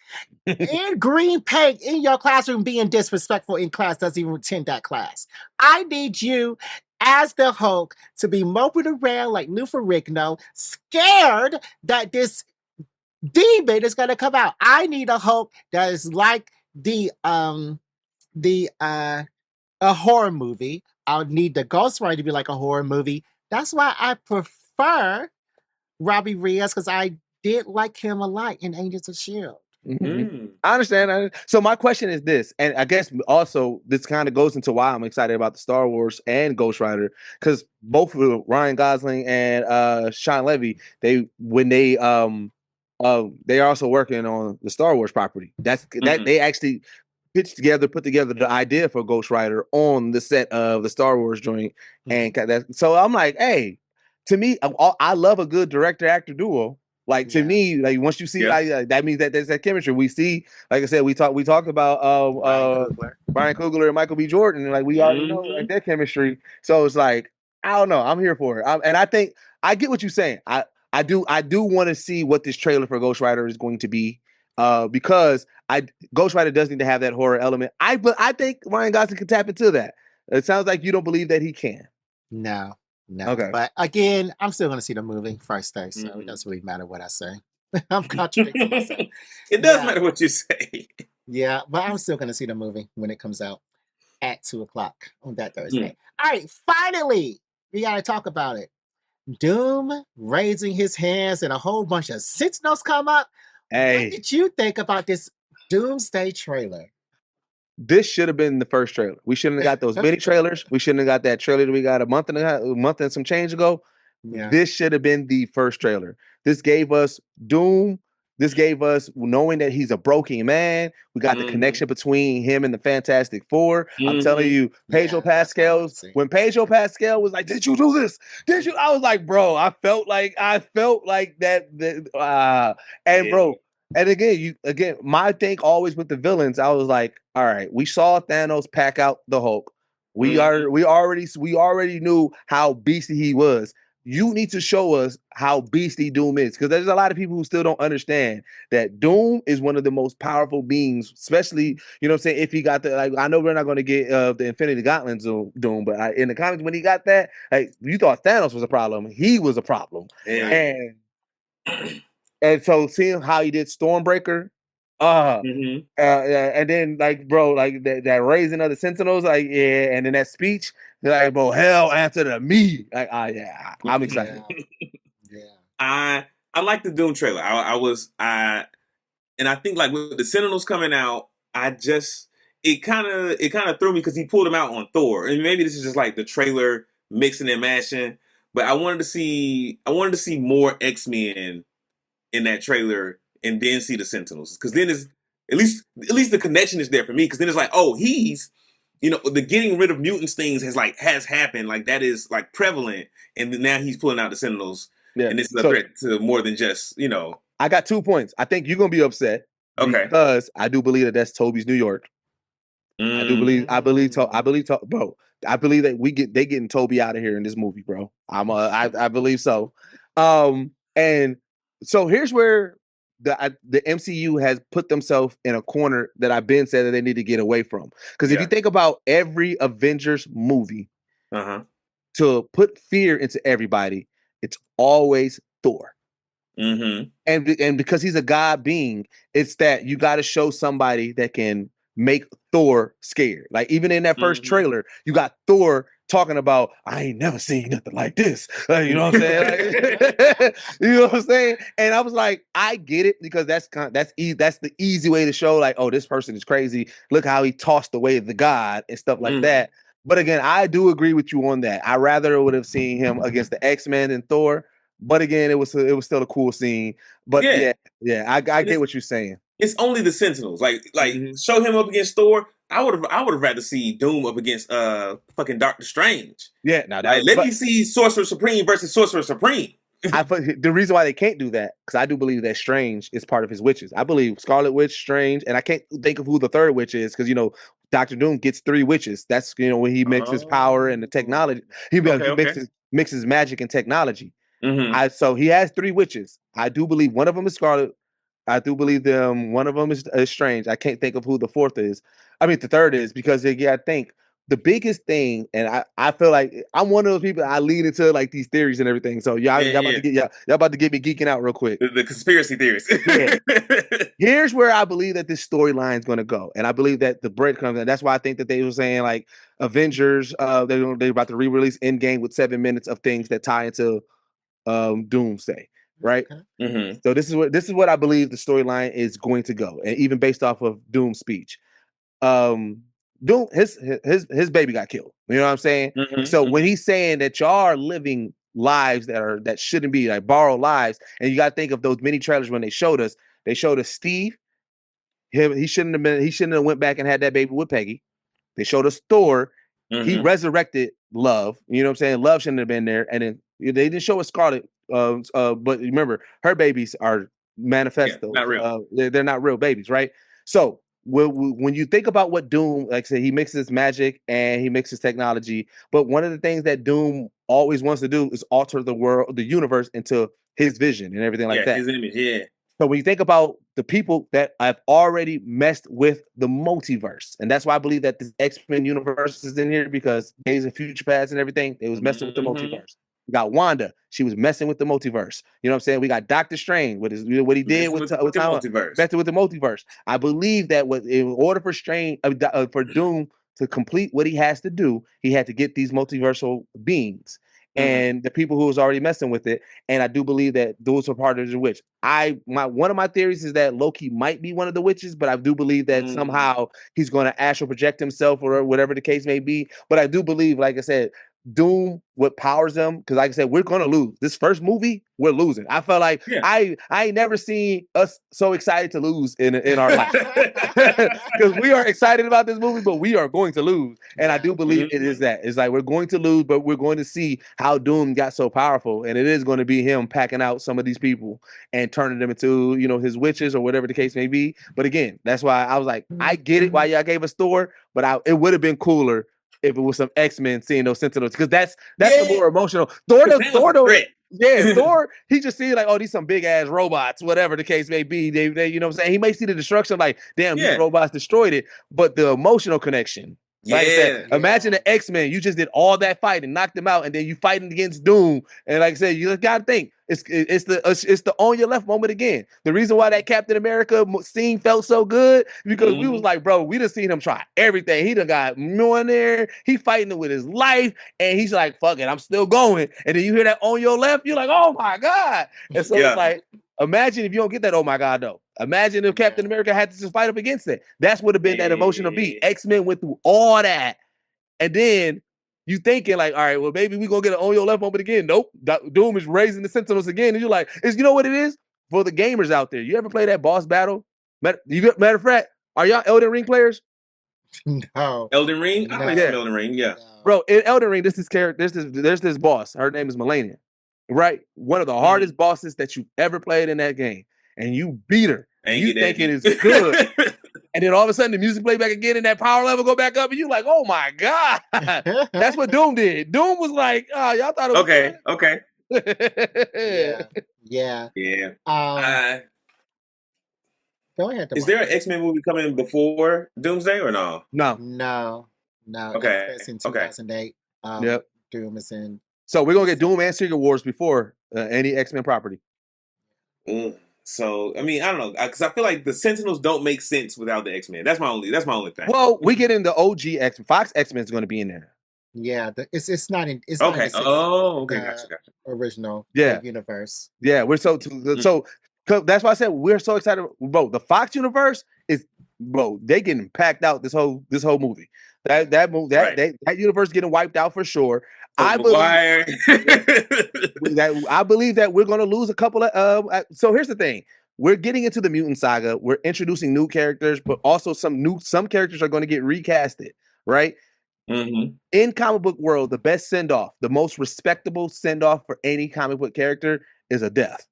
[SPEAKER 1] in green paint in your classroom being disrespectful in class, doesn't even attend that class. I need you as the Hulk to be moping around like Lou Ferrigno, scared that this demon is going to come out. I need a Hulk that is like a horror movie I need the Ghost Rider to be like a horror movie. That's why I prefer Robbie Reyes, because I did like him a lot in Agents of S.H.I.E.L.D.
[SPEAKER 2] I understand. So my question is this, and I guess also this kind of goes into why I'm excited about the Star Wars and Ghost Rider, because both of Ryan Gosling and Sean Levy, they are also working on the Star Wars property. That they actually put together the idea for Ghost Rider on the set of the Star Wars joint, and so I'm like, hey, to me, I love a good director actor duo. Like to me, like once you see like that means that there's that chemistry. We see, like I said, we talked about Ryan Coogler and Michael B. Jordan, and like we already know like their chemistry. So it's like, I don't know, I'm here for it. And I think I get what you're saying. I do want to see what this trailer for Ghost Rider is going to be. Because Ghost Rider does need to have that horror element. But I think Ryan Gosling can tap into that. It sounds like you don't believe that he can.
[SPEAKER 1] No.
[SPEAKER 2] Okay.
[SPEAKER 1] But again, I'm still going to see the movie first day, so it doesn't really matter what I say. I'm contradicting myself.
[SPEAKER 3] It does matter what you say.
[SPEAKER 1] Yeah, but I'm still going to see the movie when it comes out at 2:00 on that Thursday. All right, finally, we got to talk about it. Doom raising his hands and a whole bunch of sentinels come up.
[SPEAKER 2] Hey.
[SPEAKER 1] What did you think about this Doomsday trailer?
[SPEAKER 2] This should have been the first trailer. We shouldn't have got those mini trailers. We shouldn't have got that trailer that we got a month and some change ago. Yeah. This should have been the first trailer. This gave us Doom. This gave us knowing that he's a broken man. We got the connection between him and the Fantastic Four. I'm telling you, Pedro Pascal's when Pedro Pascal was like, "Did you do this? Did you?" I was like, "Bro, I felt like that." And bro. And again, my thing always with the villains, I was like, all right, we saw Thanos pack out the Hulk. We already knew how beastly he was. You need to show us how beastly Doom is, because there's a lot of people who still don't understand that Doom is one of the most powerful beings, especially, you know what I'm saying, if he got the, like, I know we're not going to get the Infinity Gauntlet Doom, but in the comics, when he got that, like, you thought Thanos was a problem. He was a problem. Yeah. And so seeing how he did Stormbreaker, and then like, bro, like that raising of the Sentinels, like, yeah, and then that speech, like, bro, hell answer to me. Like, yeah, I'm excited.
[SPEAKER 3] I like the Doom trailer. And I think like with the Sentinels coming out, it kind of threw me because he pulled them out on Thor, and maybe this is just like the trailer mixing and mashing. But I wanted to see more X-Men in that trailer, and then see the Sentinels, because then it's at least the connection is there for me, because then it's like, oh, he's, the getting rid of mutants things has happened, like that is like prevalent, and now he's pulling out the Sentinels, and this is a threat to more than just
[SPEAKER 2] I got 2 points. I think you're gonna be upset, because I do believe that that's Toby's New York. I believe bro. I believe that they getting Toby out of here in this movie, bro. I believe so. And so here's where the MCU has put themselves in a corner that I've been said that they need to get away from. Because if you think about every Avengers movie, to put fear into everybody, it's always Thor. And because he's a god being, it's that you got to show somebody that can make Thor scared. Like, even in that first trailer, you got Thor talking about, I ain't never seen nothing like this. Like, you know what I'm saying? Like, you know what I'm saying? And I was like, I get it, because that's the easy way to show, like, oh, this person is crazy. Look how he tossed away the god and stuff like that. But again, I do agree with you on that. I rather would have seen him against the X-Men than Thor. But again, it was still a cool scene. But yeah, I get what you're saying.
[SPEAKER 3] It's only the Sentinels. Like show him up against Thor. I would have rather see Doom up against fucking Doctor Strange.
[SPEAKER 2] Yeah, now
[SPEAKER 3] let me see Sorcerer Supreme versus Sorcerer Supreme.
[SPEAKER 2] The reason why they can't do that, because I do believe that Strange is part of his witches. I believe Scarlet Witch, Strange, and I can't think of who the third witch is, because Doctor Doom gets 3 witches. That's when he mixes power and the technology. He mixes magic and technology. So he has 3 witches. I do believe one of them is Scarlet. I do believe one of them is Strange. I can't think of who the fourth is. I mean, the third is, because I think the biggest thing, and I feel like I'm one of those people. I lean into like these theories and everything. So y'all about to get me geeking out real quick.
[SPEAKER 3] The conspiracy theories.
[SPEAKER 2] Yeah. Here's where I believe that this storyline is going to go, and I believe that the breadcrumbs, and that's why I think that they were saying like Avengers, they're about to re-release Endgame with 7 minutes of things that tie into Doomsday, right?
[SPEAKER 1] Okay.
[SPEAKER 3] Mm-hmm.
[SPEAKER 2] So this is what I believe the storyline is going to go, and even based off of Doom's speech, Doom his baby got killed. You know what I'm saying?
[SPEAKER 3] Mm-hmm.
[SPEAKER 2] So when he's saying that y'all are living lives that shouldn't be, like borrowed lives, and you got to think of those mini trailers when they showed us Steve. He shouldn't have went back and had that baby with Peggy. They showed us Thor.
[SPEAKER 3] Mm-hmm.
[SPEAKER 2] He resurrected Love. You know what I'm saying? Love shouldn't have been there. And then they didn't show us Scarlet. But remember, her babies are manifestos.
[SPEAKER 3] Not real.
[SPEAKER 2] They're not real babies, right? So when you think about what Doom, like I said, he mixes magic and he mixes technology. But one of the things that Doom always wants to do is alter the world, the universe into his vision and everything like that.
[SPEAKER 3] His image, yeah.
[SPEAKER 2] So when you think about the people that have already messed with the multiverse, and that's why I believe that this X-Men universe is in here, because Days of Future Past and everything, they was messing with the multiverse. We got Wanda, she was messing with the multiverse. You know what I'm saying? We got Doctor Strange, what he did with the multiverse. Messing with the multiverse. I believe that in order for for Doom to complete what he has to do, he had to get these multiversal beings. And the people who was already messing with it, and I do believe that those are part of the witch. One of my theories is that Loki might be one of the witches, but I do believe that somehow he's going to astral project himself or whatever the case may be. But I do believe, like I said, Doom, what powers them, because like I said, we're going to lose. This first movie, we're losing. I felt like I ain't never seen us so excited to lose in our life. Because we are excited about this movie, but we are going to lose. And I do believe it is that. It's like we're going to lose, but we're going to see how Doom got so powerful. And it is going to be him packing out some of these people and turning them into, his witches or whatever the case may be. But again, that's why I was like, I get it why y'all gave us Thor, but it would have been cooler if it was some X-Men seeing those Sentinels, because that's the more emotional. Thor, he just see like, oh, these some big ass robots, whatever the case may be. They you know what I'm saying? He may see the destruction like, damn, these robots destroyed it, but the emotional connection. Like I said, imagine the X-Men. You just did all that fight and knocked them out, and then you fighting against Doom. And like I said, you just gotta think it's the on your left moment again. The reason why that Captain America scene felt so good because we was like, bro, we done seen him try everything. He done got more in there. He fighting with his life, and he's like, fuck it, I'm still going. And then you hear that on your left, you're like, oh my god. And so it's like, imagine if you don't get that, oh my god, though. Imagine if Captain America had to just fight up against it. That's would have been that emotional beat. X-Men went through all that. And then you thinking like, all right, well, maybe we're going to get an on your left moment again. Nope. Doom is raising the Sentinels again. And you're like, you know what it is? For the gamers out there, you ever play that boss battle? Matter of fact, are y'all Elden Ring players?
[SPEAKER 1] No.
[SPEAKER 3] Elden Ring? I played Elden Ring, yeah.
[SPEAKER 2] Bro, in Elden Ring, there's this boss. Her name is Melania. Right? One of the hardest bosses that you ever played in that game. And you beat her. And you think it is good. And then all of a sudden the music play back again and that power level go back up and you're like, oh my God. That's what Doom did. Doom was like, oh, y'all thought it was
[SPEAKER 3] okay.
[SPEAKER 1] Yeah. Go ahead.
[SPEAKER 3] Is there an X-Men movie coming before Doomsday or no?
[SPEAKER 1] No.
[SPEAKER 3] Okay.
[SPEAKER 1] That's in 2008.
[SPEAKER 2] Yep.
[SPEAKER 1] Doom is in.
[SPEAKER 2] So we're gonna get Doom and Secret Wars before any X-Men property.
[SPEAKER 3] So I mean, I don't know, because I feel like the Sentinels don't make sense without the X-Men. That's my only thing.
[SPEAKER 2] Well, we get in the OG X. Fox X-Men is going to be in there.
[SPEAKER 1] Yeah, it's not in. It's
[SPEAKER 3] okay.
[SPEAKER 1] Not
[SPEAKER 3] okay. Gotcha.
[SPEAKER 1] Original.
[SPEAKER 2] Universe. Yeah, we're so that's why I said we're so excited, bro. The Fox universe is, bro. They getting packed out this whole movie. That universe getting wiped out for sure. I believe that we're going to lose a couple of. So here's the thing: we're getting into the mutant saga. We're introducing new characters, but also some characters are going to get recasted, right?
[SPEAKER 3] Mm-hmm.
[SPEAKER 2] In comic book world, the best send off, the most respectable send off for any comic book character is a death.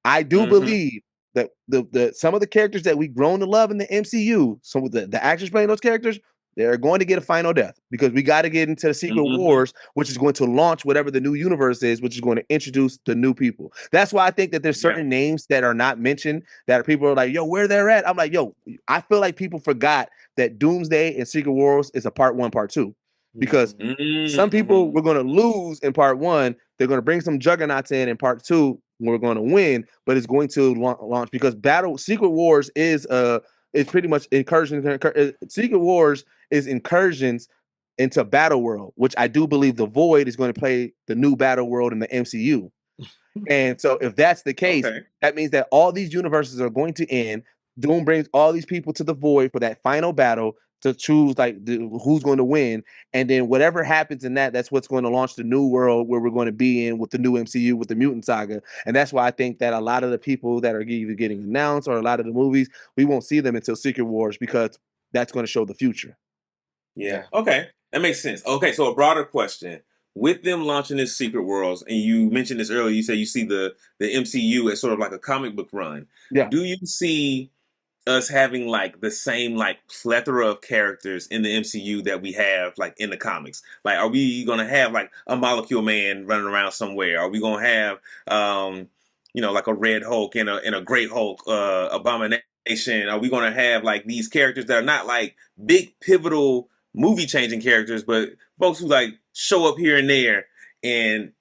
[SPEAKER 2] I do believe that the some of the characters that we've grown to love in the MCU, some of the actors playing those characters, they're going to get a final death because we got to get into the Secret Wars, which is going to launch whatever the new universe is, which is going to introduce the new people. That's why I think that there's certain names that are not mentioned that people are like, yo, where they're at. I'm like, yo, I feel like people forgot that Doomsday and Secret Wars is a part 1, part 2. because some people we're going to lose in part 1. They're going to bring some juggernauts in part 2. We're going to win, but it's going to launch because Secret Wars is pretty much incursions. Secret Wars is incursions into Battle World, which I do believe the Void is going to play the new Battle World in the MCU. And so if that's the case, that means that all these universes are going to end. Doom brings all these people to the Void for that final battle to choose who's going to win. And then whatever happens in that's what's going to launch the new world where we're going to be in with the new MCU, with the Mutant Saga. And that's why I think that a lot of the people that are either getting announced or a lot of the movies, we won't see them until Secret Wars because that's going to show the future.
[SPEAKER 3] Yeah. Okay. That makes sense. Okay. So a broader question. With them launching this Secret Worlds, and you mentioned this earlier, you say you see the MCU as sort of like a comic book run.
[SPEAKER 2] Yeah.
[SPEAKER 3] Do you see us having like the same like plethora of characters in the MCU that we have like in the comics? Like, are we gonna have like a Molecule Man running around somewhere? Are we gonna have like a Red Hulk and a Great Hulk, Abomination? Are we gonna have like these characters that are not like big pivotal movie changing characters, but folks who like show up here and there and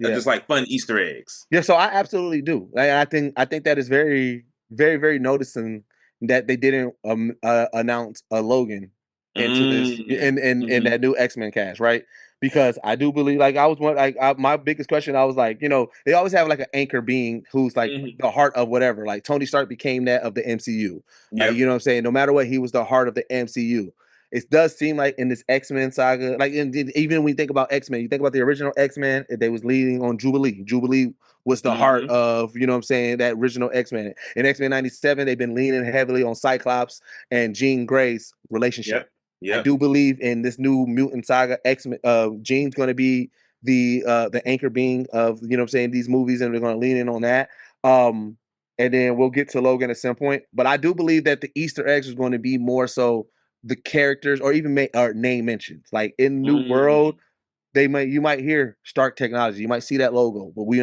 [SPEAKER 3] are just like fun Easter eggs?
[SPEAKER 2] Yeah, so I absolutely do. I think that is very, very, very noticing that they didn't announce a Logan into this in that new X-Men cast, right? Because I do believe, my biggest question, I was like, they always have like an anchor being who's like the heart of whatever. Like Tony Stark became that of the MCU. Like, you know what I'm saying? No matter what, he was the heart of the MCU. It does seem like in this X-Men saga, like even when you think about X-Men, you think about the original X-Men, they was leading on Jubilee. Jubilee was the heart of, that original X-Men. In X-Men 97, they've been leaning heavily on Cyclops and Jean Grey's relationship. I do believe in this new mutant saga, X-Men, Jean's going to be the anchor being of, these movies, and we're going to lean in on that. And then we'll get to Logan at some point. But I do believe that the Easter eggs is going to be more so the characters or even name mentions. Like in New World, you might hear Stark Technology, you might see that logo, but we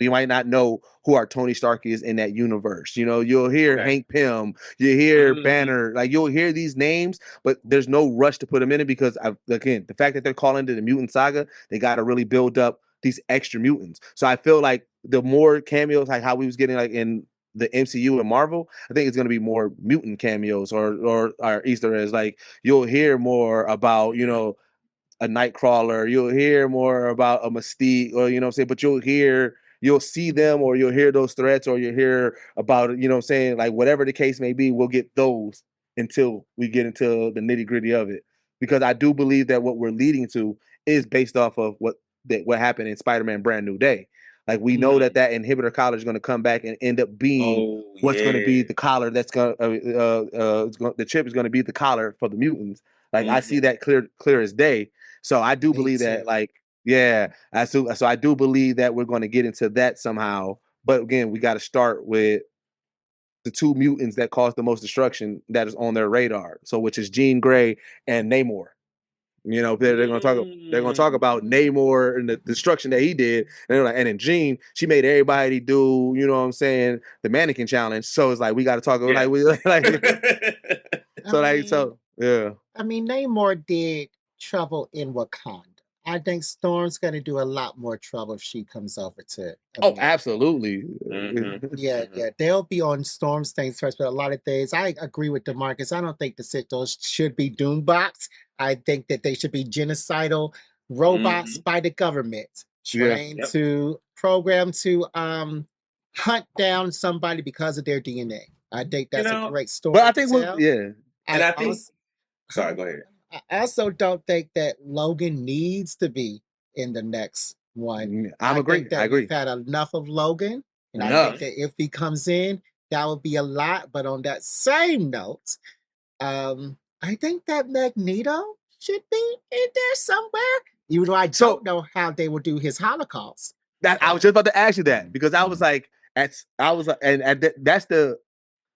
[SPEAKER 2] might not know who our Tony Stark is in that universe. You'll hear Hank Pym, you hear Banner, like you'll hear these names, but there's no rush to put them in it because again, the fact that they're calling it the Mutant Saga, they got to really build up these extra mutants. So I feel like the more cameos, like how we was getting like in the MCU and Marvel, I think it's going to be more mutant cameos or Easter eggs. Like you'll hear more about, a Nightcrawler, you'll hear more about a Mystique, or, but you'll see them, or you'll hear those threats, or you'll hear about, like whatever the case may be, we'll get those until we get into the nitty gritty of it. Because I do believe that what we're leading to is based off of what happened in Spider-Man Brand New Day. Like we know that inhibitor collar is going to come back and end up being what's going to be the collar that's going the chip is going to be the collar for the mutants. Like I see that clear as day. So I do believe that, so I do believe that we're going to get into that somehow. But again, we got to start with the two mutants that cause the most destruction that is on their radar. So which is Jean Grey and Namor. They're going to talk about Namor and the destruction that he did, and they're like, and then Jean, she made everybody do, the mannequin challenge. So it's like we got to talk about
[SPEAKER 1] I mean, Namor did trouble in Wakanda. I think Storm's going to do a lot more trouble if she comes over to America.
[SPEAKER 2] Oh, absolutely.
[SPEAKER 1] Yeah. They'll be on Storm's things first, but a lot of things, I agree with DeMarcus. I don't think the Sithos should be Doombots. I think that they should be genocidal robots by the government, trained to program to hunt down somebody because of their DNA. I think that's a great story.
[SPEAKER 2] But I think
[SPEAKER 3] sorry, go ahead.
[SPEAKER 1] I also don't think that Logan needs to be in the next one.
[SPEAKER 2] I agree.
[SPEAKER 1] We've had enough of Logan, and I think that if he comes in, that would be a lot. But on that same note, I think that Magneto should be in there somewhere. Even though I don't know how they will do his Holocaust.
[SPEAKER 2] I was just about to ask you that because I was like, that's the.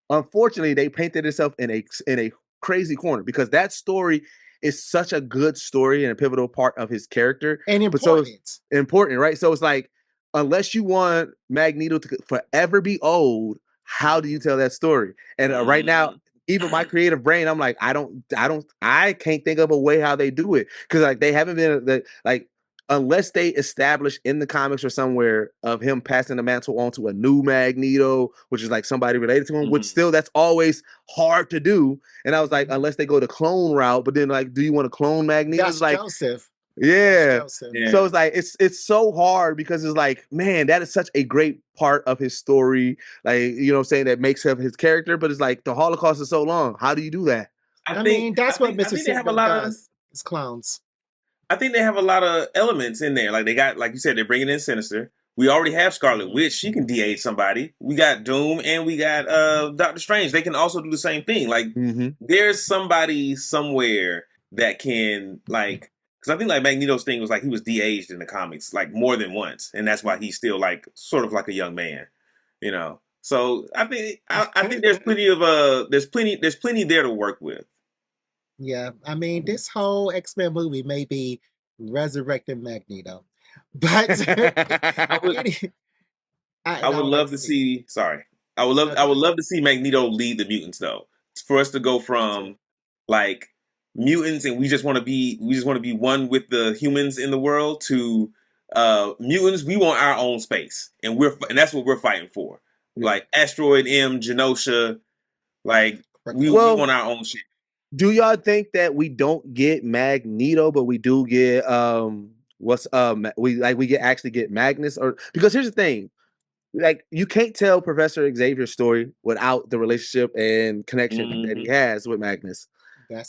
[SPEAKER 2] Unfortunately, they painted itself in a crazy corner because that story is such a good story and a pivotal part of his character
[SPEAKER 1] and important.
[SPEAKER 2] Important, right? So it's like, unless you want Magneto to forever be old, how do you tell that story? And right now, even my creative brain, I'm like, I can't think of a way how they do it, because like they haven't been like, unless they establish in the comics or somewhere of him passing the mantle on to a new Magneto, which is like somebody related to him, which still that's always hard to do. And I was like, unless they go the clone route, but then like, do you want to clone Magneto?
[SPEAKER 1] That's
[SPEAKER 2] like
[SPEAKER 1] Joseph.
[SPEAKER 2] Yeah.
[SPEAKER 1] That's Joseph.
[SPEAKER 3] Yeah.
[SPEAKER 2] So it's like it's so hard, because it's like, man, that is such a great part of his story. Like, you know what I'm saying, that makes up his character, but it's like the Holocaust is so long. How do you do that?
[SPEAKER 1] I mean, that's what Mr.
[SPEAKER 3] they have a
[SPEAKER 1] Sitwell
[SPEAKER 3] lot of.
[SPEAKER 1] does. It's clones.
[SPEAKER 3] I think they have a lot of elements in there. Like they got, like you said, they're bringing in Sinister. We already have Scarlet Witch. She can de-age somebody. We got Doom, and we got Doctor Strange. They can also do the same thing. Like there's somebody somewhere that can, like, because I think like Magneto's thing was like he was de-aged in the comics like more than once, and that's why he's still like sort of like a young man, you know. So I think there's plenty of there's plenty there to work with.
[SPEAKER 1] Yeah, I mean, this whole X-Men movie may be resurrecting Magneto, but
[SPEAKER 3] I would love to see. Sorry, I would love to see Magneto lead the mutants, though. For us to go from like mutants and we just want to be one with the humans in the world to mutants. We want our own space, and that's what we're fighting for. Like Asteroid M, Genosha, like we want our own shit.
[SPEAKER 2] Do y'all think that we don't get Magneto, but we do get we actually get Magnus? Or because here's the thing, like you can't tell Professor Xavier's story without the relationship and connection that he has with Magnus.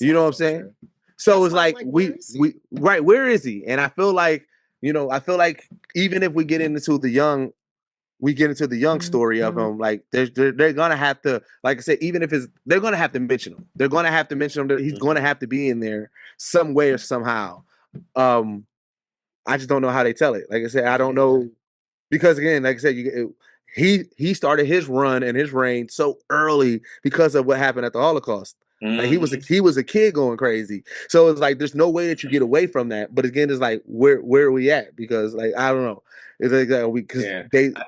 [SPEAKER 2] You know what I'm saying? True. So it's like where is he? And I feel like, even if we get into the young story of him, like they're gonna have to, like I said, even if they're gonna have to mention him. They're gonna have to mention him. That he's gonna have to be in there some way or somehow. I just don't know how they tell it. Like I said, I don't know, because again, like I said, he started his run and his reign so early because of what happened at the Holocaust. Like he was a kid going crazy. So it's like there's no way that you get away from that. But again, it's like where are we at? Because like I don't know. It's like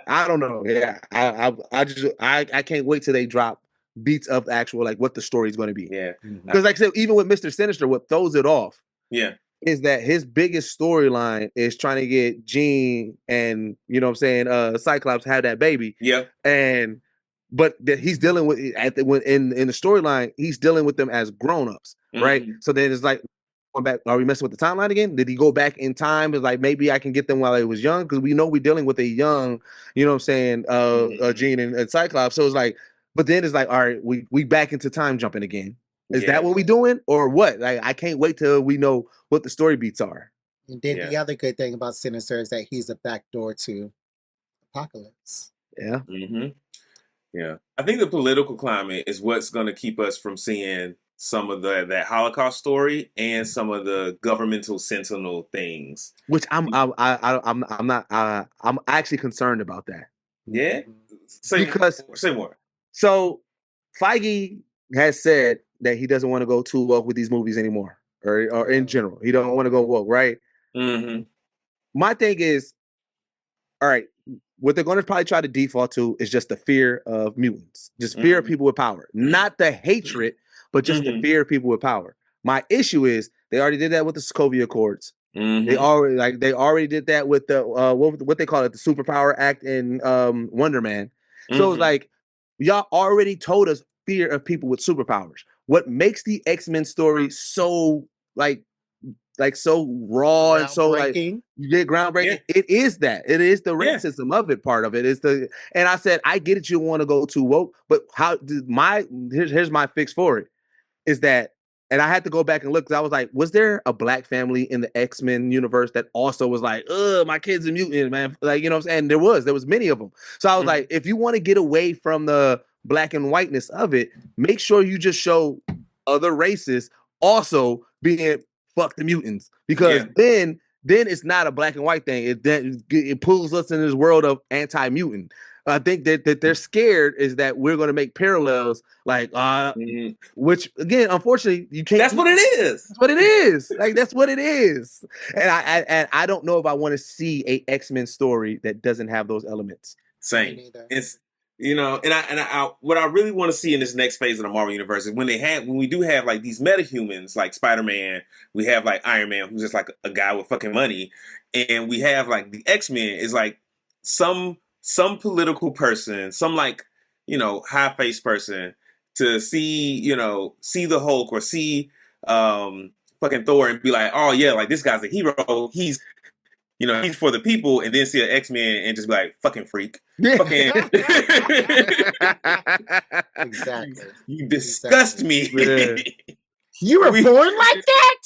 [SPEAKER 2] I don't know. Yeah, I can't wait till they drop beats of the actual like what the story is going to be.
[SPEAKER 3] Yeah,
[SPEAKER 2] because like I said, even with Mr. Sinister, what throws it off, is that his biggest storyline is trying to get Jean and Cyclops have that baby.
[SPEAKER 3] Yeah,
[SPEAKER 2] but that he's dealing with in the storyline, he's dealing with them as grown-ups, right? So then it's like, going back, are we messing with the timeline again? Did he go back in time? It's like maybe I can get them while they was young, because we know we're dealing with a young, Jean and Cyclops. So it's like, but then it's like, all right, we back into time jumping again. Is that what we doing or what? Like, I can't wait till we know what the story beats are.
[SPEAKER 1] And then the other good thing about Sinister is that he's a backdoor to Apocalypse.
[SPEAKER 2] Yeah.
[SPEAKER 3] Yeah. I think the political climate is what's going to keep us from seeing some of that Holocaust story and some of the governmental sentinel things.
[SPEAKER 2] Which I'm actually concerned about that.
[SPEAKER 3] Yeah. Say more.
[SPEAKER 2] So Feige has said that he doesn't want to go too woke with these movies anymore, or in general, he don't want to go woke, right? My thing is, all right, what they're going to probably try to default to is just the fear of mutants, just fear of people with power, not the hatred, but just the fear of people with power. My issue is they already did that with the Sokovia Accords. They already did that with the what they call it, the Superpower Act in Wonder Man. So it's like, y'all already told us fear of people with superpowers. What makes the X-Men story so so raw and so groundbreaking?
[SPEAKER 3] Yeah.
[SPEAKER 2] It is that. It is the racism of it. Part of it is and I said, I get it. You want to go too woke, but here's my fix for it is that, and I had to go back and look, because I was like, was there a black family in the X-Men universe that also was like, my kid's a mutant, man? Like, you know what I'm saying? There was many of them. So I was like, if you want to get away from the black and whiteness of it, make sure you just show other races also being fuck the mutants, because then it's not a black and white thing. It pulls us in this world of anti-mutant. I think that they're scared is that we're going to make parallels, like which again, unfortunately, you can't.
[SPEAKER 3] That's what it is.
[SPEAKER 2] That's what it is. Like that's what it is. And I don't know if I want to see a X-Men story that doesn't have those elements.
[SPEAKER 3] Same. You know, and I what I really want to see in this next phase of the Marvel universe is when we do have like these metahumans like Spider-Man, we have like Iron Man who's just like a guy with fucking money, and we have like the X-Men is like some political person, some like, high face person to see the Hulk or see fucking Thor and be like, oh yeah, like this guy's a hero. He's for the people, and then see an X-Men and just be like, fucking freak.
[SPEAKER 2] Yeah.
[SPEAKER 3] Fucking
[SPEAKER 1] Exactly.
[SPEAKER 3] You disgust me.
[SPEAKER 2] Yeah.
[SPEAKER 1] You were born like that?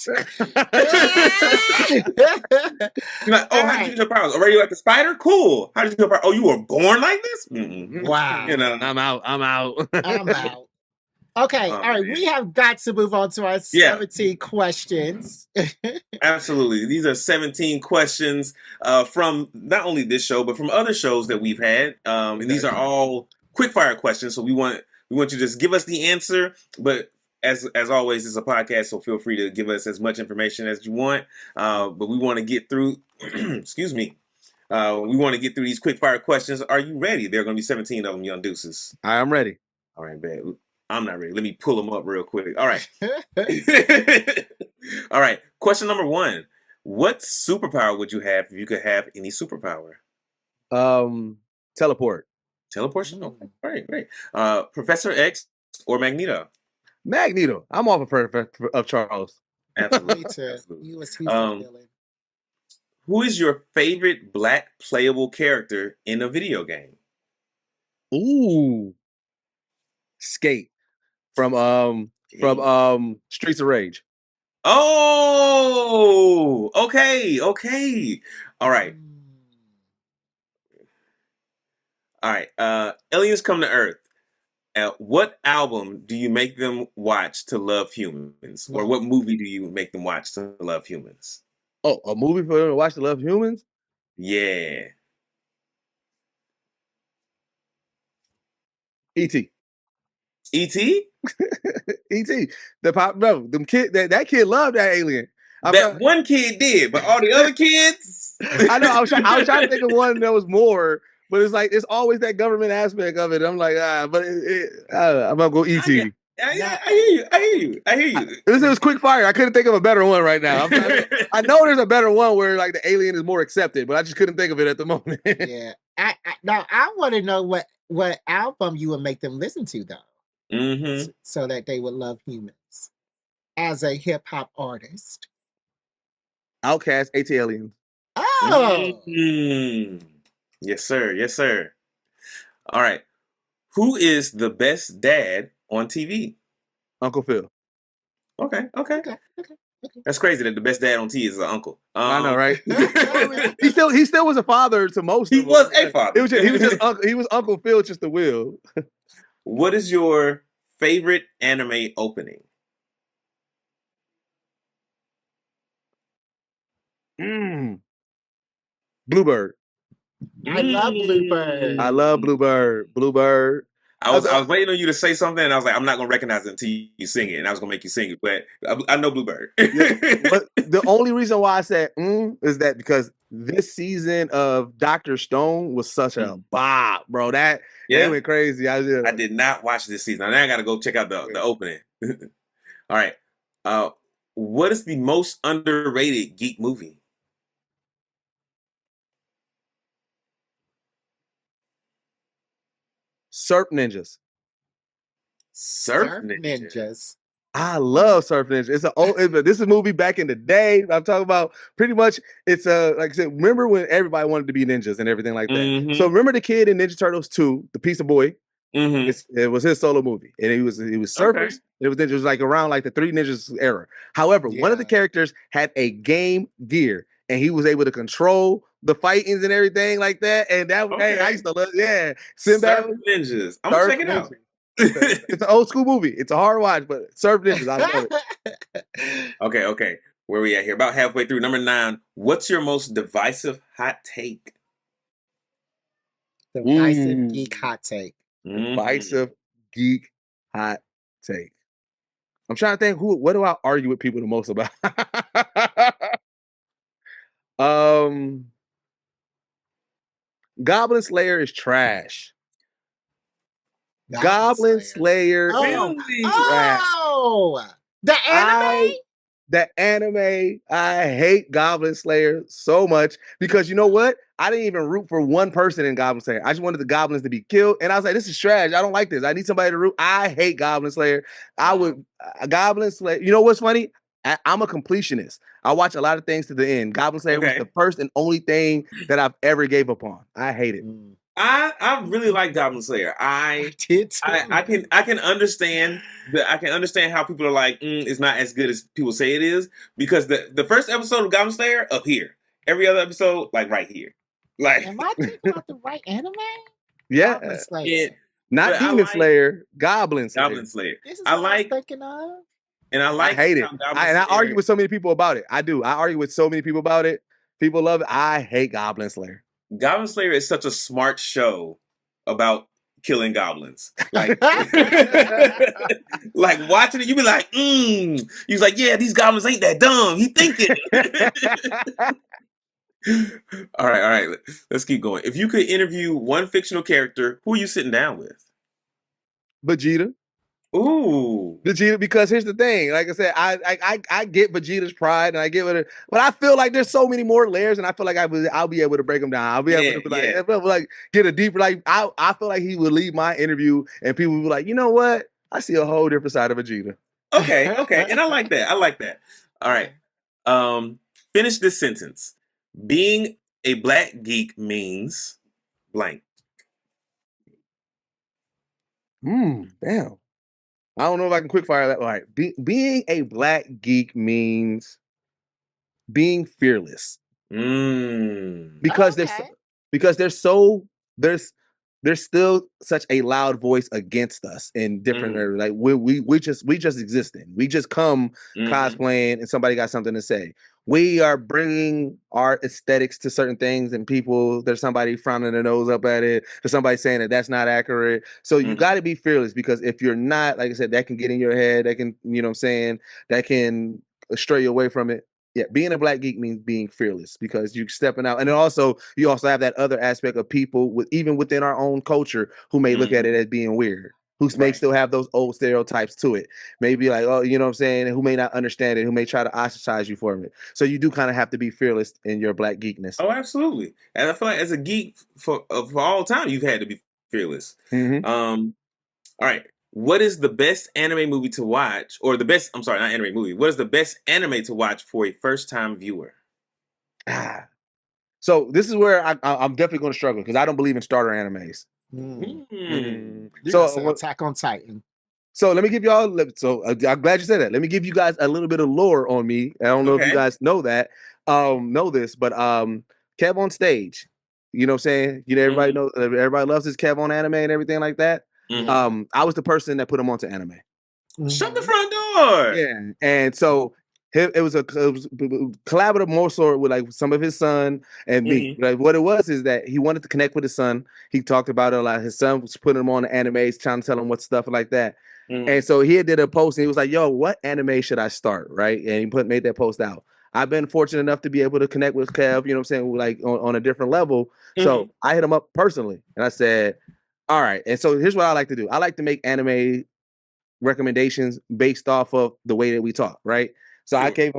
[SPEAKER 3] You're like, oh, how did you get your powers? Already like a spider? Cool. How did you get your powers? Oh, you were born like this? Mm-mm.
[SPEAKER 1] Wow.
[SPEAKER 2] I'm out.
[SPEAKER 1] I'm out. Okay, all right.
[SPEAKER 3] Man.
[SPEAKER 1] We have got to move on to our 17 questions.
[SPEAKER 3] Absolutely. These are 17 questions from not only this show, but from other shows that we've had. And these are all quick fire questions. So we want you to just give us the answer. But as always, it's a podcast, so feel free to give us as much information as you want. But we want to get through, excuse me. We want to get through these quick fire questions. Are you ready? There are going to be 17 of them, young deuces.
[SPEAKER 2] I am ready.
[SPEAKER 3] All right, bad. I'm not ready. Let me pull them up real quick. All right. All right. Question number 1. What superpower would you have if you could have any superpower?
[SPEAKER 2] Teleport.
[SPEAKER 3] Teleportation? Okay. Great. Professor X or Magneto?
[SPEAKER 2] Magneto. I'm off of Charles.
[SPEAKER 3] Absolutely.
[SPEAKER 1] Absolutely. You was villain.
[SPEAKER 3] Who is your favorite black playable character in a video game?
[SPEAKER 2] Ooh. Skate. From Streets of Rage.
[SPEAKER 3] Oh, okay. All right. Aliens come to Earth. What album do you make them watch to love humans? Or what movie do you make them watch to love humans?
[SPEAKER 2] Oh, a movie for them to watch to love humans?
[SPEAKER 3] Yeah.
[SPEAKER 2] E.T.
[SPEAKER 3] E.T.?
[SPEAKER 2] E.T. Them kid that kid loved that alien.
[SPEAKER 3] One kid did, but all the other kids.
[SPEAKER 2] I know. I was trying to think of one that was more, but it's like it's always that government aspect of it. I'm like, but I'm gonna go E.T.
[SPEAKER 3] I hear you.
[SPEAKER 2] This is quick fire. I couldn't think of a better one right now. I know there's a better one where like the alien is more accepted, but I just couldn't think of it at the moment.
[SPEAKER 1] Yeah. I want to know what album you would make them listen to though.
[SPEAKER 3] Mm-hmm.
[SPEAKER 1] So that they would love humans as a hip hop artist.
[SPEAKER 2] Outcast, AT-Aliens.
[SPEAKER 1] Oh,
[SPEAKER 3] Yes, sir. All right. Who is the best dad on TV?
[SPEAKER 2] Uncle Phil.
[SPEAKER 3] Okay. That's crazy that the best dad on TV is an uncle.
[SPEAKER 2] I know, right? he still was a father to most.
[SPEAKER 3] He
[SPEAKER 2] of
[SPEAKER 3] was
[SPEAKER 2] them.
[SPEAKER 3] a father.
[SPEAKER 2] He was Uncle Phil, just the will.
[SPEAKER 3] What is your favorite anime opening?
[SPEAKER 2] Bluebird.
[SPEAKER 1] I love Bluebird.
[SPEAKER 2] I love Bluebird.
[SPEAKER 3] I was waiting on you to say something, and I was like, I'm not gonna recognize it until you sing it, and I was gonna make you sing it, but I know Bluebird.
[SPEAKER 2] But the only reason why I said is that because this season of Dr. Stone was such a bop, bro. That went crazy. I
[SPEAKER 3] did not watch this season. Now I gotta go check out the opening. All right. What is the most underrated geek movie?
[SPEAKER 2] Surf Ninjas.
[SPEAKER 3] Surf Ninjas.
[SPEAKER 2] I love Surf Ninjas. This is a movie back in the day. I'm talking about pretty much. It's like I said. Remember when everybody wanted to be ninjas and everything like that?
[SPEAKER 3] Mm-hmm.
[SPEAKER 2] So remember the kid in Ninja Turtles 2, the pizza boy.
[SPEAKER 3] Mm-hmm.
[SPEAKER 2] It was his solo movie, and he was surfers. Okay. It was like around like the Three Ninjas era. However, one of the characters had a Game Gear, and he was able to control the fightings and everything like that. And that I used to love. Yeah,
[SPEAKER 3] Surf Ninjas. I'm gonna check it out.
[SPEAKER 2] It's an old school movie. It's a hard watch, but Surf Ninjas, I love
[SPEAKER 3] it. Okay. Where we at here? About halfway through. Number 9. What's your most divisive hot take?
[SPEAKER 1] Divisive geek hot take.
[SPEAKER 2] Divisive geek hot take. I'm trying to think what do I argue with people the most about? Goblin Slayer is trash. Goblin Slayer
[SPEAKER 1] Oh,
[SPEAKER 2] is trash.
[SPEAKER 1] the anime.
[SPEAKER 2] The anime, I hate Goblin Slayer so much because you know what? I didn't even root for one person in Goblin Slayer. I just wanted the goblins to be killed, and I was like, "This is trash. I don't like this. I need somebody to root." I hate Goblin Slayer. I would Goblin Slayer. You know what's funny? I'm a completionist. I watch a lot of things to the end. Goblin Slayer was the first and only thing that I've ever gave up on. I hate it.
[SPEAKER 3] I really like Goblin Slayer. I
[SPEAKER 1] did too.
[SPEAKER 3] I can understand how people are like it's not as good as people say it is, because the first episode of Goblin Slayer up here, every other episode like right here. Like,
[SPEAKER 1] am I thinking about the right anime?
[SPEAKER 2] Yeah,
[SPEAKER 1] Goblin Slayer.
[SPEAKER 2] Not Demon Slayer, Goblin Slayer.
[SPEAKER 3] Goblin Slayer.
[SPEAKER 1] This is what I was thinking of.
[SPEAKER 3] And I
[SPEAKER 2] hate it. I argue with so many people about it. I do. I argue with so many people about it. People love it. I hate Goblin Slayer.
[SPEAKER 3] Goblin Slayer is such a smart show about killing goblins. Like, like watching it, you be like, He's like, yeah, these goblins ain't that dumb. He thinking. All right. Let's keep going. If you could interview one fictional character, who are you sitting down with?
[SPEAKER 2] Vegeta.
[SPEAKER 3] Ooh,
[SPEAKER 2] Vegeta, because here's the thing. Like I said, I get Vegeta's pride, and I get it, but I feel like there's so many more layers, and I feel like I'll be able to break them down. I'll be able to like get a deeper. Like I feel like he would leave my interview, and people would be like, you know what? I see a whole different side of Vegeta.
[SPEAKER 3] Okay, and I like that. All right, finish this sentence. Being a black geek means blank.
[SPEAKER 2] Damn. I don't know if I can quick fire that. All right. Being a black geek means being fearless. Because there's still such a loud voice against us in different areas. Like we just existing. We just come cosplaying, and somebody got something to say. We are bringing our aesthetics to certain things, and people, there's somebody frowning their nose up at it. There's somebody saying that that's not accurate. So you got to be fearless, because if you're not, like I said, that can get in your head. That can, you know what I'm saying, that can stray you away from it. Yeah, being a black geek means being fearless, because you're stepping out. And then also, you also have that other aspect of people even within our own culture who may look at it as being weird, who may still have those old stereotypes to it. Maybe like, oh, you know what I'm saying, who may not understand it, who may try to ostracize you from it. So you do kind of have to be fearless in your black geekness.
[SPEAKER 3] Oh, absolutely. And I feel like as a geek for all time, you've had to be fearless. All right. What is the best anime movie to watch, or the best, I'm sorry, not anime movie. What is the best anime to watch for a first-time viewer?
[SPEAKER 2] So this is where I'm definitely going to struggle, because I don't believe in starter animes.
[SPEAKER 1] So Attack on Titan.
[SPEAKER 2] So let me give y'all. So I'm glad you said that. Let me give you guys a little bit of lore on me. I don't know if you guys know that, know this, but Kev on Stage. You know what I'm saying? You know, everybody knows. Everybody loves his Kev on anime and everything like that. I was the person that put him onto anime.
[SPEAKER 3] Shut the front door.
[SPEAKER 2] Yeah, and so it was a collaborative more so with like some of his son and me. Like what it was is that he wanted to connect with his son. He talked about it a lot. His son was putting him on the animes, trying to tell him what stuff like that. And so he did a post, and he was like, "Yo, what anime should I start?" Right, and he made that post out. I've been fortunate enough to be able to connect with Kev, you know what I'm saying, like on a different level. So I hit him up personally, and I said, all right. And so here's what I like to do. I like to make anime recommendations based off of the way that we talk, right? So I told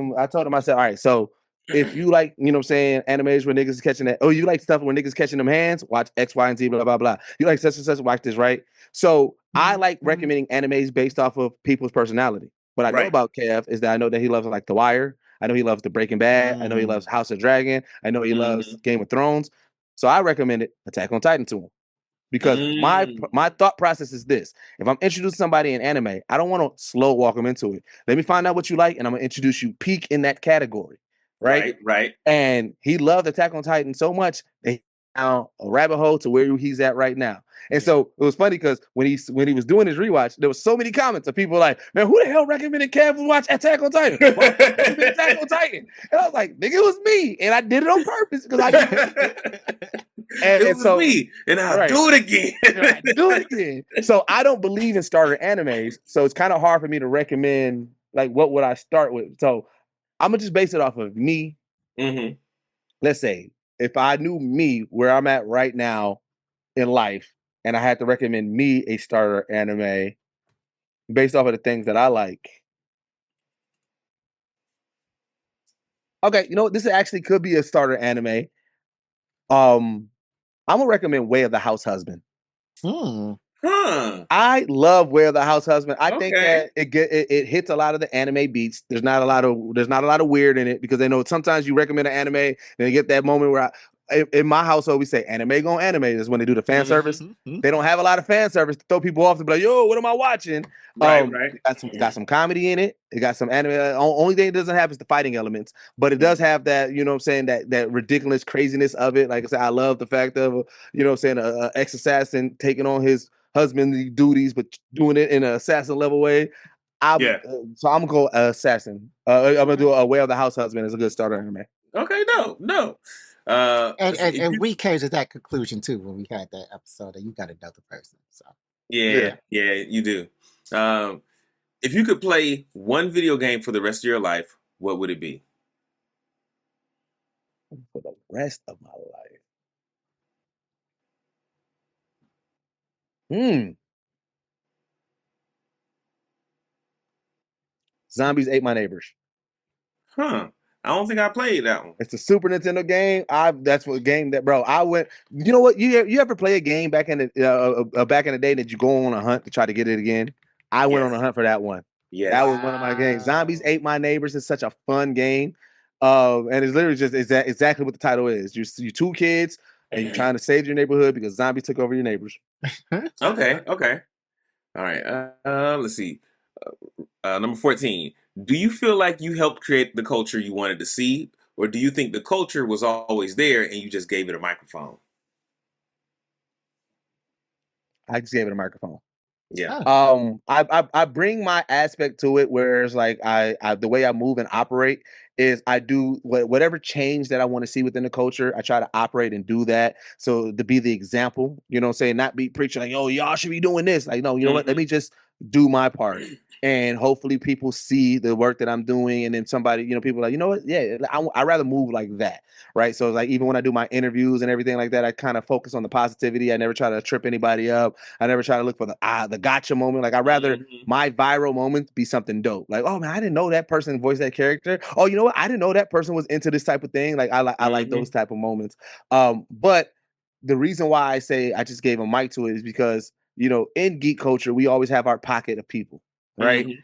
[SPEAKER 2] him, I said, all right, so if you like, you know what I'm saying, animes where niggas is catching that, you like stuff where niggas catching them hands, watch X, Y, and Z, blah, blah, blah. You like such and such, watch this, right? So I like recommending animes based off of people's personality. What I know about Kev is that I know that he loves like The Wire. I know he loves The Breaking Bad. I know he loves House of Dragon. I know he loves Game of Thrones. So I recommended Attack on Titan to him. Because my thought process is this. If I'm introducing somebody in anime, I don't want to slow walk them into it. Let me find out what you like, and I'm going to introduce you peak in that category. Right. And he loved Attack on Titan so much that he found a rabbit hole to where he's at right now. And so it was funny because when he was doing his rewatch, there was so many comments of people like, man, who the hell recommended Kev to watch Attack on Titan? Attack on Titan. And I was like, nigga, it was me. And I did it on purpose because
[SPEAKER 3] it was me. And I'll do it again.
[SPEAKER 2] So I don't believe in starter animes. So it's kind of hard for me to recommend, like, what would I start with? So I'm going to just base it off of me. Let's say if I knew me where I'm at right now in life, and I had to recommend me a starter anime based off of the things that I like. Okay, you know what? This actually could be a starter anime. I'm gonna recommend Way of the House Husband.
[SPEAKER 3] Huh.
[SPEAKER 2] I love Way of the House Husband. I think
[SPEAKER 3] Okay.
[SPEAKER 2] that it hits a lot of the anime beats. There's not a lot of weird in it, because they know sometimes you recommend an anime and they get that moment where in my household we say anime gonna anime is when they do the fan service. They don't have a lot of fan service to throw people off to be like, yo, what am I watching?
[SPEAKER 3] Right.
[SPEAKER 2] It got some comedy in it. It got some anime. Only thing it doesn't have is the fighting elements, but it does have that, you know what I'm saying, that ridiculous craziness of it. Like I said, I love the fact of, you know what I'm saying, a ex-assassin taking on his husbandly duties, but doing it in an assassin level way. So I'm gonna go assassin. I'm gonna do a Way of the House Husband as a good starter anime.
[SPEAKER 3] Okay. No.
[SPEAKER 1] And we came to that conclusion too when we had that episode that you got to know the person. So
[SPEAKER 3] yeah, you do. If you could play one video game for the rest of your life, what would it be?
[SPEAKER 2] For the rest of my life. Zombies Ate My Neighbors.
[SPEAKER 3] Huh. I don't think I played that one.
[SPEAKER 2] It's a Super Nintendo game. That's what game that, bro. I went. You know what? You ever play a game back in the day that you go on a hunt to try to get it again? I went on a hunt for that one.
[SPEAKER 3] Yes.
[SPEAKER 2] That was one of my games. Zombies Ate My Neighbors is such a fun game. And it's literally just exactly what the title is. You two kids and you're trying to save your neighborhood because zombies took over your neighbors.
[SPEAKER 3] Okay. All right. Let's see. Number 14. Do you feel like you helped create the culture you wanted to see, or do you think the culture was always there and you just gave it a microphone?
[SPEAKER 2] I just gave it a microphone.
[SPEAKER 3] Yeah.
[SPEAKER 2] I bring my aspect to it, whereas like I the way I move and operate is I do whatever change that I want to see within the culture. I try to operate and do that. So to be the example, you know what I'm saying, not be preaching like, oh, y'all should be doing this. Like, no, you know what? Let me just do my part. And hopefully people see the work that I'm doing. And then somebody, you know, people are like, you know what? Yeah, I rather move like that. Right. So like even when I do my interviews and everything like that, I kind of focus on the positivity. I never try to trip anybody up. I never try to look for the gotcha moment. Like I rather my viral moment be something dope. Like, oh man, I didn't know that person voiced that character. Oh, you know what? I didn't know that person was into this type of thing. Like I like those type of moments. But the reason why I say I just gave a mic to it is because, you know, in geek culture, we always have our pocket of people. Right.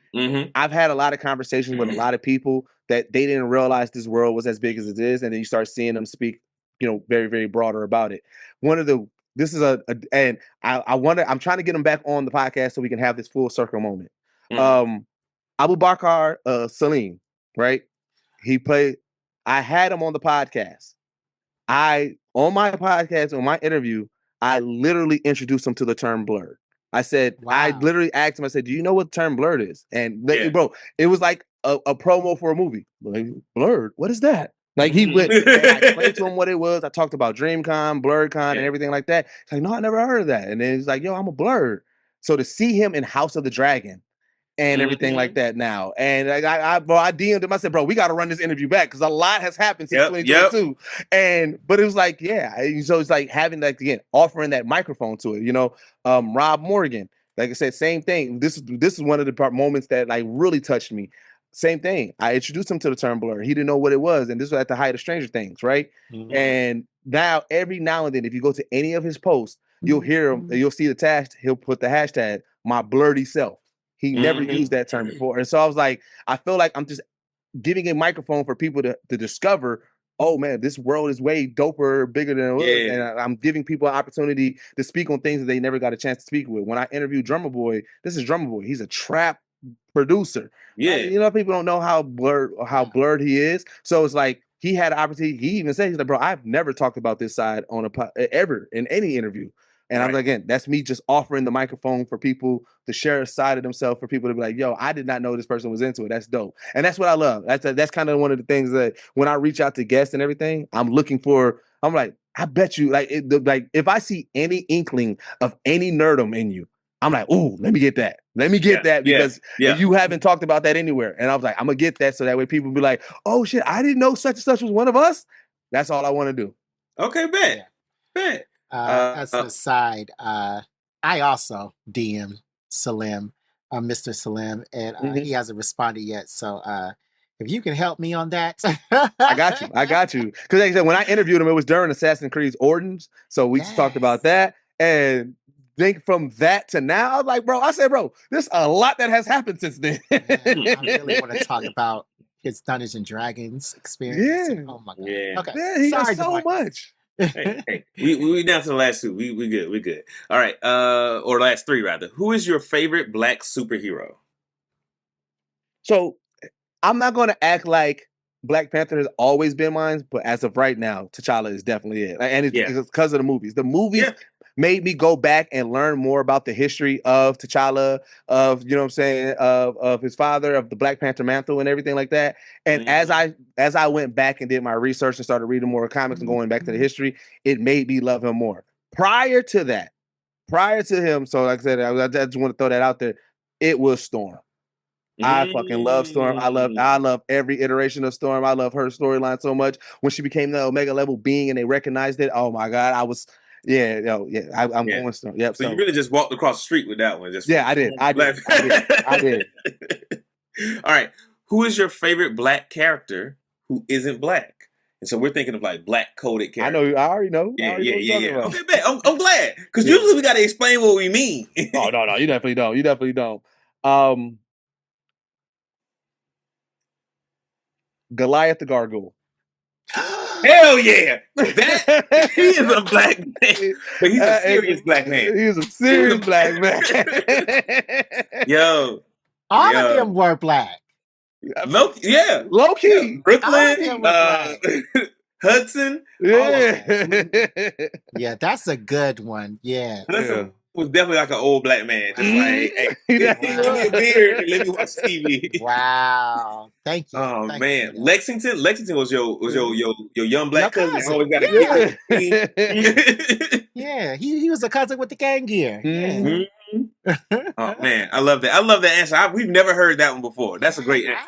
[SPEAKER 2] I've had a lot of conversations with a lot of people that they didn't realize this world was as big as it is. And then you start seeing them speak, you know, very, very broader about it. And I wonder, I'm trying to get them back on the podcast so we can have this full circle moment. Abu Bakr Salim, right? I had him on the podcast. On my podcast, on my interview, I literally introduced him to the term blurred. I said, I literally asked him, I said, do you know what the term blurred is? And bro, it was like a promo for a movie. Like, blurred, what is that? Like he went and I explained to him what it was. I talked about DreamCon, BlurredCon, and everything like that. He's like, no, I never heard of that. And then he's like, yo, I'm a blurred. So to see him in House of the Dragon and everything like that now. And like I DM'd him. I said, bro, we got to run this interview back because a lot has happened since 2022. But it was like, yeah. So it's like having like, again, offering that microphone to it, you know. Rob Morgan, like I said, same thing. This is one of the moments that like really touched me. Same thing. I introduced him to the term blur. He didn't know what it was. And this was at the height of Stranger Things, right? And now, every now and then, if you go to any of his posts, you'll hear him, you'll see the tag, he'll put the hashtag, my blurry self. He never used that term before. And so I was like, I feel like I'm just giving a microphone for people to discover, oh man, this world is way doper, bigger than it was. And I'm giving people an opportunity to speak on things that they never got a chance to speak with. When I interviewed Drummer Boy, this is Drummer Boy. He's a trap producer. You know, people don't know how blurred he is. So it's like he had an opportunity. He even said, he's like, bro, I've never talked about this side on ever in any interview. And I'm like, again, that's me just offering the microphone for people to share a side of themselves, for people to be like, yo, I did not know this person was into it. That's dope. And that's what I love. That's kind of one of the things that when I reach out to guests and everything, I'm looking for, I'm like, I bet you, like if I see any inkling of any nerdum in you, I'm like, ooh, let me get that. Let me get that because you haven't talked about that anywhere. And I was like, I'm going to get that so that way people be like, oh shit, I didn't know such and such was one of us. That's all I want to do.
[SPEAKER 3] Okay, bet.
[SPEAKER 1] As an aside, I also DM Salim, Mr. Salim, and he hasn't responded yet. So if you can help me on that,
[SPEAKER 2] I got you. Because like I said, when I interviewed him, it was during Assassin's Creed Origins, so we just talked about that. And think from that to now, I was like, bro, there's a lot that has happened since then.
[SPEAKER 1] Yeah, I really want to talk about his Dungeons and Dragons experience.
[SPEAKER 2] Yeah.
[SPEAKER 1] Oh my god.
[SPEAKER 3] Yeah.
[SPEAKER 1] Okay.
[SPEAKER 2] Man, he does so
[SPEAKER 1] Dwight.
[SPEAKER 2] much.
[SPEAKER 3] Hey, we down to the last two. We good. All right. Or last three rather. Who is your favorite black superhero?
[SPEAKER 2] So I'm not going to act like Black Panther has always been mine, but as of right now, T'Challa is definitely it. And it's because of the movies. The movies made me go back and learn more about the history of T'Challa, of, you know what I'm saying, of his father, of the Black Panther mantle and everything like that. And as I went back and did my research and started reading more comics and going back to the history, it made me love him more. Prior to him, so like I said, I just want to throw that out there, it was Storm. I fucking love Storm. I love every iteration of Storm. I love her storyline so much. When she became the Omega level being and they recognized it, oh my god, I'm going Storm. Yep.
[SPEAKER 3] So you really just walked across the street with that one.
[SPEAKER 2] I did.
[SPEAKER 3] All right. Who is your favorite black character who isn't black? And so we're thinking of like black coded characters.
[SPEAKER 2] I already know.
[SPEAKER 3] Yeah. Okay, bet. I'm glad. Because usually we got to explain what we mean.
[SPEAKER 2] Oh, no. You definitely don't. Goliath the Gargoyle.
[SPEAKER 3] Hell yeah! He is a black man, but he's a serious black man.
[SPEAKER 2] He's a serious black man.
[SPEAKER 3] Yo,
[SPEAKER 1] all of them were black.
[SPEAKER 3] Low key. Brooklyn, Hudson.
[SPEAKER 1] Yeah, that's a good one. Yeah.
[SPEAKER 3] Hudson was definitely like an old black man. Just like, hey, give me a beer and let me watch TV.
[SPEAKER 1] Wow. Thank you.
[SPEAKER 3] Oh
[SPEAKER 1] Thank
[SPEAKER 3] man.
[SPEAKER 1] you.
[SPEAKER 3] Lexington was your young black cousin. I always got
[SPEAKER 1] Yeah, he was a cousin with the gang gear. Yeah.
[SPEAKER 3] Oh man, I love that. I love that answer. We've never heard that one before. That's a great answer.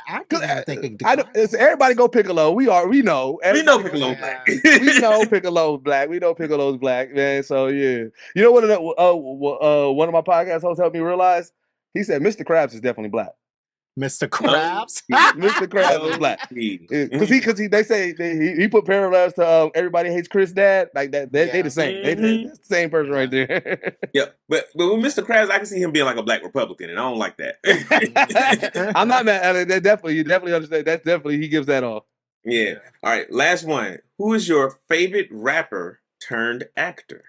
[SPEAKER 2] Everybody go Piccolo. We know.
[SPEAKER 3] We know Piccolo's black.
[SPEAKER 2] We know Piccolo's black. We know Piccolo's black, man. So yeah, you know what? One of my podcast hosts helped me realize. He said Mr. Krabs is definitely black.
[SPEAKER 1] Mr. Krabs.
[SPEAKER 2] Mr. Krabs is black because they say he put parallels to Everybody Hates Chris' dad, like that. They the same. They the same person right there.
[SPEAKER 3] Yeah, but with Mr. Krabs, I can see him being like a black Republican, and I don't like that.
[SPEAKER 2] I'm not mad at it. You definitely understand. That's definitely he gives that off.
[SPEAKER 3] Yeah. All right. Last one. Who is your favorite rapper turned actor?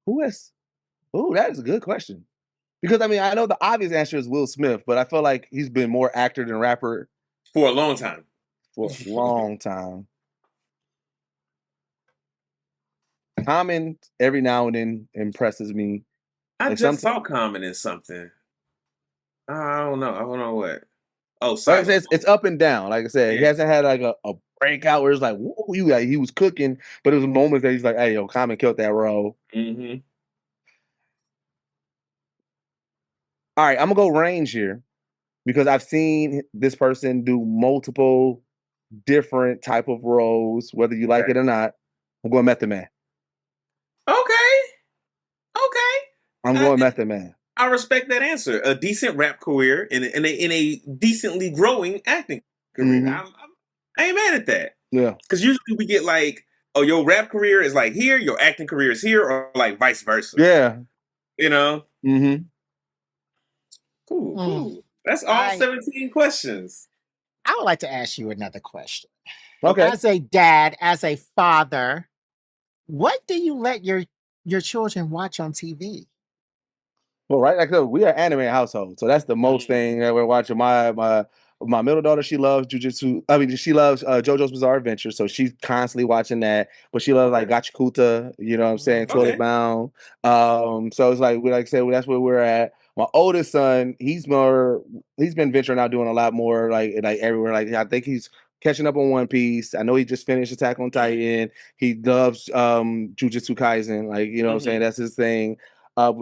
[SPEAKER 2] Who is? Oh, that is a good question. Because I mean, I know the obvious answer is Will Smith, but I feel like he's been more actor than rapper
[SPEAKER 3] for a long time.
[SPEAKER 2] Common every now and then impresses me.
[SPEAKER 3] I just saw Common in something. I don't know what. Oh, sorry.
[SPEAKER 2] Like I said, it's up and down. Like I said, he hasn't had like a breakout where it's like, whoa, he was cooking, but it was moments that he's like, hey, yo, Common killed that role.
[SPEAKER 3] Mm-hmm.
[SPEAKER 2] All right, I'm gonna go range here because I've seen this person do multiple different type of roles, whether you like it or not. I'm going Method Man.
[SPEAKER 3] Okay.
[SPEAKER 2] I'm going Method Man.
[SPEAKER 3] I respect that answer. A decent rap career in a decently growing acting career.
[SPEAKER 2] Mm-hmm.
[SPEAKER 3] I ain't mad at that.
[SPEAKER 2] Yeah.
[SPEAKER 3] Because usually we get like, oh, your rap career is like here, your acting career is here, or like vice versa.
[SPEAKER 2] Yeah.
[SPEAKER 3] You know?
[SPEAKER 2] Mm-hmm.
[SPEAKER 3] Cool. That's all 17 questions.
[SPEAKER 1] I would like to ask you another question.
[SPEAKER 2] Okay.
[SPEAKER 1] As a dad, as a father, what do you let your children watch on TV?
[SPEAKER 2] Well, right, like we are an anime household, so that's the most thing that we're watching. My middle daughter, she loves jujitsu. I mean, she loves JoJo's Bizarre Adventure, so she's constantly watching that. But she loves like Gachikuta, you know what I'm saying, Toilet Bound. So it's like I said, that's where we're at. My oldest son, he's been venturing out doing a lot more, like everywhere. Like I think he's catching up on One Piece. I know he just finished Attack on Titan. He loves Jujutsu Kaisen, like you know what I'm saying. That's his thing.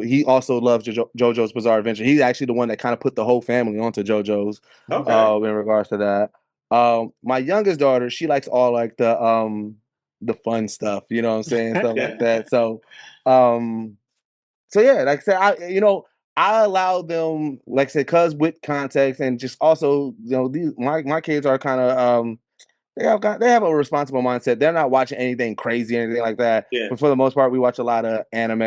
[SPEAKER 2] He also loves JoJo's Bizarre Adventure. He's actually the one that kind of put the whole family onto JoJo's.
[SPEAKER 3] Okay.
[SPEAKER 2] In regards to that. My youngest daughter, she likes all like the fun stuff. You know what I'm saying, stuff like that. So, so yeah, like I said, I allow them, like I said, cause with context and just also, these my kids are kind of they have a responsible mindset. They're not watching anything crazy or anything like that.
[SPEAKER 3] Yeah.
[SPEAKER 2] But for the most part, we watch a lot of anime.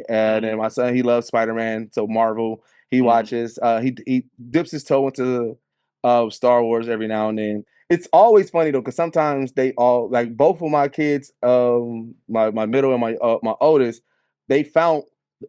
[SPEAKER 2] And then my son, he loves Spider-Man, so Marvel he watches. He dips his toe into Star Wars every now and then. It's always funny though, because sometimes they all like both of my kids, my middle and my oldest, they found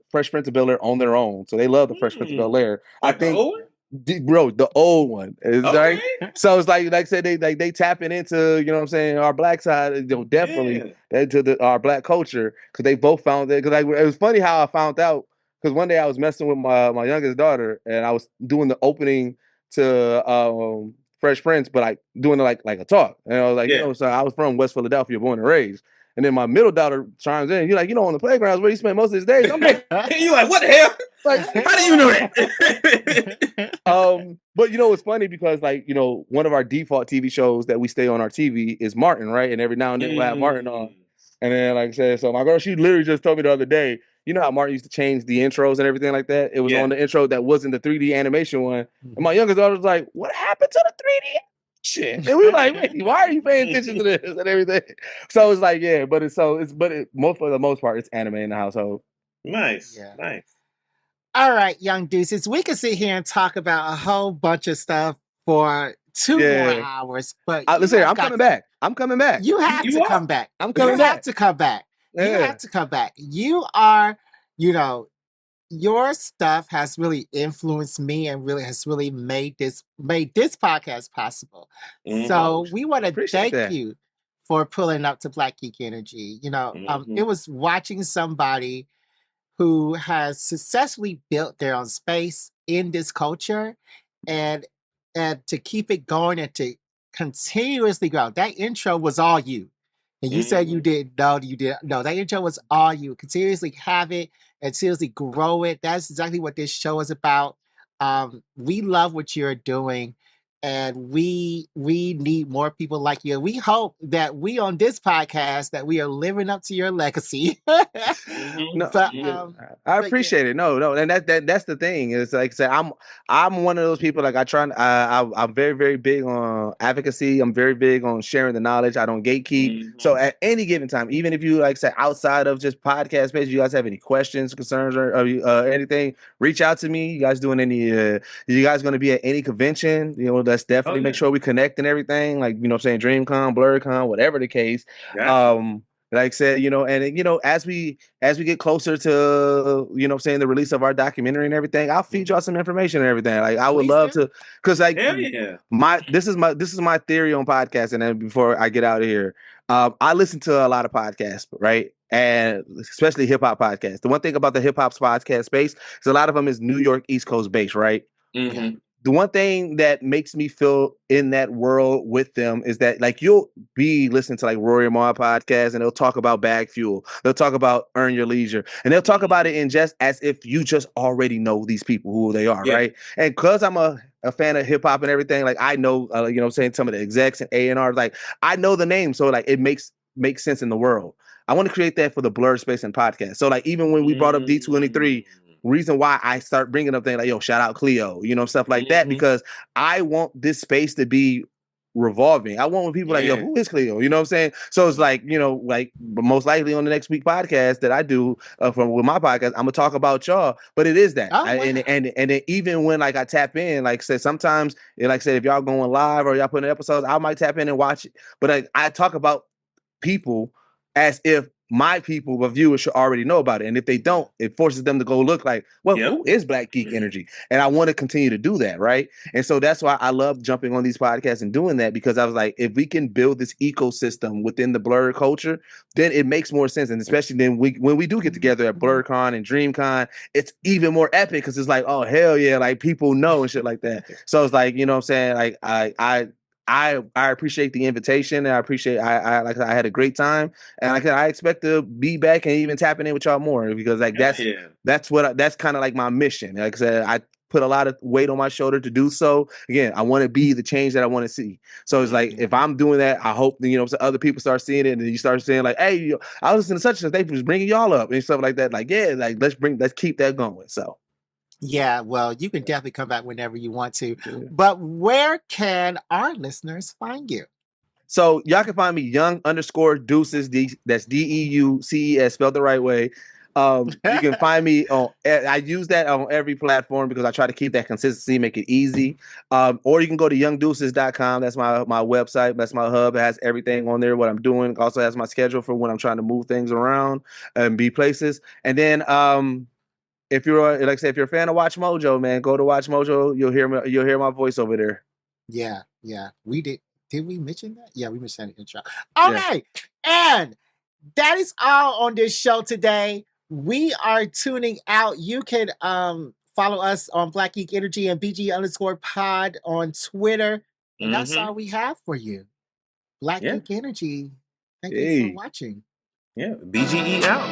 [SPEAKER 2] Fresh Prince of Bel-Air on their own, so they love the Fresh Prince of Bel-Air.
[SPEAKER 3] Like
[SPEAKER 2] I think.
[SPEAKER 3] the old one?
[SPEAKER 2] Bro, the old one is
[SPEAKER 3] Okay.
[SPEAKER 2] right. So it's like I said, they tapping into, you know what I'm saying, our black side, definitely into our black culture, because they both found it. Because it was funny how I found out, because one day I was messing with my youngest daughter and I was doing the opening to Fresh Prince, but like doing it like a talk, and I was like, so I was from West Philadelphia, born and raised. And then my middle daughter chimes in. You're like, on the playgrounds where you spend most of his days. I'm like,
[SPEAKER 3] you like, what the hell?
[SPEAKER 2] Like,
[SPEAKER 3] how do you know that?
[SPEAKER 2] But it's funny because one of our default TV shows that we stay on our TV is Martin, right? And every now and then we'll have Martin on. And then, like I said, so my girl, she literally just told me the other day, you know how Martin used to change the intros and everything like that? It was on the intro that wasn't the 3D animation one. And my youngest daughter was like, what happened to the 3D shit? And we were like, wait, why are you paying attention to this and everything? So it's like, yeah, but for the most part, it's anime in the household.
[SPEAKER 3] Nice.
[SPEAKER 1] All right, young deuces, we can sit here and talk about a whole bunch of stuff for 2 more hours. But
[SPEAKER 2] listen, I'm coming back. I'm coming back.
[SPEAKER 1] You have to come back.
[SPEAKER 2] I'm coming back.
[SPEAKER 1] You have to come back. You have to come back. You are, your stuff has really influenced me and has really made this podcast possible. So we want to thank you for pulling up to Black Geek Energy. It was watching somebody who has successfully built their own space in this culture and to keep it going and to continuously grow. That intro was all you. And you said you didn't know, no, that intro was all you. Continuously have it and seriously grow it. That's exactly what this show is about. We love what you're doing. And we need more people like you. We hope that we on this podcast that we are living up to your legacy.
[SPEAKER 2] I appreciate it. No, and that's the thing. Is like I said, I'm one of those people. Like I'm very, very big on advocacy. I'm very big on sharing the knowledge. I don't gatekeep. So at any given time, even if you like say outside of just podcast space, you guys have any questions, concerns, or anything, reach out to me. You guys doing any? You guys going to be at any convention? Let's definitely make sure we connect and everything. Like, I'm saying DreamCon, BlurCon, whatever the case. Gotcha. Like I said, and as we get closer to, saying the release of our documentary and everything, I'll feed y'all some information and everything. Like I would love to, because like this is my theory on podcasting. And then before I get out of here, I listen to a lot of podcasts, right? And especially hip hop podcasts. The one thing about the hip hop podcast space is a lot of them is New York, East Coast based, right?
[SPEAKER 3] Mm-hmm.
[SPEAKER 2] The one thing that makes me feel in that world with them is that like you'll be listening to like Rory Maher podcast and they'll talk about Bag Fuel. They'll talk about Earn Your Leisure. And they'll talk about it in just as if you just already know these people, who they are, right? And because I'm a fan of hip hop and everything, like I know, saying some of the execs and A&R, like I know the name. So like it makes sense in the world. I want to create that for the Blur Space and podcast. So like even when we brought up D23, reason why I start bringing up things like, yo, shout out Cleo, stuff like that, because I want this space to be revolving. I want people like, yo, who is Cleo? You know what I'm saying? So it's like, like most likely on the next week podcast that I do with my podcast, I'm gonna talk about y'all, but it is that. And then even when like I tap in, like say sometimes, like I said, if y'all going live or y'all putting episodes, I might tap in and watch it. But I talk about people as if my people, the viewers, should already know about it. And if they don't, it forces them to go look like, well, who is Black Geek Energy? And I want to continue to do that, right? And so that's why I love jumping on these podcasts and doing that, because I was like, if we can build this ecosystem within the Blur culture, then it makes more sense. And especially then when we do get together at BlurCon and DreamCon, it's even more epic because it's like, oh, hell yeah, like people know and shit like that. So it's like, you know what I'm saying? Like I I appreciate the invitation, and I appreciate I like I had a great time, and I expect to be back and even tapping in with y'all more, because like that's kind of like my mission. Like I said, I put a lot of weight on my shoulder to do so. Again, I want to be the change that I want to see. So it's like, if I'm doing that, I hope so other people start seeing it, and then you start saying like, hey, I was listening to such and they was bringing y'all up and stuff like that. Like, yeah, like let's keep that going. So.
[SPEAKER 1] Yeah, well, you can definitely come back whenever you want to. But where can our listeners find you?
[SPEAKER 2] So y'all can find me young_Deuces. That's DEUCES, spelled the right way. You can find me on. I use that on every platform because I try to keep that consistency, make it easy. Or you can go to youngdeuces.com. That's my website. That's my hub. It has everything on there, what I'm doing. It also has my schedule for when I'm trying to move things around and be places. And then if you're like I said, if you're a fan of WatchMojo, man, go to WatchMojo. You'll hear my voice over there.
[SPEAKER 1] Yeah. We did. Did we mention that? Yeah, we mentioned that in the intro. Okay, and that is all on this show today. We are tuning out. You can follow us on Black Geek Energy and BG_pod on Twitter. And that's all we have for you. Black Geek Energy. Thank you for watching.
[SPEAKER 3] Yeah, BGE out.